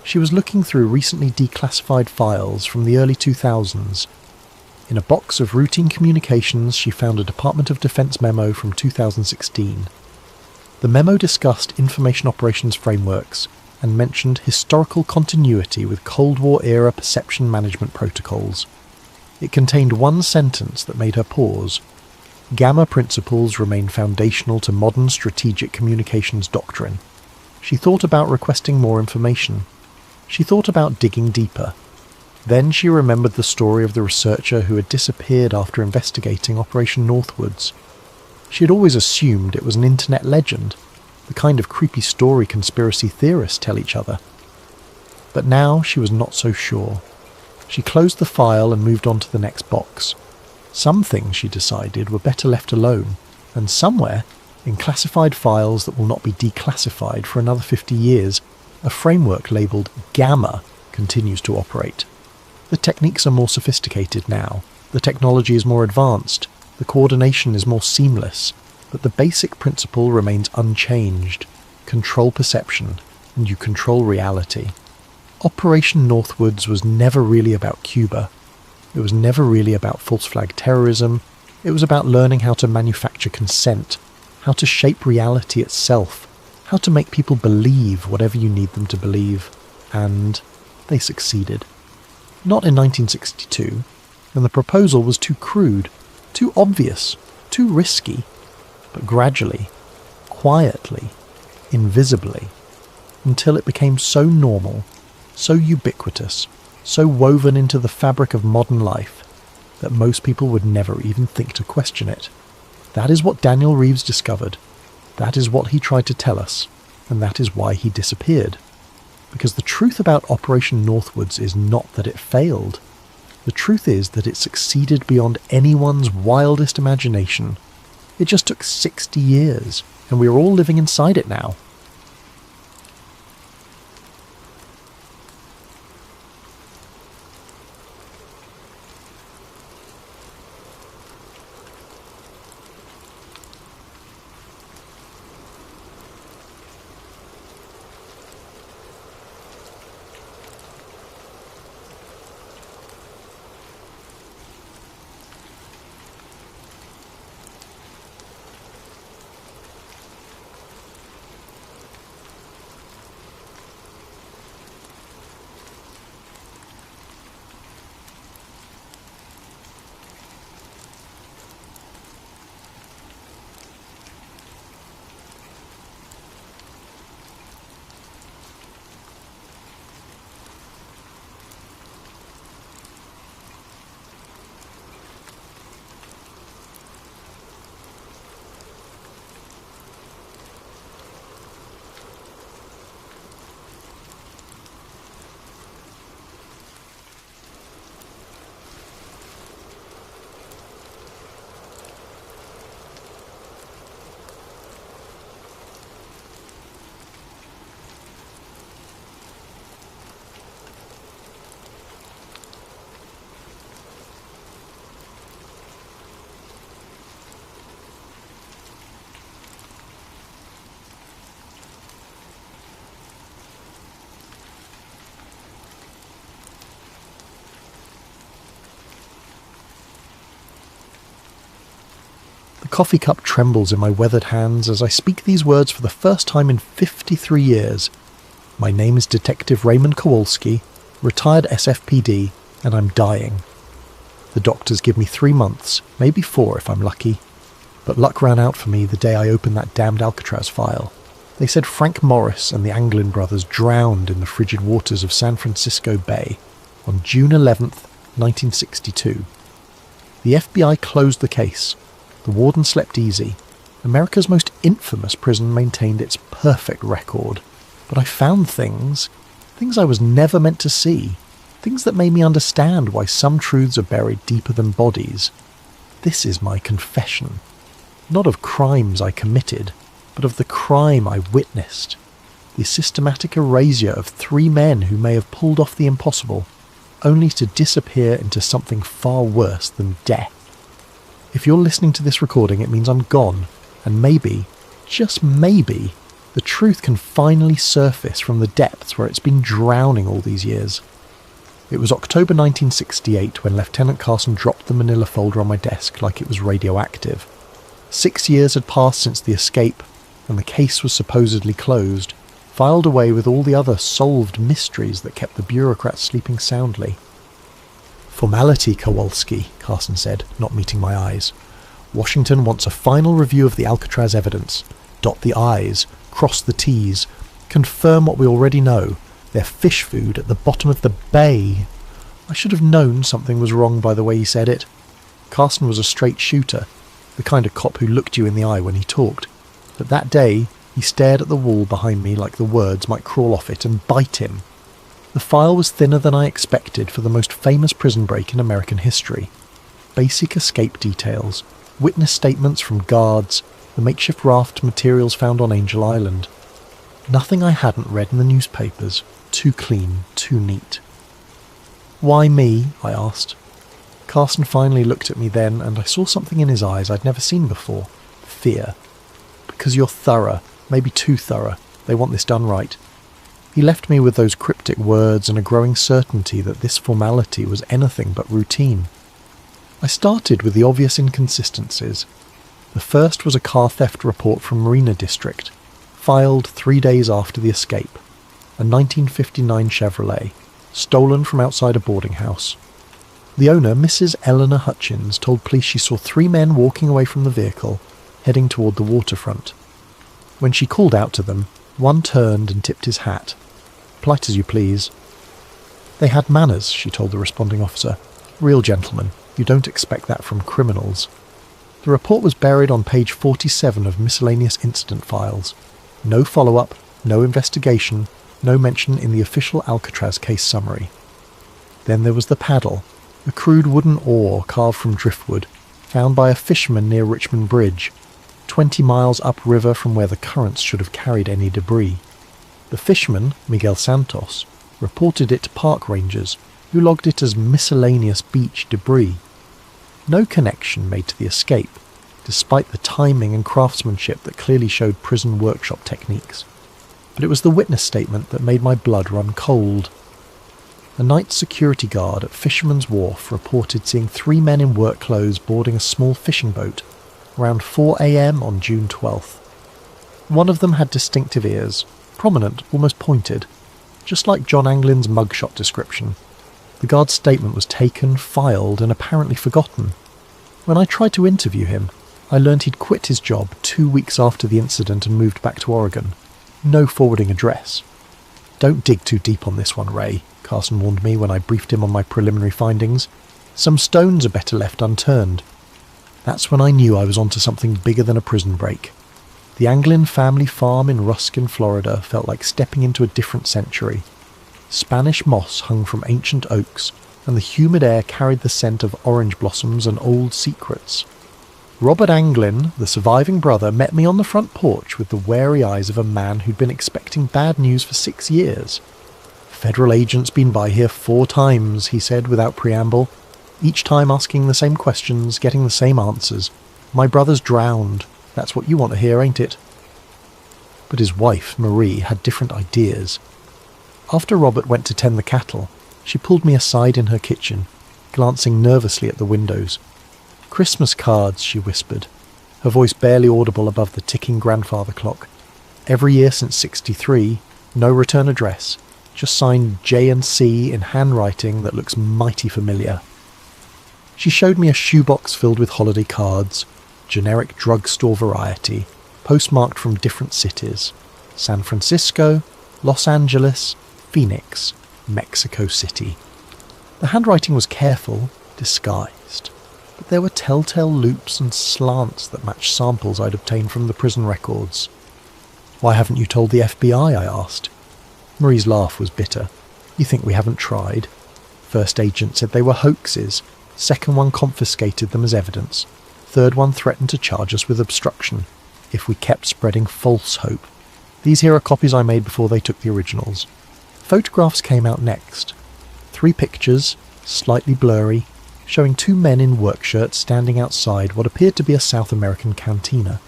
She was looking through recently declassified files from the early 2000s. In a box of routine communications, she found a Department of Defense memo from 2016. The memo discussed information operations frameworks and mentioned historical continuity with Cold War-era perception management protocols. It contained one sentence that made her pause. Gamma principles remain foundational to modern strategic communications doctrine. She thought about requesting more information. She thought about digging deeper. Then she remembered the story of the researcher who had disappeared after investigating Operation Northwoods. She had always assumed it was an internet legend, the kind of creepy story conspiracy theorists tell each other. But now she was not so sure. She closed the file and moved on to the next box. Some things, she decided, were better left alone, and somewhere, in classified files that will not be declassified for another 50 years, a framework labelled Gamma continues to operate. The techniques are more sophisticated now, the technology is more advanced, the coordination is more seamless, but the basic principle remains unchanged. Control perception, and you control reality. Operation Northwoods was never really about Cuba. It was never really about false flag terrorism. It was about learning how to manufacture consent, how to shape reality itself, how to make people believe whatever you need them to believe. And they succeeded. Not in 1962, when the proposal was too crude, too obvious, too risky, but gradually, quietly, invisibly, until it became so normal, so ubiquitous, so woven into the fabric of modern life, that most people would never even think to question it. That is what Daniel Reeves discovered. That is what he tried to tell us, and that is why he disappeared. Because the truth about Operation Northwoods is not that it failed. The truth is that it succeeded beyond anyone's wildest imagination. It just took 60 years, and we are all living inside it now. The coffee cup trembles in my weathered hands as I speak these words for the first time in 53 years. My name is Detective Raymond Kowalski, retired SFPD, and I'm dying. The doctors give me 3 months, maybe 4 if I'm lucky. But luck ran out for me the day I opened that damned Alcatraz file. They said Frank Morris and the Anglin brothers drowned in the frigid waters of San Francisco Bay on June 11th, 1962. The FBI closed the case. The warden slept easy. America's most infamous prison maintained its perfect record. But I found things I was never meant to see, things that made me understand why some truths are buried deeper than bodies. This is my confession. Not of crimes I committed, but of the crime I witnessed. The systematic erasure of 3 men who may have pulled off the impossible, only to disappear into something far worse than death. If you're listening to this recording, it means I'm gone, and maybe, just maybe, the truth can finally surface from the depths where it's been drowning all these years. It was October 1968 when Lieutenant Carson dropped the manila folder on my desk like it was radioactive. 6 years had passed since the escape, and the case was supposedly closed, filed away with all the other solved mysteries that kept the bureaucrats sleeping soundly. "Formality, Kowalski," Carson said, not meeting my eyes. "Washington wants a final review of the Alcatraz evidence. Dot the I's, cross the T's, confirm what we already know. They're fish food at the bottom of the bay." I should have known something was wrong by the way he said it. Carson was a straight shooter, the kind of cop who looked you in the eye when he talked. But that day, he stared at the wall behind me like the words might crawl off it and bite him. The file was thinner than I expected for the most famous prison break in American history. Basic escape details, witness statements from guards, the makeshift raft materials found on Angel Island. Nothing I hadn't read in the newspapers. Too clean, too neat. "Why me?" I asked. Carson finally looked at me then, and I saw something in his eyes I'd never seen before. Fear. "Because you're thorough, maybe too thorough. They want this done right." He left me with those cryptic words and a growing certainty that this formality was anything but routine. I started with the obvious inconsistencies. The first was a car theft report from Marina District, filed 3 days after the escape. A 1959 Chevrolet, stolen from outside a boarding house. The owner, Mrs. Eleanor Hutchins, told police she saw 3 men walking away from the vehicle, heading toward the waterfront. When she called out to them, one turned and tipped his hat. "Polite as you please." "They had manners," she told the responding officer. "Real gentlemen. You don't expect that from criminals." The report was buried on page 47 of miscellaneous incident files. No follow-up, no investigation, no mention in the official Alcatraz case summary. Then there was the paddle, a crude wooden oar carved from driftwood, found by a fisherman near Richmond Bridge, 20 miles upriver from where the currents should have carried any debris. The fisherman, Miguel Santos, reported it to park rangers, who logged it as miscellaneous beach debris. No connection made to the escape, despite the timing and craftsmanship that clearly showed prison workshop techniques. But it was the witness statement that made my blood run cold. A night security guard at Fisherman's Wharf reported seeing 3 men in work clothes boarding a small fishing boat around 4 a.m. on June 12th. One of them had distinctive ears, prominent, almost pointed, just like John Anglin's mugshot description. The guard's statement was taken, filed, and apparently forgotten. When I tried to interview him, I learned he'd quit his job 2 weeks after the incident and moved back to Oregon. No forwarding address. "Don't dig too deep on this one, Ray," Carson warned me when I briefed him on my preliminary findings. "Some stones are better left unturned." That's when I knew I was onto something bigger than a prison break. The Anglin family farm in Ruskin, Florida felt like stepping into a different century. Spanish moss hung from ancient oaks, and the humid air carried the scent of orange blossoms and old secrets. Robert Anglin, the surviving brother, met me on the front porch with the wary eyes of a man who'd been expecting bad news for 6 years. "Federal agents been by here 4 times, he said without preamble, each time asking the same questions, getting the same answers. "My brother's drowned. That's what you want to hear, ain't it?" But his wife, Marie, had different ideas. After Robert went to tend the cattle, she pulled me aside in her kitchen, glancing nervously at the windows. "Christmas cards," she whispered, her voice barely audible above the ticking grandfather clock. "Every year since '63, no return address, just signed J&C in handwriting that looks mighty familiar." She showed me a shoebox filled with holiday cards, generic drugstore variety, postmarked from different cities: San Francisco, Los Angeles, Phoenix, Mexico City. The handwriting was careful, disguised, but there were telltale loops and slants that matched samples I'd obtained from the prison records. "Why haven't you told the FBI?" I asked. Marie's laugh was bitter. "You think we haven't tried? First agent said they were hoaxes. Second one confiscated them as evidence. Third one threatened to charge us with obstruction if we kept spreading false hope. These here are copies I made before they took the originals." Photographs came out next. 3 pictures, slightly blurry, showing 2 men in work shirts standing outside what appeared to be a South American cantina.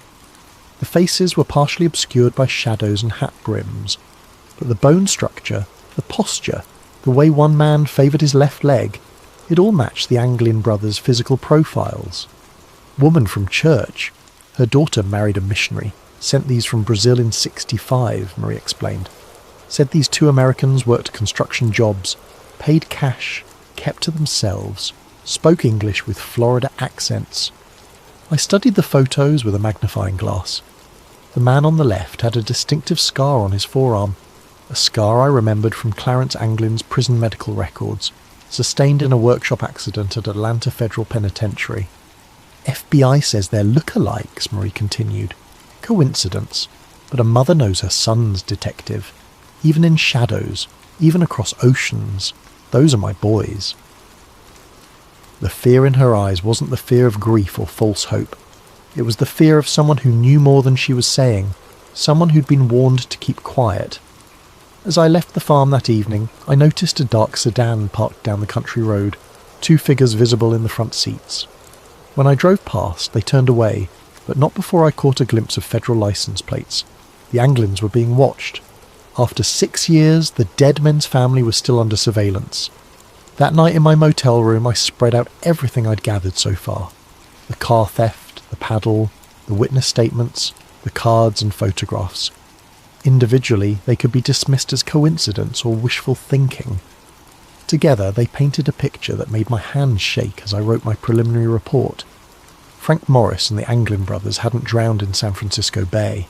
The faces were partially obscured by shadows and hat brims, but the bone structure, the posture, the way one man favoured his left leg, it all matched the Anglin brothers' physical profiles. Woman from church. Her daughter married a missionary, sent these from Brazil in '65, Marie explained. Said these 2 Americans worked construction jobs, paid cash, kept to themselves, spoke English with Florida accents. I studied the photos with a magnifying glass. The man on the left had a distinctive scar on his forearm, a scar I remembered from Clarence Anglin's prison medical records, sustained in a workshop accident at Atlanta Federal Penitentiary. "FBI says they're look-alikes," Marie continued. "Coincidence, but a mother knows her son's detective. Even in shadows, even across oceans, those are my boys." The fear in her eyes wasn't the fear of grief or false hope. It was the fear of someone who knew more than she was saying, someone who'd been warned to keep quiet. As I left the farm that evening, I noticed a dark sedan parked down the country road, 2 figures visible in the front seats. When I drove past, they turned away, but not before I caught a glimpse of federal license plates. The Anglins were being watched. After 6 years, the dead men's family was still under surveillance. That night in my motel room, I spread out everything I'd gathered so far. The car theft, the paddle, the witness statements, the cards and photographs. Individually, they could be dismissed as coincidence or wishful thinking. Together, they painted a picture that made my hands shake as I wrote my preliminary report. Frank Morris and the Anglin brothers hadn't drowned in San Francisco Bay.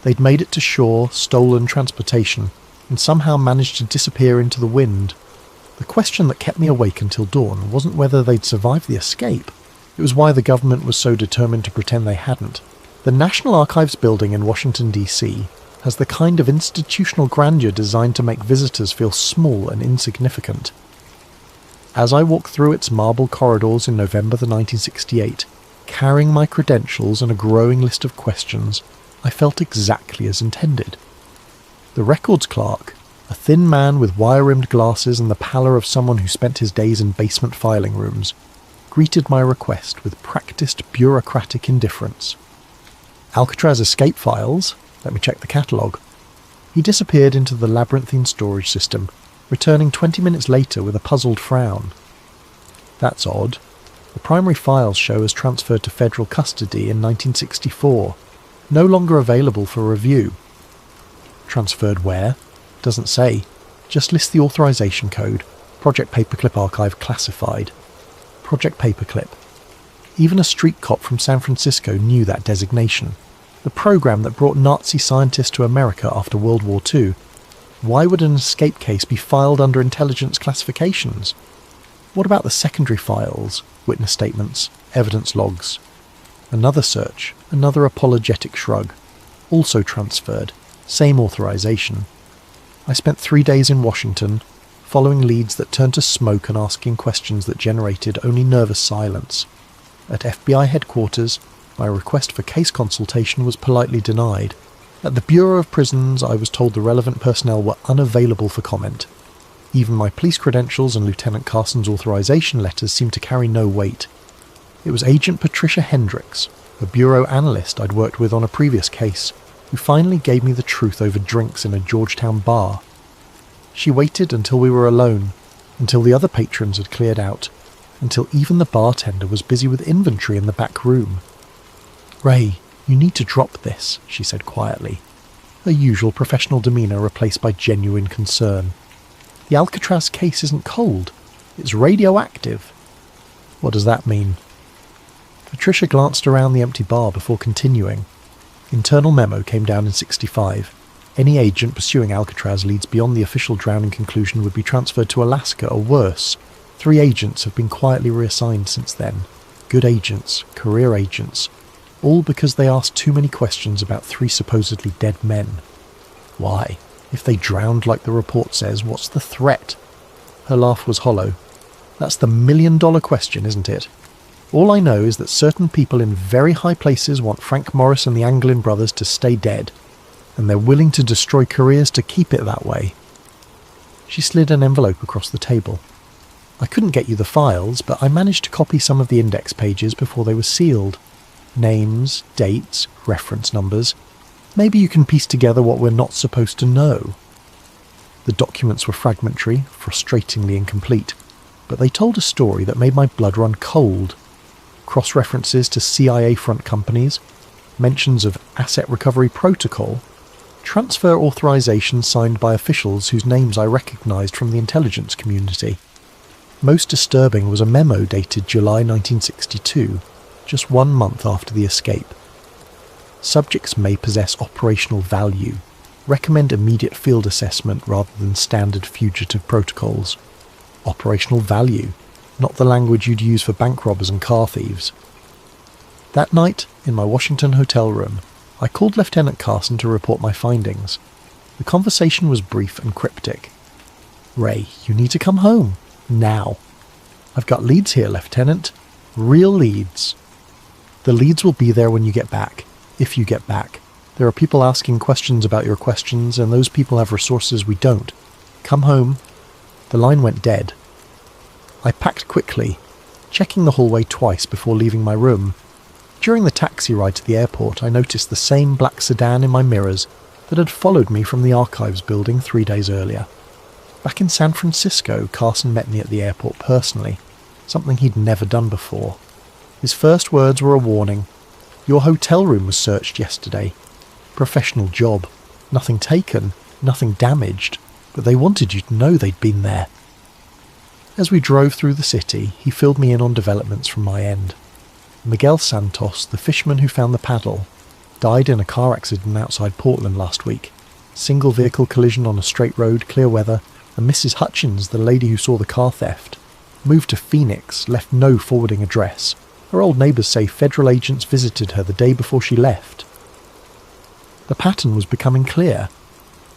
They'd made it to shore, stolen transportation, and somehow managed to disappear into the wind. The question that kept me awake until dawn wasn't whether they'd survived the escape, It was why the government was so determined to pretend they hadn't. The National Archives building in Washington, D.C. has the kind of institutional grandeur designed to make visitors feel small and insignificant. As I walked through its marble corridors in November 1968, carrying my credentials and a growing list of questions, I felt exactly as intended. The records clerk, a thin man with wire-rimmed glasses and the pallor of someone who spent his days in basement filing rooms, greeted my request with practiced bureaucratic indifference. Alcatraz escape files? Let me check the catalogue. He disappeared into the labyrinthine storage system, returning 20 minutes later with a puzzled frown. That's odd. The primary files show as transferred to federal custody in 1964, no longer available for review. Transferred where? Doesn't say. Just lists the authorization code. Project Paperclip Archive classified. Project Paperclip. Even a street cop from San Francisco knew that designation. The program that brought Nazi scientists to America after World War II. Why would an escape case be filed under intelligence classifications? What about the secondary files, witness statements, evidence logs? Another search, another apologetic shrug. Also transferred, same authorization. I spent 3 days in Washington, following leads that turned to smoke and asking questions that generated only nervous silence. At FBI headquarters, my request for case consultation was politely denied. At the Bureau of Prisons, I was told the relevant personnel were unavailable for comment. Even my police credentials and Lieutenant Carson's authorization letters seemed to carry no weight. It was Agent Patricia Hendricks, a bureau analyst I'd worked with on a previous case, who finally gave me the truth over drinks in a Georgetown bar. She waited until we were alone, until the other patrons had cleared out, until even the bartender was busy with inventory in the back room. "Ray, you need to drop this," she said quietly, her usual professional demeanour replaced by genuine concern. "The Alcatraz case isn't cold, it's radioactive." "What does that mean?" Patricia glanced around the empty bar before continuing. Internal memo came down in 65. Any agent pursuing Alcatraz leads beyond the official drowning conclusion would be transferred to Alaska or worse. 3 agents have been quietly reassigned since then. Good agents, career agents, all because they asked too many questions about 3 supposedly dead men. Why? If they drowned like the report says, what's the threat? Her laugh was hollow. That's the million-dollar question, isn't it? All I know is that certain people in very high places want Frank Morris and the Anglin brothers to stay dead, and they're willing to destroy careers to keep it that way. She slid an envelope across the table. I couldn't get you the files, but I managed to copy some of the index pages before they were sealed. Names, dates, reference numbers. Maybe you can piece together what we're not supposed to know. The documents were fragmentary, frustratingly incomplete, but they told a story that made my blood run cold. Cross-references to CIA front companies, mentions of asset recovery protocol, transfer authorization signed by officials whose names I recognized from the intelligence community. Most disturbing was a memo dated July 1962, just 1 month after the escape. Subjects may possess operational value. Recommend immediate field assessment rather than standard fugitive protocols. Operational value, not the language you'd use for bank robbers and car thieves. That night, in my Washington hotel room, I called Lieutenant Carson to report my findings. The conversation was brief and cryptic. "Ray, you need to come home. Now. I've got leads here, Lieutenant. Real leads. The leads will be there when you get back. If you get back. There are people asking questions about your questions, and those people have resources we don't. Come home." The line went dead. I packed quickly, checking the hallway twice before leaving my room. During the taxi ride to the airport, I noticed the same black sedan in my mirrors that had followed me from the archives building 3 days earlier. Back in San Francisco, Carson met me at the airport personally, something he'd never done before. His first words were a warning. "Your hotel room was searched yesterday. Professional job. Nothing taken, nothing damaged, but they wanted you to know they'd been there." As we drove through the city, he filled me in on developments from my end. Miguel Santos, the fisherman who found the paddle, died in a car accident outside Portland last week. Single vehicle collision on a straight road, clear weather, and Mrs. Hutchins, the lady who saw the car theft, moved to Phoenix, left no forwarding address. Her old neighbours say federal agents visited her the day before she left. The pattern was becoming clear.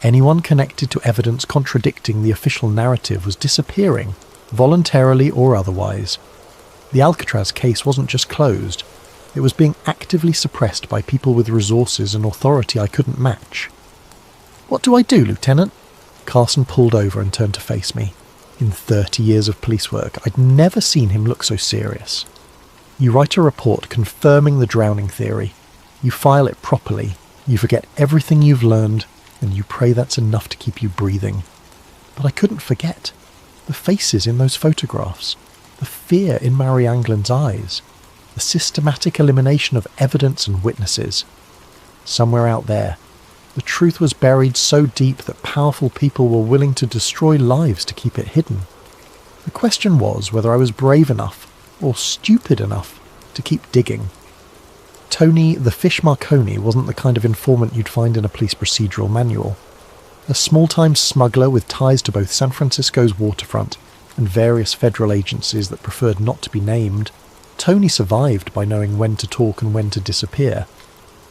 Anyone connected to evidence contradicting the official narrative was disappearing, voluntarily or otherwise. The Alcatraz case wasn't just closed, it was being actively suppressed by people with resources and authority I couldn't match. "What do I do, Lieutenant?" Carson pulled over and turned to face me. In 30 years of police work, I'd never seen him look so serious. "You write a report confirming the drowning theory. You file it properly. You forget everything you've learned, and you pray that's enough to keep you breathing." But I couldn't forget. The faces in those photographs. The fear in Mary Anglin's eyes. The systematic elimination of evidence and witnesses. Somewhere out there, the truth was buried so deep that powerful people were willing to destroy lives to keep it hidden. The question was whether I was brave enough, or stupid enough, to keep digging. Tony the Fish Marconi wasn't the kind of informant you'd find in a police procedural manual. A small-time smuggler with ties to both San Francisco's waterfront and various federal agencies that preferred not to be named, Tony survived by knowing when to talk and when to disappear.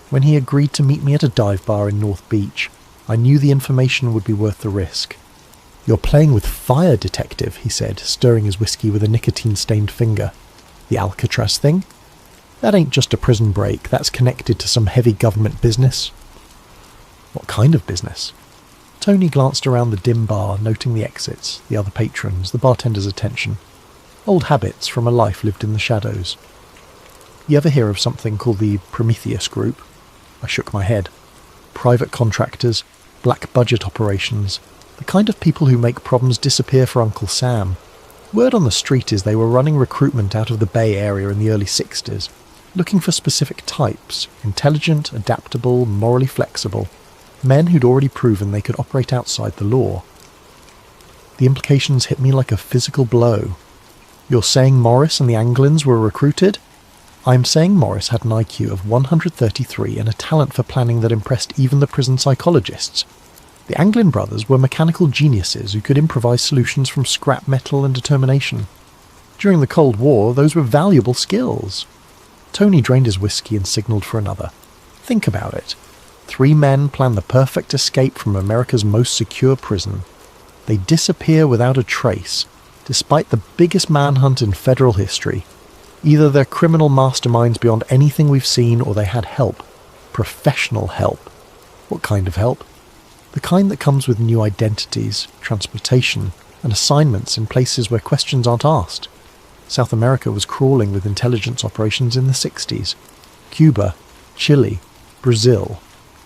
When he agreed to meet me at a dive bar in North Beach, I knew the information would be worth the risk. "You're playing with fire, Detective," he said, stirring his whiskey with a nicotine-stained finger. "The Alcatraz thing? That ain't just a prison break, that's connected to some heavy government business." "What kind of business?" Tony glanced around the dim bar, noting the exits, the other patrons, the bartender's attention. Old habits from a life lived in the shadows. "You ever hear of something called the Prometheus Group?" I shook my head. "Private contractors, black budget operations, the kind of people who make problems disappear for Uncle Sam. Word on the street is they were running recruitment out of the Bay Area in the early 60s, looking for specific types, intelligent, adaptable, morally flexible, men who'd already proven they could operate outside the law." The implications hit me like a physical blow. "You're saying Morris and the Anglins were recruited?" "I'm saying Morris had an IQ of 133 and a talent for planning that impressed even the prison psychologists. The Anglin brothers were mechanical geniuses who could improvise solutions from scrap metal and determination. During the Cold War, those were valuable skills." Tony drained his whiskey and signalled for another. "Think about it. 3 men plan the perfect escape from America's most secure prison. They disappear without a trace, despite the biggest manhunt in federal history. Either they're criminal masterminds beyond anything we've seen, or they had help. Professional help. What kind of help? The kind that comes with new identities, transportation, and assignments in places where questions aren't asked. South America was crawling with intelligence operations in the 60s. Cuba, Chile, Brazil.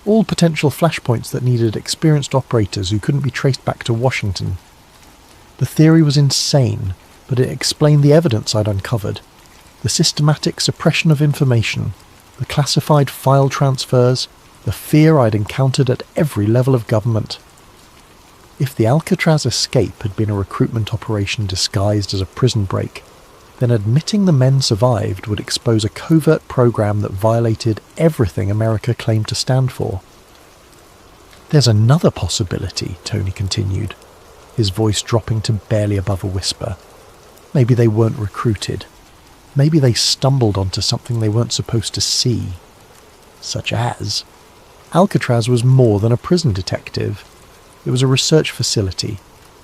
All potential flashpoints that needed experienced operators who couldn't be traced back to Washington. The theory was insane, but it explained the evidence I'd uncovered. The systematic suppression of information, the classified file transfers, the fear I'd encountered at every level of government. If the Alcatraz escape had been a recruitment operation disguised as a prison break, then admitting the men survived would expose a covert program that violated everything America claimed to stand for. "There's another possibility," Tony continued, his voice dropping to barely above a whisper. "Maybe they weren't recruited. Maybe they stumbled onto something they weren't supposed to see." "Such as?" Alcatraz was more than a prison, Detective. It was a research facility,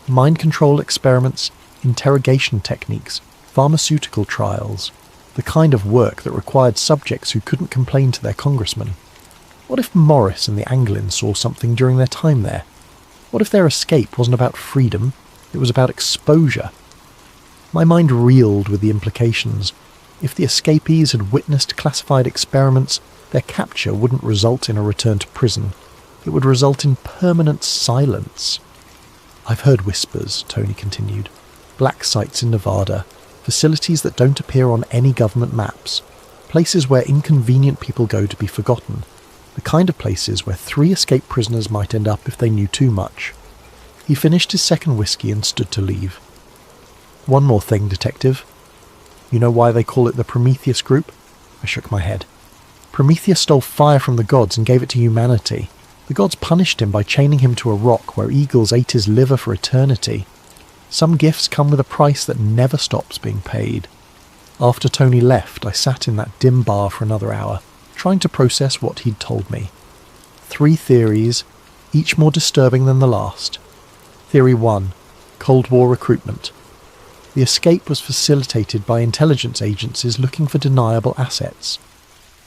mind control experiments, interrogation techniques, pharmaceutical trials, the kind of work that required subjects who couldn't complain to their congressman. What if Morris and the Anglins saw something during their time there? What if their escape wasn't about freedom, it was about exposure? My mind reeled with the implications. If the escapees had witnessed classified experiments, their capture wouldn't result in a return to prison. It would result in permanent silence. "I've heard whispers," Tony continued. "Black sites in Nevada, facilities that don't appear on any government maps, places where inconvenient people go to be forgotten, the kind of places where 3 escaped prisoners might end up if they knew too much." He finished his second whiskey and stood to leave. "One more thing, Detective. You know why they call it the Prometheus Group?" I shook my head. "Prometheus stole fire from the gods and gave it to humanity. The gods punished him by chaining him to a rock where eagles ate his liver for eternity. Some gifts come with a price that never stops being paid." After Tony left, I sat in that dim bar for another hour, trying to process what he'd told me. 3 theories, each more disturbing than the last. Theory 1. Cold War recruitment. The escape was facilitated by intelligence agencies looking for deniable assets.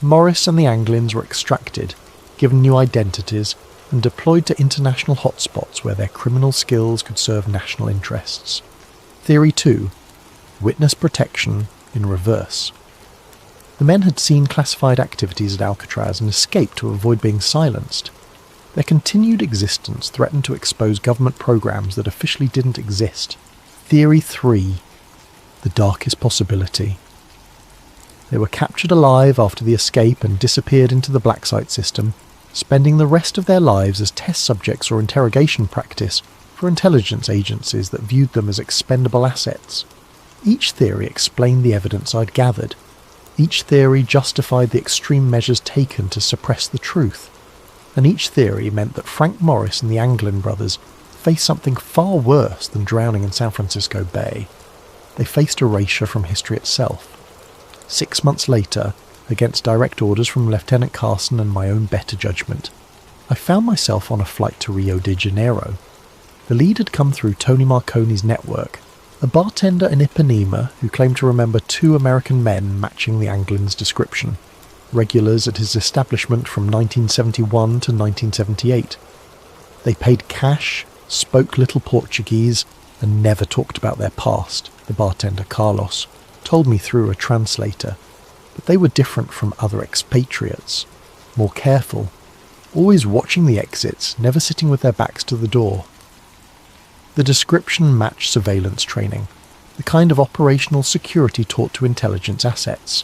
Morris and the Anglins were extracted, given new identities, and deployed to international hotspots where their criminal skills could serve national interests. Theory 2. Witness protection in reverse. The men had seen classified activities at Alcatraz and escaped to avoid being silenced. Their continued existence threatened to expose government programs that officially didn't exist. Theory 3. The darkest possibility. They were captured alive after the escape and disappeared into the black site system, spending the rest of their lives as test subjects or interrogation practice for intelligence agencies that viewed them as expendable assets. Each theory explained the evidence I'd gathered. Each theory justified the extreme measures taken to suppress the truth. And each theory meant that Frank Morris and the Anglin brothers faced something far worse than drowning in San Francisco Bay. They faced erasure from history itself. 6 months later, against direct orders from Lieutenant Carson and my own better judgment, I found myself on a flight to Rio de Janeiro. The lead had come through Tony Marconi's network, a bartender in Ipanema who claimed to remember 2 American men matching the Anglin's description, regulars at his establishment from 1971 to 1978. They paid cash, spoke little Portuguese, and never talked about their past, the bartender Carlos told me through a translator. But they were different from other expatriates, more careful, always watching the exits, never sitting with their backs to the door. The description matched surveillance training, the kind of operational security taught to intelligence assets.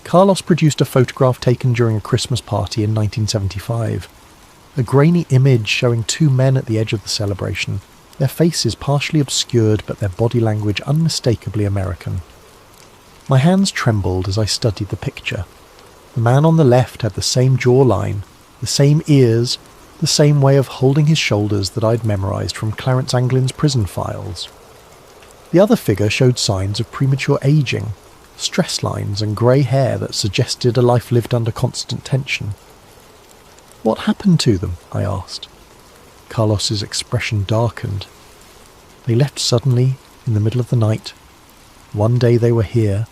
Carlos produced a photograph taken during a Christmas party in 1975, a grainy image showing 2 men at the edge of the celebration, their faces partially obscured but their body language unmistakably American. My hands trembled as I studied the picture. The man on the left had the same jawline, the same ears, the same way of holding his shoulders that I'd memorized from Clarence Anglin's prison files. The other figure showed signs of premature aging, stress lines and grey hair that suggested a life lived under constant tension. What happened to them? I asked. Carlos's expression darkened. They left suddenly, in the middle of the night. One day they were here.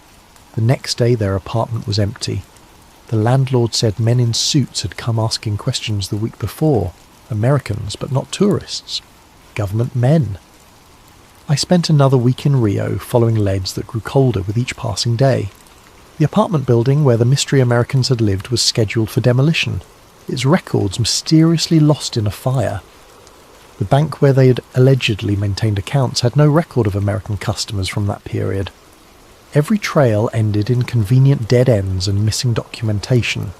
The next day their apartment was empty. The landlord said men in suits had come asking questions the week before. Americans, but not tourists. Government men. I spent another week in Rio, following leads that grew colder with each passing day. The apartment building where the mystery Americans had lived was scheduled for demolition, its records mysteriously lost in a fire. The bank where they had allegedly maintained accounts had no record of American customers from that period. Every trail ended in convenient dead ends and missing documentation.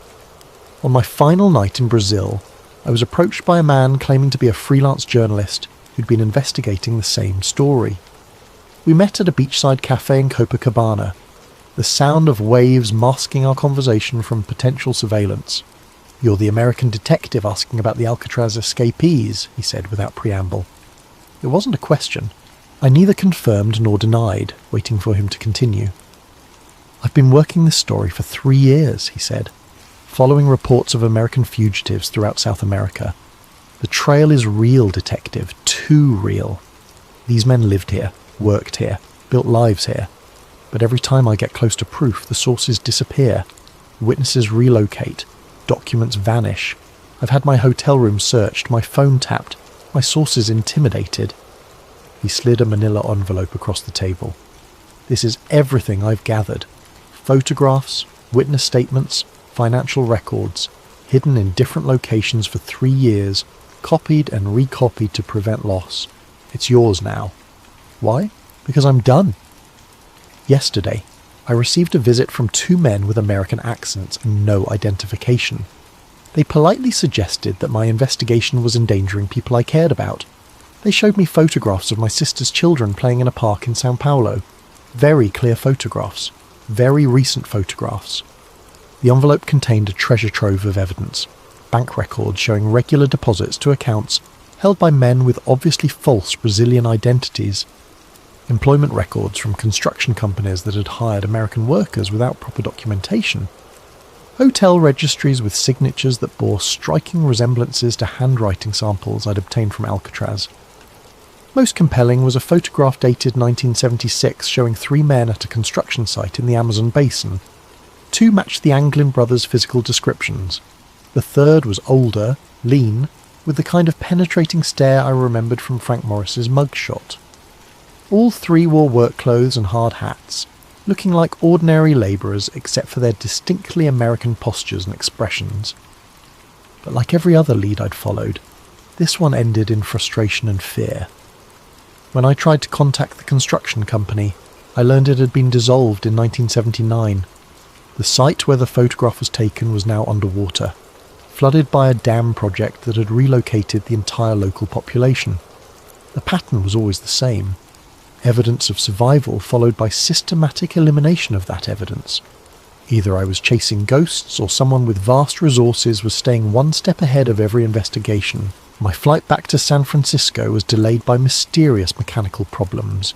On my final night in Brazil, I was approached by a man claiming to be a freelance journalist who'd been investigating the same story. We met at a beachside cafe in Copacabana, the sound of waves masking our conversation from potential surveillance. "You're the American detective asking about the Alcatraz escapees," he said without preamble. It wasn't a question. I neither confirmed nor denied, waiting for him to continue. "I've been working this story for 3 years," he said, "following reports of American fugitives throughout South America. The trail is real, detective, too real. These men lived here, worked here, built lives here. But every time I get close to proof, the sources disappear. Witnesses relocate. Documents vanish. I've had my hotel room searched, my phone tapped, my sources intimidated." He slid a manila envelope across the table. "This is everything I've gathered. Photographs, witness statements, financial records, hidden in different locations for 3 years, copied and recopied to prevent loss. It's yours now." "Why?" "Because I'm done." Yesterday, I received a visit from 2 men with American accents and no identification. They politely suggested that my investigation was endangering people I cared about. They showed me photographs of my sister's children playing in a park in Sao Paulo. Very clear photographs. Very recent photographs. The envelope contained a treasure trove of evidence. Bank records showing regular deposits to accounts held by men with obviously false Brazilian identities. employment records from construction companies that had hired American workers without proper documentation, hotel registries with signatures that bore striking resemblances to handwriting samples I'd obtained from Alcatraz. Most compelling was a photograph dated 1976 showing 3 men at a construction site in the Amazon basin. 2 matched the Anglin brothers' physical descriptions. The third was older, lean, with the kind of penetrating stare I remembered from Frank Morris's mugshot. All 3 wore work clothes and hard hats, looking like ordinary labourers except for their distinctly American postures and expressions. But like every other lead I'd followed, this one ended in frustration and fear. When I tried to contact the construction company, I learned it had been dissolved in 1979. The site where the photograph was taken was now underwater, flooded by a dam project that had relocated the entire local population. The pattern was always the same. Evidence of survival followed by systematic elimination of that evidence. Either I was chasing ghosts or someone with vast resources was staying one step ahead of every investigation. My flight back to San Francisco was delayed by mysterious mechanical problems.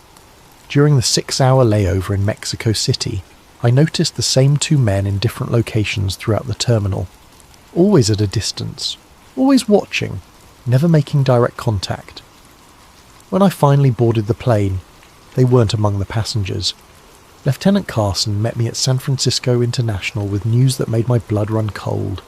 During the 6-hour layover in Mexico City, I noticed the same 2 men in different locations throughout the terminal. Always at a distance, always watching, never making direct contact. When I finally boarded the plane, they weren't among the passengers. Lieutenant Carson met me at San Francisco International with news that made my blood run cold.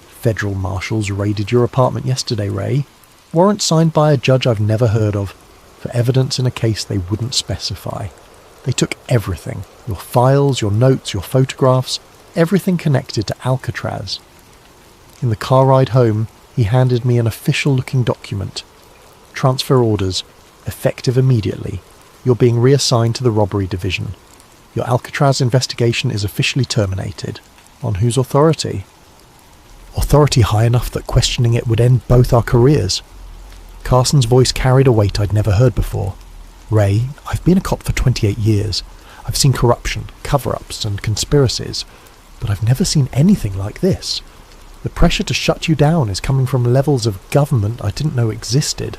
Federal marshals raided your apartment yesterday, Ray. Warrant signed by a judge I've never heard of, for evidence in a case they wouldn't specify. They took everything. Your files, your notes, your photographs, everything connected to Alcatraz. In the car ride home, he handed me an official-looking document. Transfer orders, effective immediately. You're being reassigned to the robbery division. Your Alcatraz investigation is officially terminated. On whose authority? Authority high enough that questioning it would end both our careers. Carson's voice carried a weight I'd never heard before. Ray, I've been a cop for 28 years. I've seen corruption, cover-ups and conspiracies, but I've never seen anything like this. The pressure to shut you down is coming from levels of government I didn't know existed.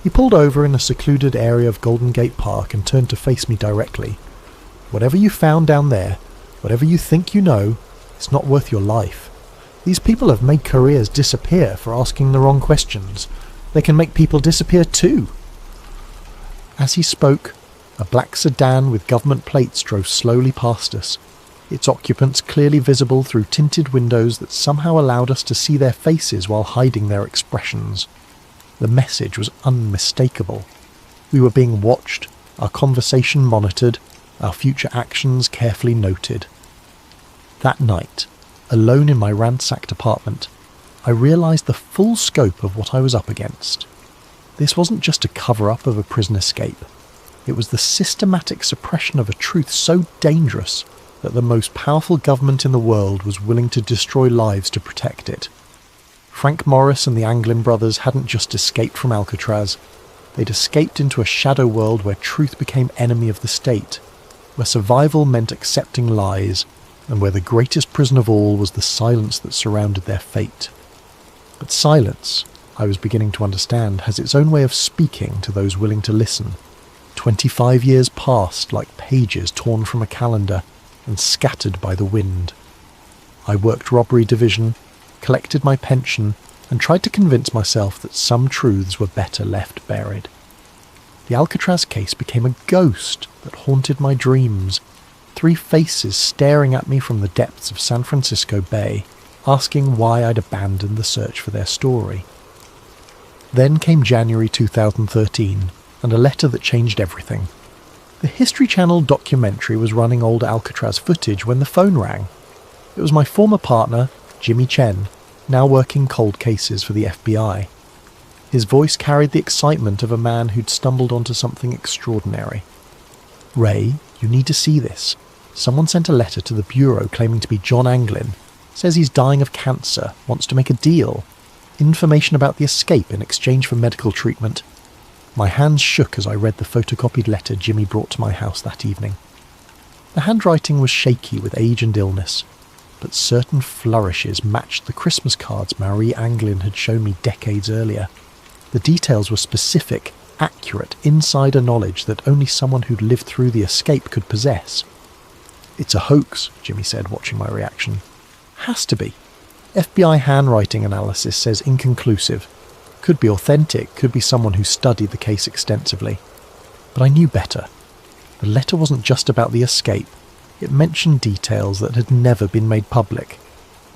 He pulled over in a secluded area of Golden Gate Park and turned to face me directly. Whatever you found down there, whatever you think you know, it's not worth your life. These people have made careers disappear for asking the wrong questions. They can make people disappear too. As he spoke, a black sedan with government plates drove slowly past us, its occupants clearly visible through tinted windows that somehow allowed us to see their faces while hiding their expressions. The message was unmistakable. We were being watched, our conversation monitored, our future actions carefully noted. That night, alone in my ransacked apartment, I realised the full scope of what I was up against. This wasn't just a cover-up of a prison escape. It was the systematic suppression of a truth so dangerous that the most powerful government in the world was willing to destroy lives to protect it. Frank Morris and the Anglin brothers hadn't just escaped from Alcatraz. They'd escaped into a shadow world where truth became enemy of the state, where survival meant accepting lies, and where the greatest prison of all was the silence that surrounded their fate. But silence, I was beginning to understand, has its own way of speaking to those willing to listen. 25 years passed like pages torn from a calendar and scattered by the wind. I worked robbery division, collected my pension, and tried to convince myself that some truths were better left buried. The Alcatraz case became a ghost that haunted my dreams, 3 faces staring at me from the depths of San Francisco Bay, asking why I'd abandoned the search for their story. Then came January 2013, and a letter that changed everything. The History Channel documentary was running old Alcatraz footage when the phone rang. It was my former partner, Jimmy Chen, now working cold cases for the FBI. His voice carried the excitement of a man who'd stumbled onto something extraordinary. Ray, you need to see this. Someone sent a letter to the Bureau claiming to be John Anglin. Says he's dying of cancer, wants to make a deal. Information about the escape in exchange for medical treatment. My hands shook as I read the photocopied letter Jimmy brought to my house that evening. The handwriting was shaky with age and illness, but certain flourishes matched the Christmas cards Marie Anglin had shown me decades earlier. The details were specific, accurate insider knowledge that only someone who'd lived through the escape could possess. "It's a hoax," Jimmy said, watching my reaction. "Has to be. FBI handwriting analysis says inconclusive. Could be authentic, could be someone who studied the case extensively." But I knew better. The letter wasn't just about the escape. It mentioned details that had never been made public.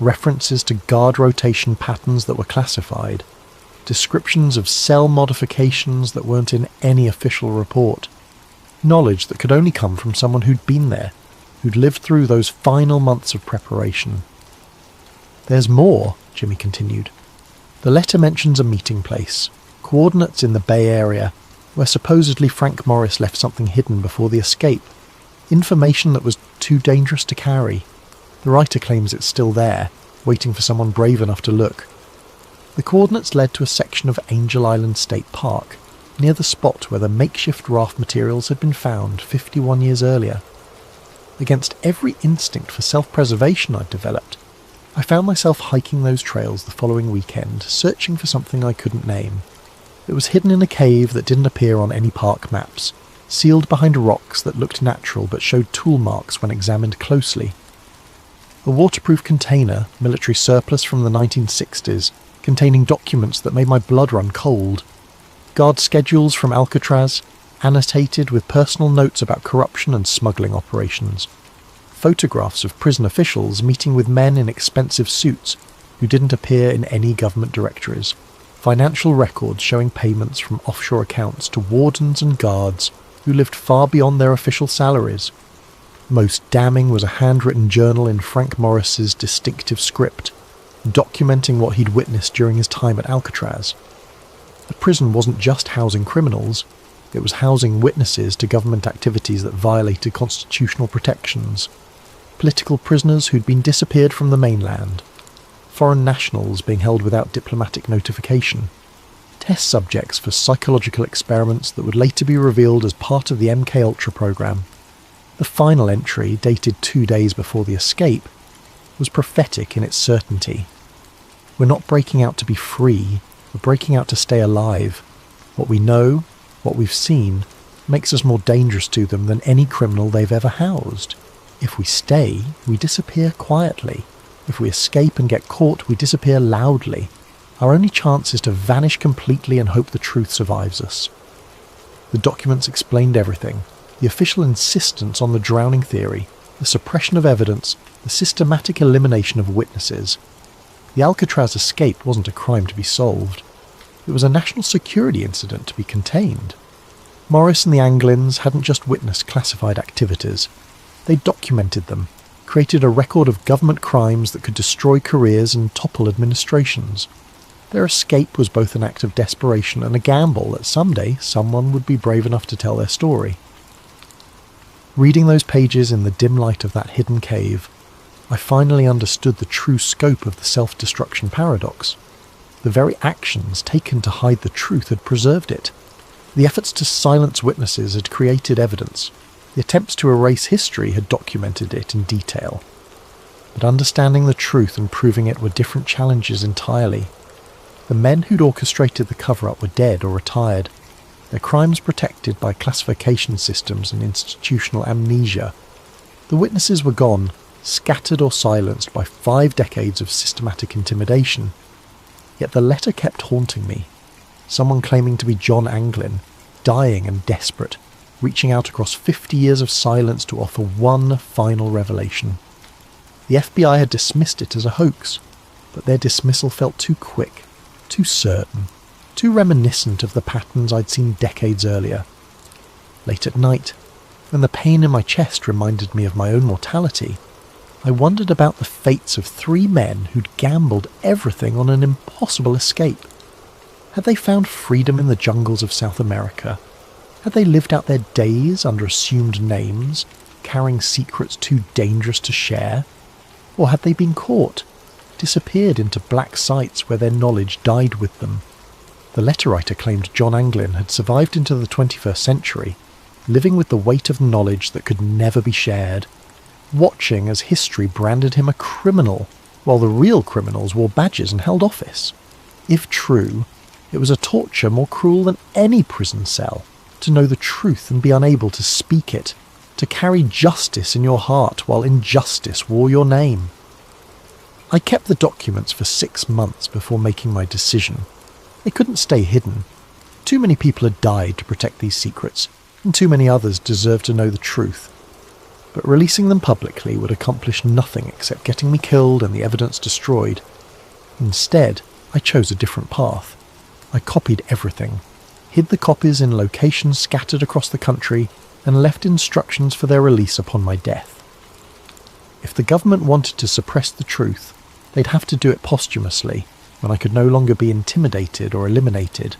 References to guard rotation patterns that were classified. Descriptions of cell modifications that weren't in any official report. Knowledge that could only come from someone who'd been there, who'd lived through those final months of preparation. "There's more," Jimmy continued. "The letter mentions a meeting place, coordinates in the Bay Area, where supposedly Frank Morris left something hidden before the escape. Information that was too dangerous to carry. The writer claims it's still there, waiting for someone brave enough to look." The coordinates led to a section of Angel Island State Park, near the spot where the makeshift raft materials had been found 51 years earlier. Against every instinct for self-preservation I'd developed, I found myself hiking those trails the following weekend, searching for something I couldn't name. It was hidden in a cave that didn't appear on any park maps, sealed behind rocks that looked natural but showed tool marks when examined closely. A waterproof container, military surplus from the 1960s, containing documents that made my blood run cold. Guard schedules from Alcatraz, annotated with personal notes about corruption and smuggling operations. Photographs of prison officials meeting with men in expensive suits who didn't appear in any government directories. Financial records showing payments from offshore accounts to wardens and guards who lived far beyond their official salaries. Most damning was a handwritten journal in Frank Morris's distinctive script, documenting what he'd witnessed during his time at Alcatraz. The prison wasn't just housing criminals, it was housing witnesses to government activities that violated constitutional protections. Political prisoners who'd been disappeared from the mainland. Foreign nationals being held without diplomatic notification. Test subjects for psychological experiments that would later be revealed as part of the MKUltra program. The final entry, dated 2 days before the escape, was prophetic in its certainty. "We're not breaking out to be free, we're breaking out to stay alive. What we know, what we've seen, makes us more dangerous to them than any criminal they've ever housed. If we stay, we disappear quietly. If we escape and get caught, we disappear loudly. Our only chance is to vanish completely and hope the truth survives us." The documents explained everything. The official insistence on the drowning theory, the suppression of evidence, the systematic elimination of witnesses. The Alcatraz escape wasn't a crime to be solved. It was a national security incident to be contained. Morris and the Anglins hadn't just witnessed classified activities. They documented them, created a record of government crimes that could destroy careers and topple administrations. Their escape was both an act of desperation and a gamble that someday someone would be brave enough to tell their story. Reading those pages in the dim light of that hidden cave, I finally understood the true scope of the self-destruction paradox. The very actions taken to hide the truth had preserved it. The efforts to silence witnesses had created evidence. The attempts to erase history had documented it in detail. But understanding the truth and proving it were different challenges entirely. The men who'd orchestrated the cover-up were dead or retired, their crimes protected by classification systems and institutional amnesia. The witnesses were gone, scattered or silenced by 5 decades of systematic intimidation. Yet the letter kept haunting me. Someone claiming to be John Anglin, dying and desperate, reaching out across 50 years of silence to offer one final revelation. The FBI had dismissed it as a hoax, but their dismissal felt too quick, too certain, too reminiscent of the patterns I'd seen decades earlier. Late at night, when the pain in my chest reminded me of my own mortality, I wondered about the fates of 3 men who'd gambled everything on an impossible escape. Had they found freedom in the jungles of South America? Had they lived out their days under assumed names, carrying secrets too dangerous to share? Or had they been caught, disappeared into black sites where their knowledge died with them? The letter writer claimed John Anglin had survived into the 21st century, living with the weight of knowledge that could never be shared, watching as history branded him a criminal, while the real criminals wore badges and held office. If true, It was a torture more cruel than any prison cell, to know the truth and be unable to speak it, to carry justice in your heart while injustice wore your name. I kept the documents for 6 months before making my decision. They couldn't stay hidden. Too many people had died to protect these secrets, and too many others deserved to know the truth. But releasing them publicly would accomplish nothing except getting me killed and the evidence destroyed. Instead, I chose a different path. I copied everything, hid the copies in locations scattered across the country, and left instructions for their release upon my death. If the government wanted to suppress the truth, they'd have to do it posthumously, when I could no longer be intimidated or eliminated.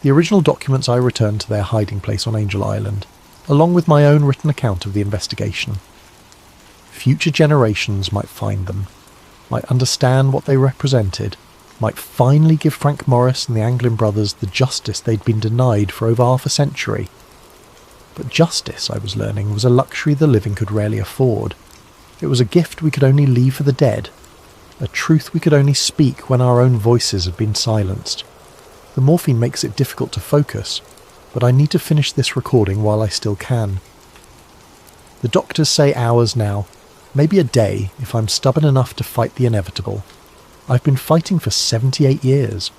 The original documents I returned to their hiding place on Angel Island, along with my own written account of the investigation. Future generations might find them, might understand what they represented, might finally give Frank Morris and the Anglin brothers the justice they'd been denied for over half a century. But justice, I was learning, was a luxury the living could rarely afford. It was a gift we could only leave for the dead, a truth we could only speak when our own voices had been silenced. The morphine makes it difficult to focus, but I need to finish this recording while I still can. The doctors say hours now, maybe a day if I'm stubborn enough to fight the inevitable. I've been fighting for 78 years.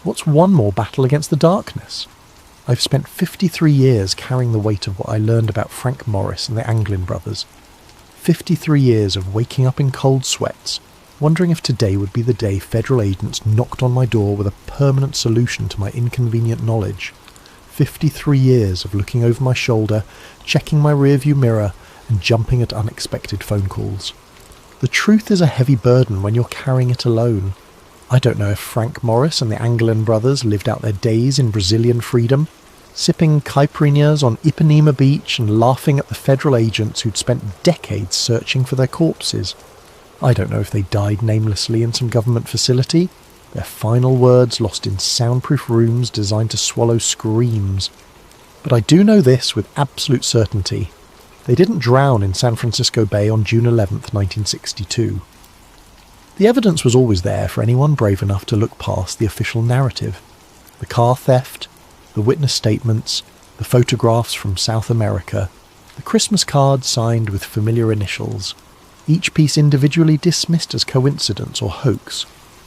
What's one more battle against the darkness? I've spent 53 years carrying the weight of what I learned about Frank Morris and the Anglin brothers. 53 years of waking up in cold sweats, wondering if today would be the day federal agents knocked on my door with a permanent solution to my inconvenient knowledge. 53 years of looking over my shoulder, checking my rearview mirror, and jumping at unexpected phone calls. The truth is a heavy burden when you're carrying it alone. I don't know if Frank Morris and the Anglin brothers lived out their days in Brazilian freedom, sipping caipirinhas on Ipanema Beach and laughing at the federal agents who'd spent decades searching for their corpses. I don't know if they died namelessly in some government facility, their final words lost in soundproof rooms designed to swallow screams. But I do know this with absolute certainty. They didn't drown in San Francisco Bay on June 11th, 1962. The evidence was always there for anyone brave enough to look past the official narrative. The car theft, the witness statements, the photographs from South America, the Christmas cards signed with familiar initials, each piece individually dismissed as coincidence or hoax,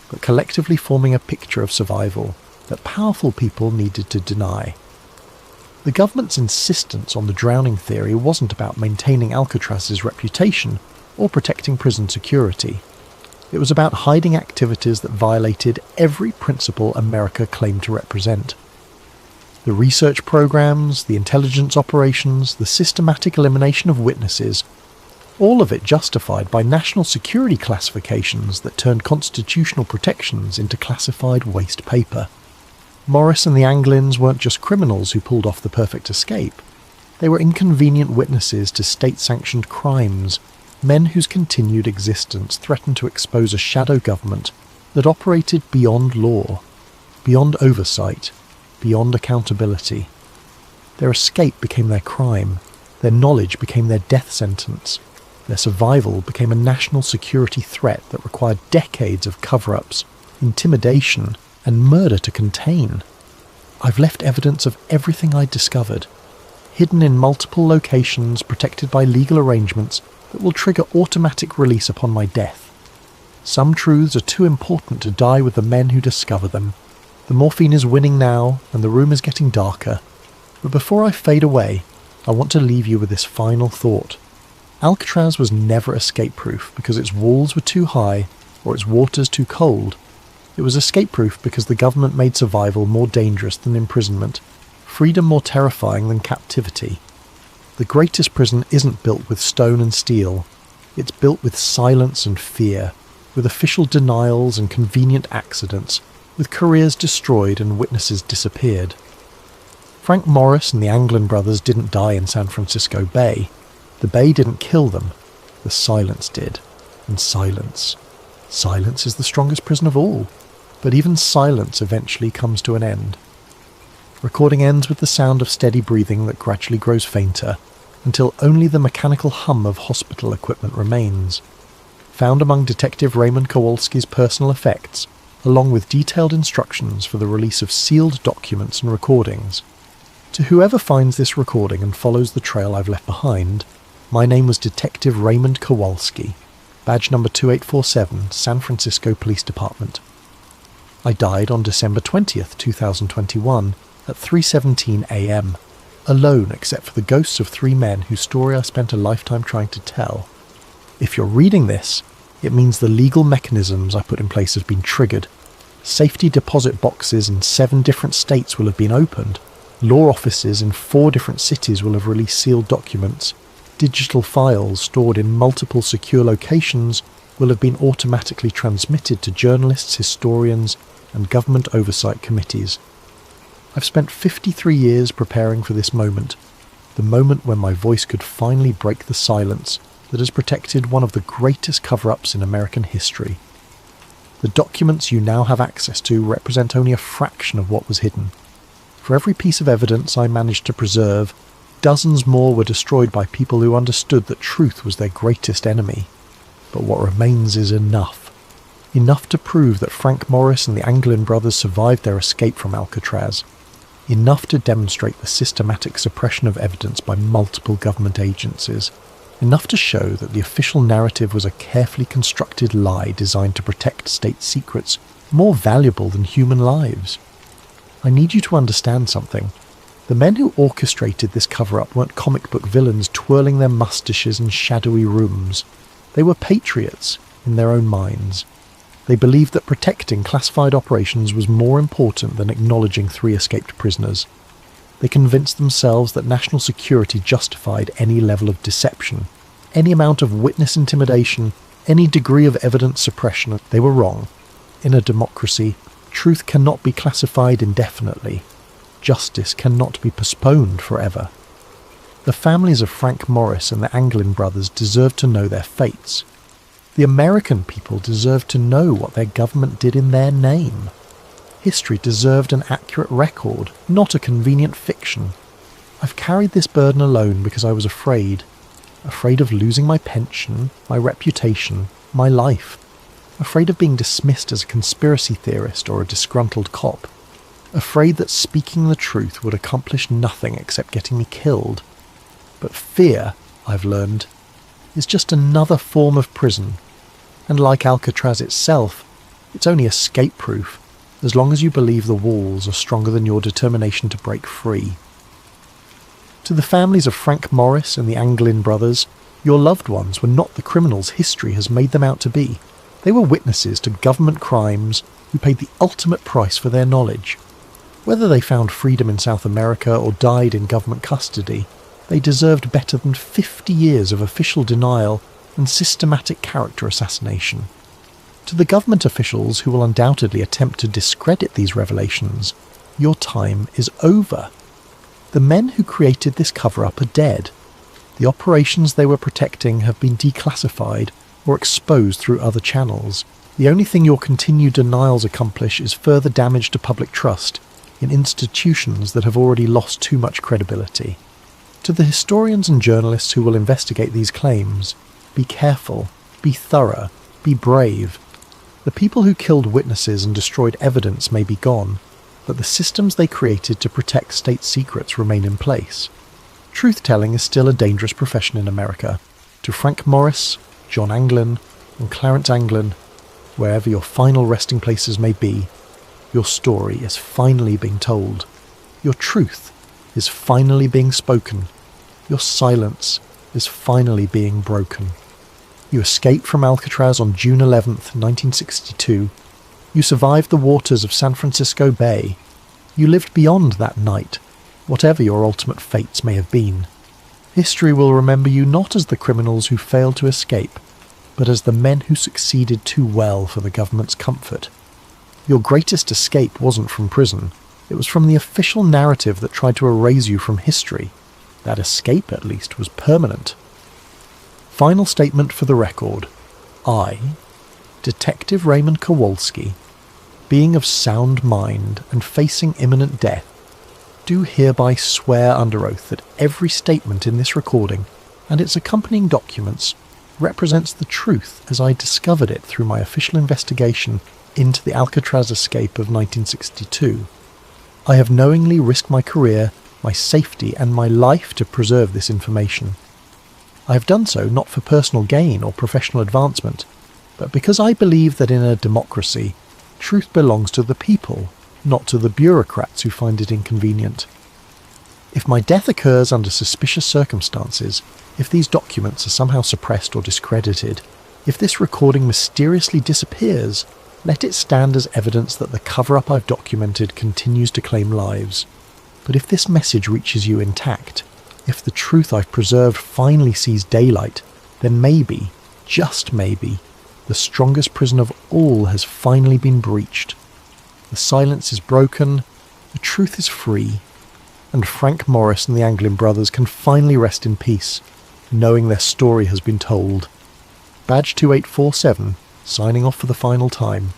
but collectively forming a picture of survival that powerful people needed to deny. The government's insistence on the drowning theory wasn't about maintaining Alcatraz's reputation or protecting prison security. It was about hiding activities that violated every principle America claimed to represent. The research programs, the intelligence operations, the systematic elimination of witnesses, all of it justified by national security classifications that turned constitutional protections into classified waste paper. Morris and the Anglins weren't just criminals who pulled off the perfect escape. They were inconvenient witnesses to state-sanctioned crimes, men whose continued existence threatened to expose a shadow government that operated beyond law, beyond oversight, beyond accountability. Their escape became their crime, their knowledge became their death sentence, their survival became a national security threat that required decades of cover-ups, intimidation, and murder to contain. I've left evidence of everything I'd discovered, hidden in multiple locations protected by legal arrangements that will trigger automatic release upon my death. Some truths are too important to die with the men who discover them. The morphine is winning now, and the room is getting darker. But before I fade away, I want to leave you with this final thought. Alcatraz was never escape-proof because its walls were too high or its waters too cold. It was escape-proof because the government made survival more dangerous than imprisonment, freedom more terrifying than captivity. The greatest prison isn't built with stone and steel. It's built with silence and fear, with official denials and convenient accidents, with careers destroyed and witnesses disappeared. Frank Morris and the Anglin brothers didn't die in San Francisco Bay. The bay didn't kill them. The silence did. And silence. Silence is the strongest prison of all. But even silence eventually comes to an end. Recording ends with the sound of steady breathing that gradually grows fainter, until only the mechanical hum of hospital equipment remains. Found among Detective Raymond Kowalski's personal effects, along with detailed instructions for the release of sealed documents and recordings. To whoever finds this recording and follows the trail I've left behind, my name was Detective Raymond Kowalski, badge number 2847, San Francisco Police Department. I died on December 20th, 2021 at 3:17 a.m., alone except for the ghosts of 3 men whose story I spent a lifetime trying to tell. If you're reading this, it means the legal mechanisms I put in place have been triggered. Safety deposit boxes in 7 different states will have been opened. Law offices in 4 different cities will have released sealed documents. Digital files stored in multiple secure locations will have been automatically transmitted to journalists, historians, and government oversight committees. I've spent 53 years preparing for this moment, the moment when my voice could finally break the silence that has protected one of the greatest cover-ups in American history. The documents you now have access to represent only a fraction of what was hidden. For every piece of evidence I managed to preserve, dozens more were destroyed by people who understood that truth was their greatest enemy. But what remains is enough. Enough to prove that Frank Morris and the Anglin brothers survived their escape from Alcatraz. Enough to demonstrate the systematic suppression of evidence by multiple government agencies. Enough to show that the official narrative was a carefully constructed lie designed to protect state secrets more valuable than human lives. I need you to understand something. The men who orchestrated this cover-up weren't comic book villains twirling their mustaches in shadowy rooms. They were patriots in their own minds. They believed that protecting classified operations was more important than acknowledging 3 escaped prisoners. They convinced themselves that national security justified any level of deception, any amount of witness intimidation, any degree of evidence suppression. They were wrong. In a democracy, truth cannot be classified indefinitely. Justice cannot be postponed forever. The families of Frank Morris and the Anglin brothers deserve to know their fates. The American people deserve to know what their government did in their name. History deserved an accurate record, not a convenient fiction. I've carried this burden alone because I was afraid. Afraid of losing my pension, my reputation, my life. Afraid of being dismissed as a conspiracy theorist or a disgruntled cop. Afraid that speaking the truth would accomplish nothing except getting me killed. But fear, I've learned, is just another form of prison. And like Alcatraz itself, it's only escape-proof, as long as you believe the walls are stronger than your determination to break free. To the families of Frank Morris and the Anglin brothers, your loved ones were not the criminals history has made them out to be. They were witnesses to government crimes who paid the ultimate price for their knowledge. Whether they found freedom in South America or died in government custody, they deserved better than 50 years of official denial and systematic character assassination. To the government officials who will undoubtedly attempt to discredit these revelations, your time is over. The men who created this cover-up are dead. The operations they were protecting have been declassified or exposed through other channels. The only thing your continued denials accomplish is further damage to public trust in institutions that have already lost too much credibility. To the historians and journalists who will investigate these claims, be careful, be thorough, be brave. The people who killed witnesses and destroyed evidence may be gone, but the systems they created to protect state secrets remain in place. Truth-telling is still a dangerous profession in America. To Frank Morris, John Anglin, and Clarence Anglin, wherever your final resting places may be, your story is finally being told. Your truth is finally being spoken. Your silence is finally being broken. You escaped from Alcatraz on June 11th, 1962. You survived the waters of San Francisco Bay. You lived beyond that night, whatever your ultimate fates may have been. History will remember you not as the criminals who failed to escape, but as the men who succeeded too well for the government's comfort. Your greatest escape wasn't from prison. It was from the official narrative that tried to erase you from history. That escape, at least, was permanent. Final statement for the record. I, Detective Raymond Kowalski, being of sound mind and facing imminent death, do hereby swear under oath that every statement in this recording and its accompanying documents represents the truth as I discovered it through my official investigation into the Alcatraz escape of 1962. I have knowingly risked my career, my safety, and my life to preserve this information. I have done so not for personal gain or professional advancement, but because I believe that in a democracy, truth belongs to the people, not to the bureaucrats who find it inconvenient. If my death occurs under suspicious circumstances, if these documents are somehow suppressed or discredited, if this recording mysteriously disappears, let it stand as evidence that the cover-up I've documented continues to claim lives. But if this message reaches you intact, if the truth I've preserved finally sees daylight, then maybe, just maybe, the strongest prison of all has finally been breached. The silence is broken, the truth is free, and Frank Morris and the Anglin brothers can finally rest in peace, knowing their story has been told. Badge 2847, signing off for the final time.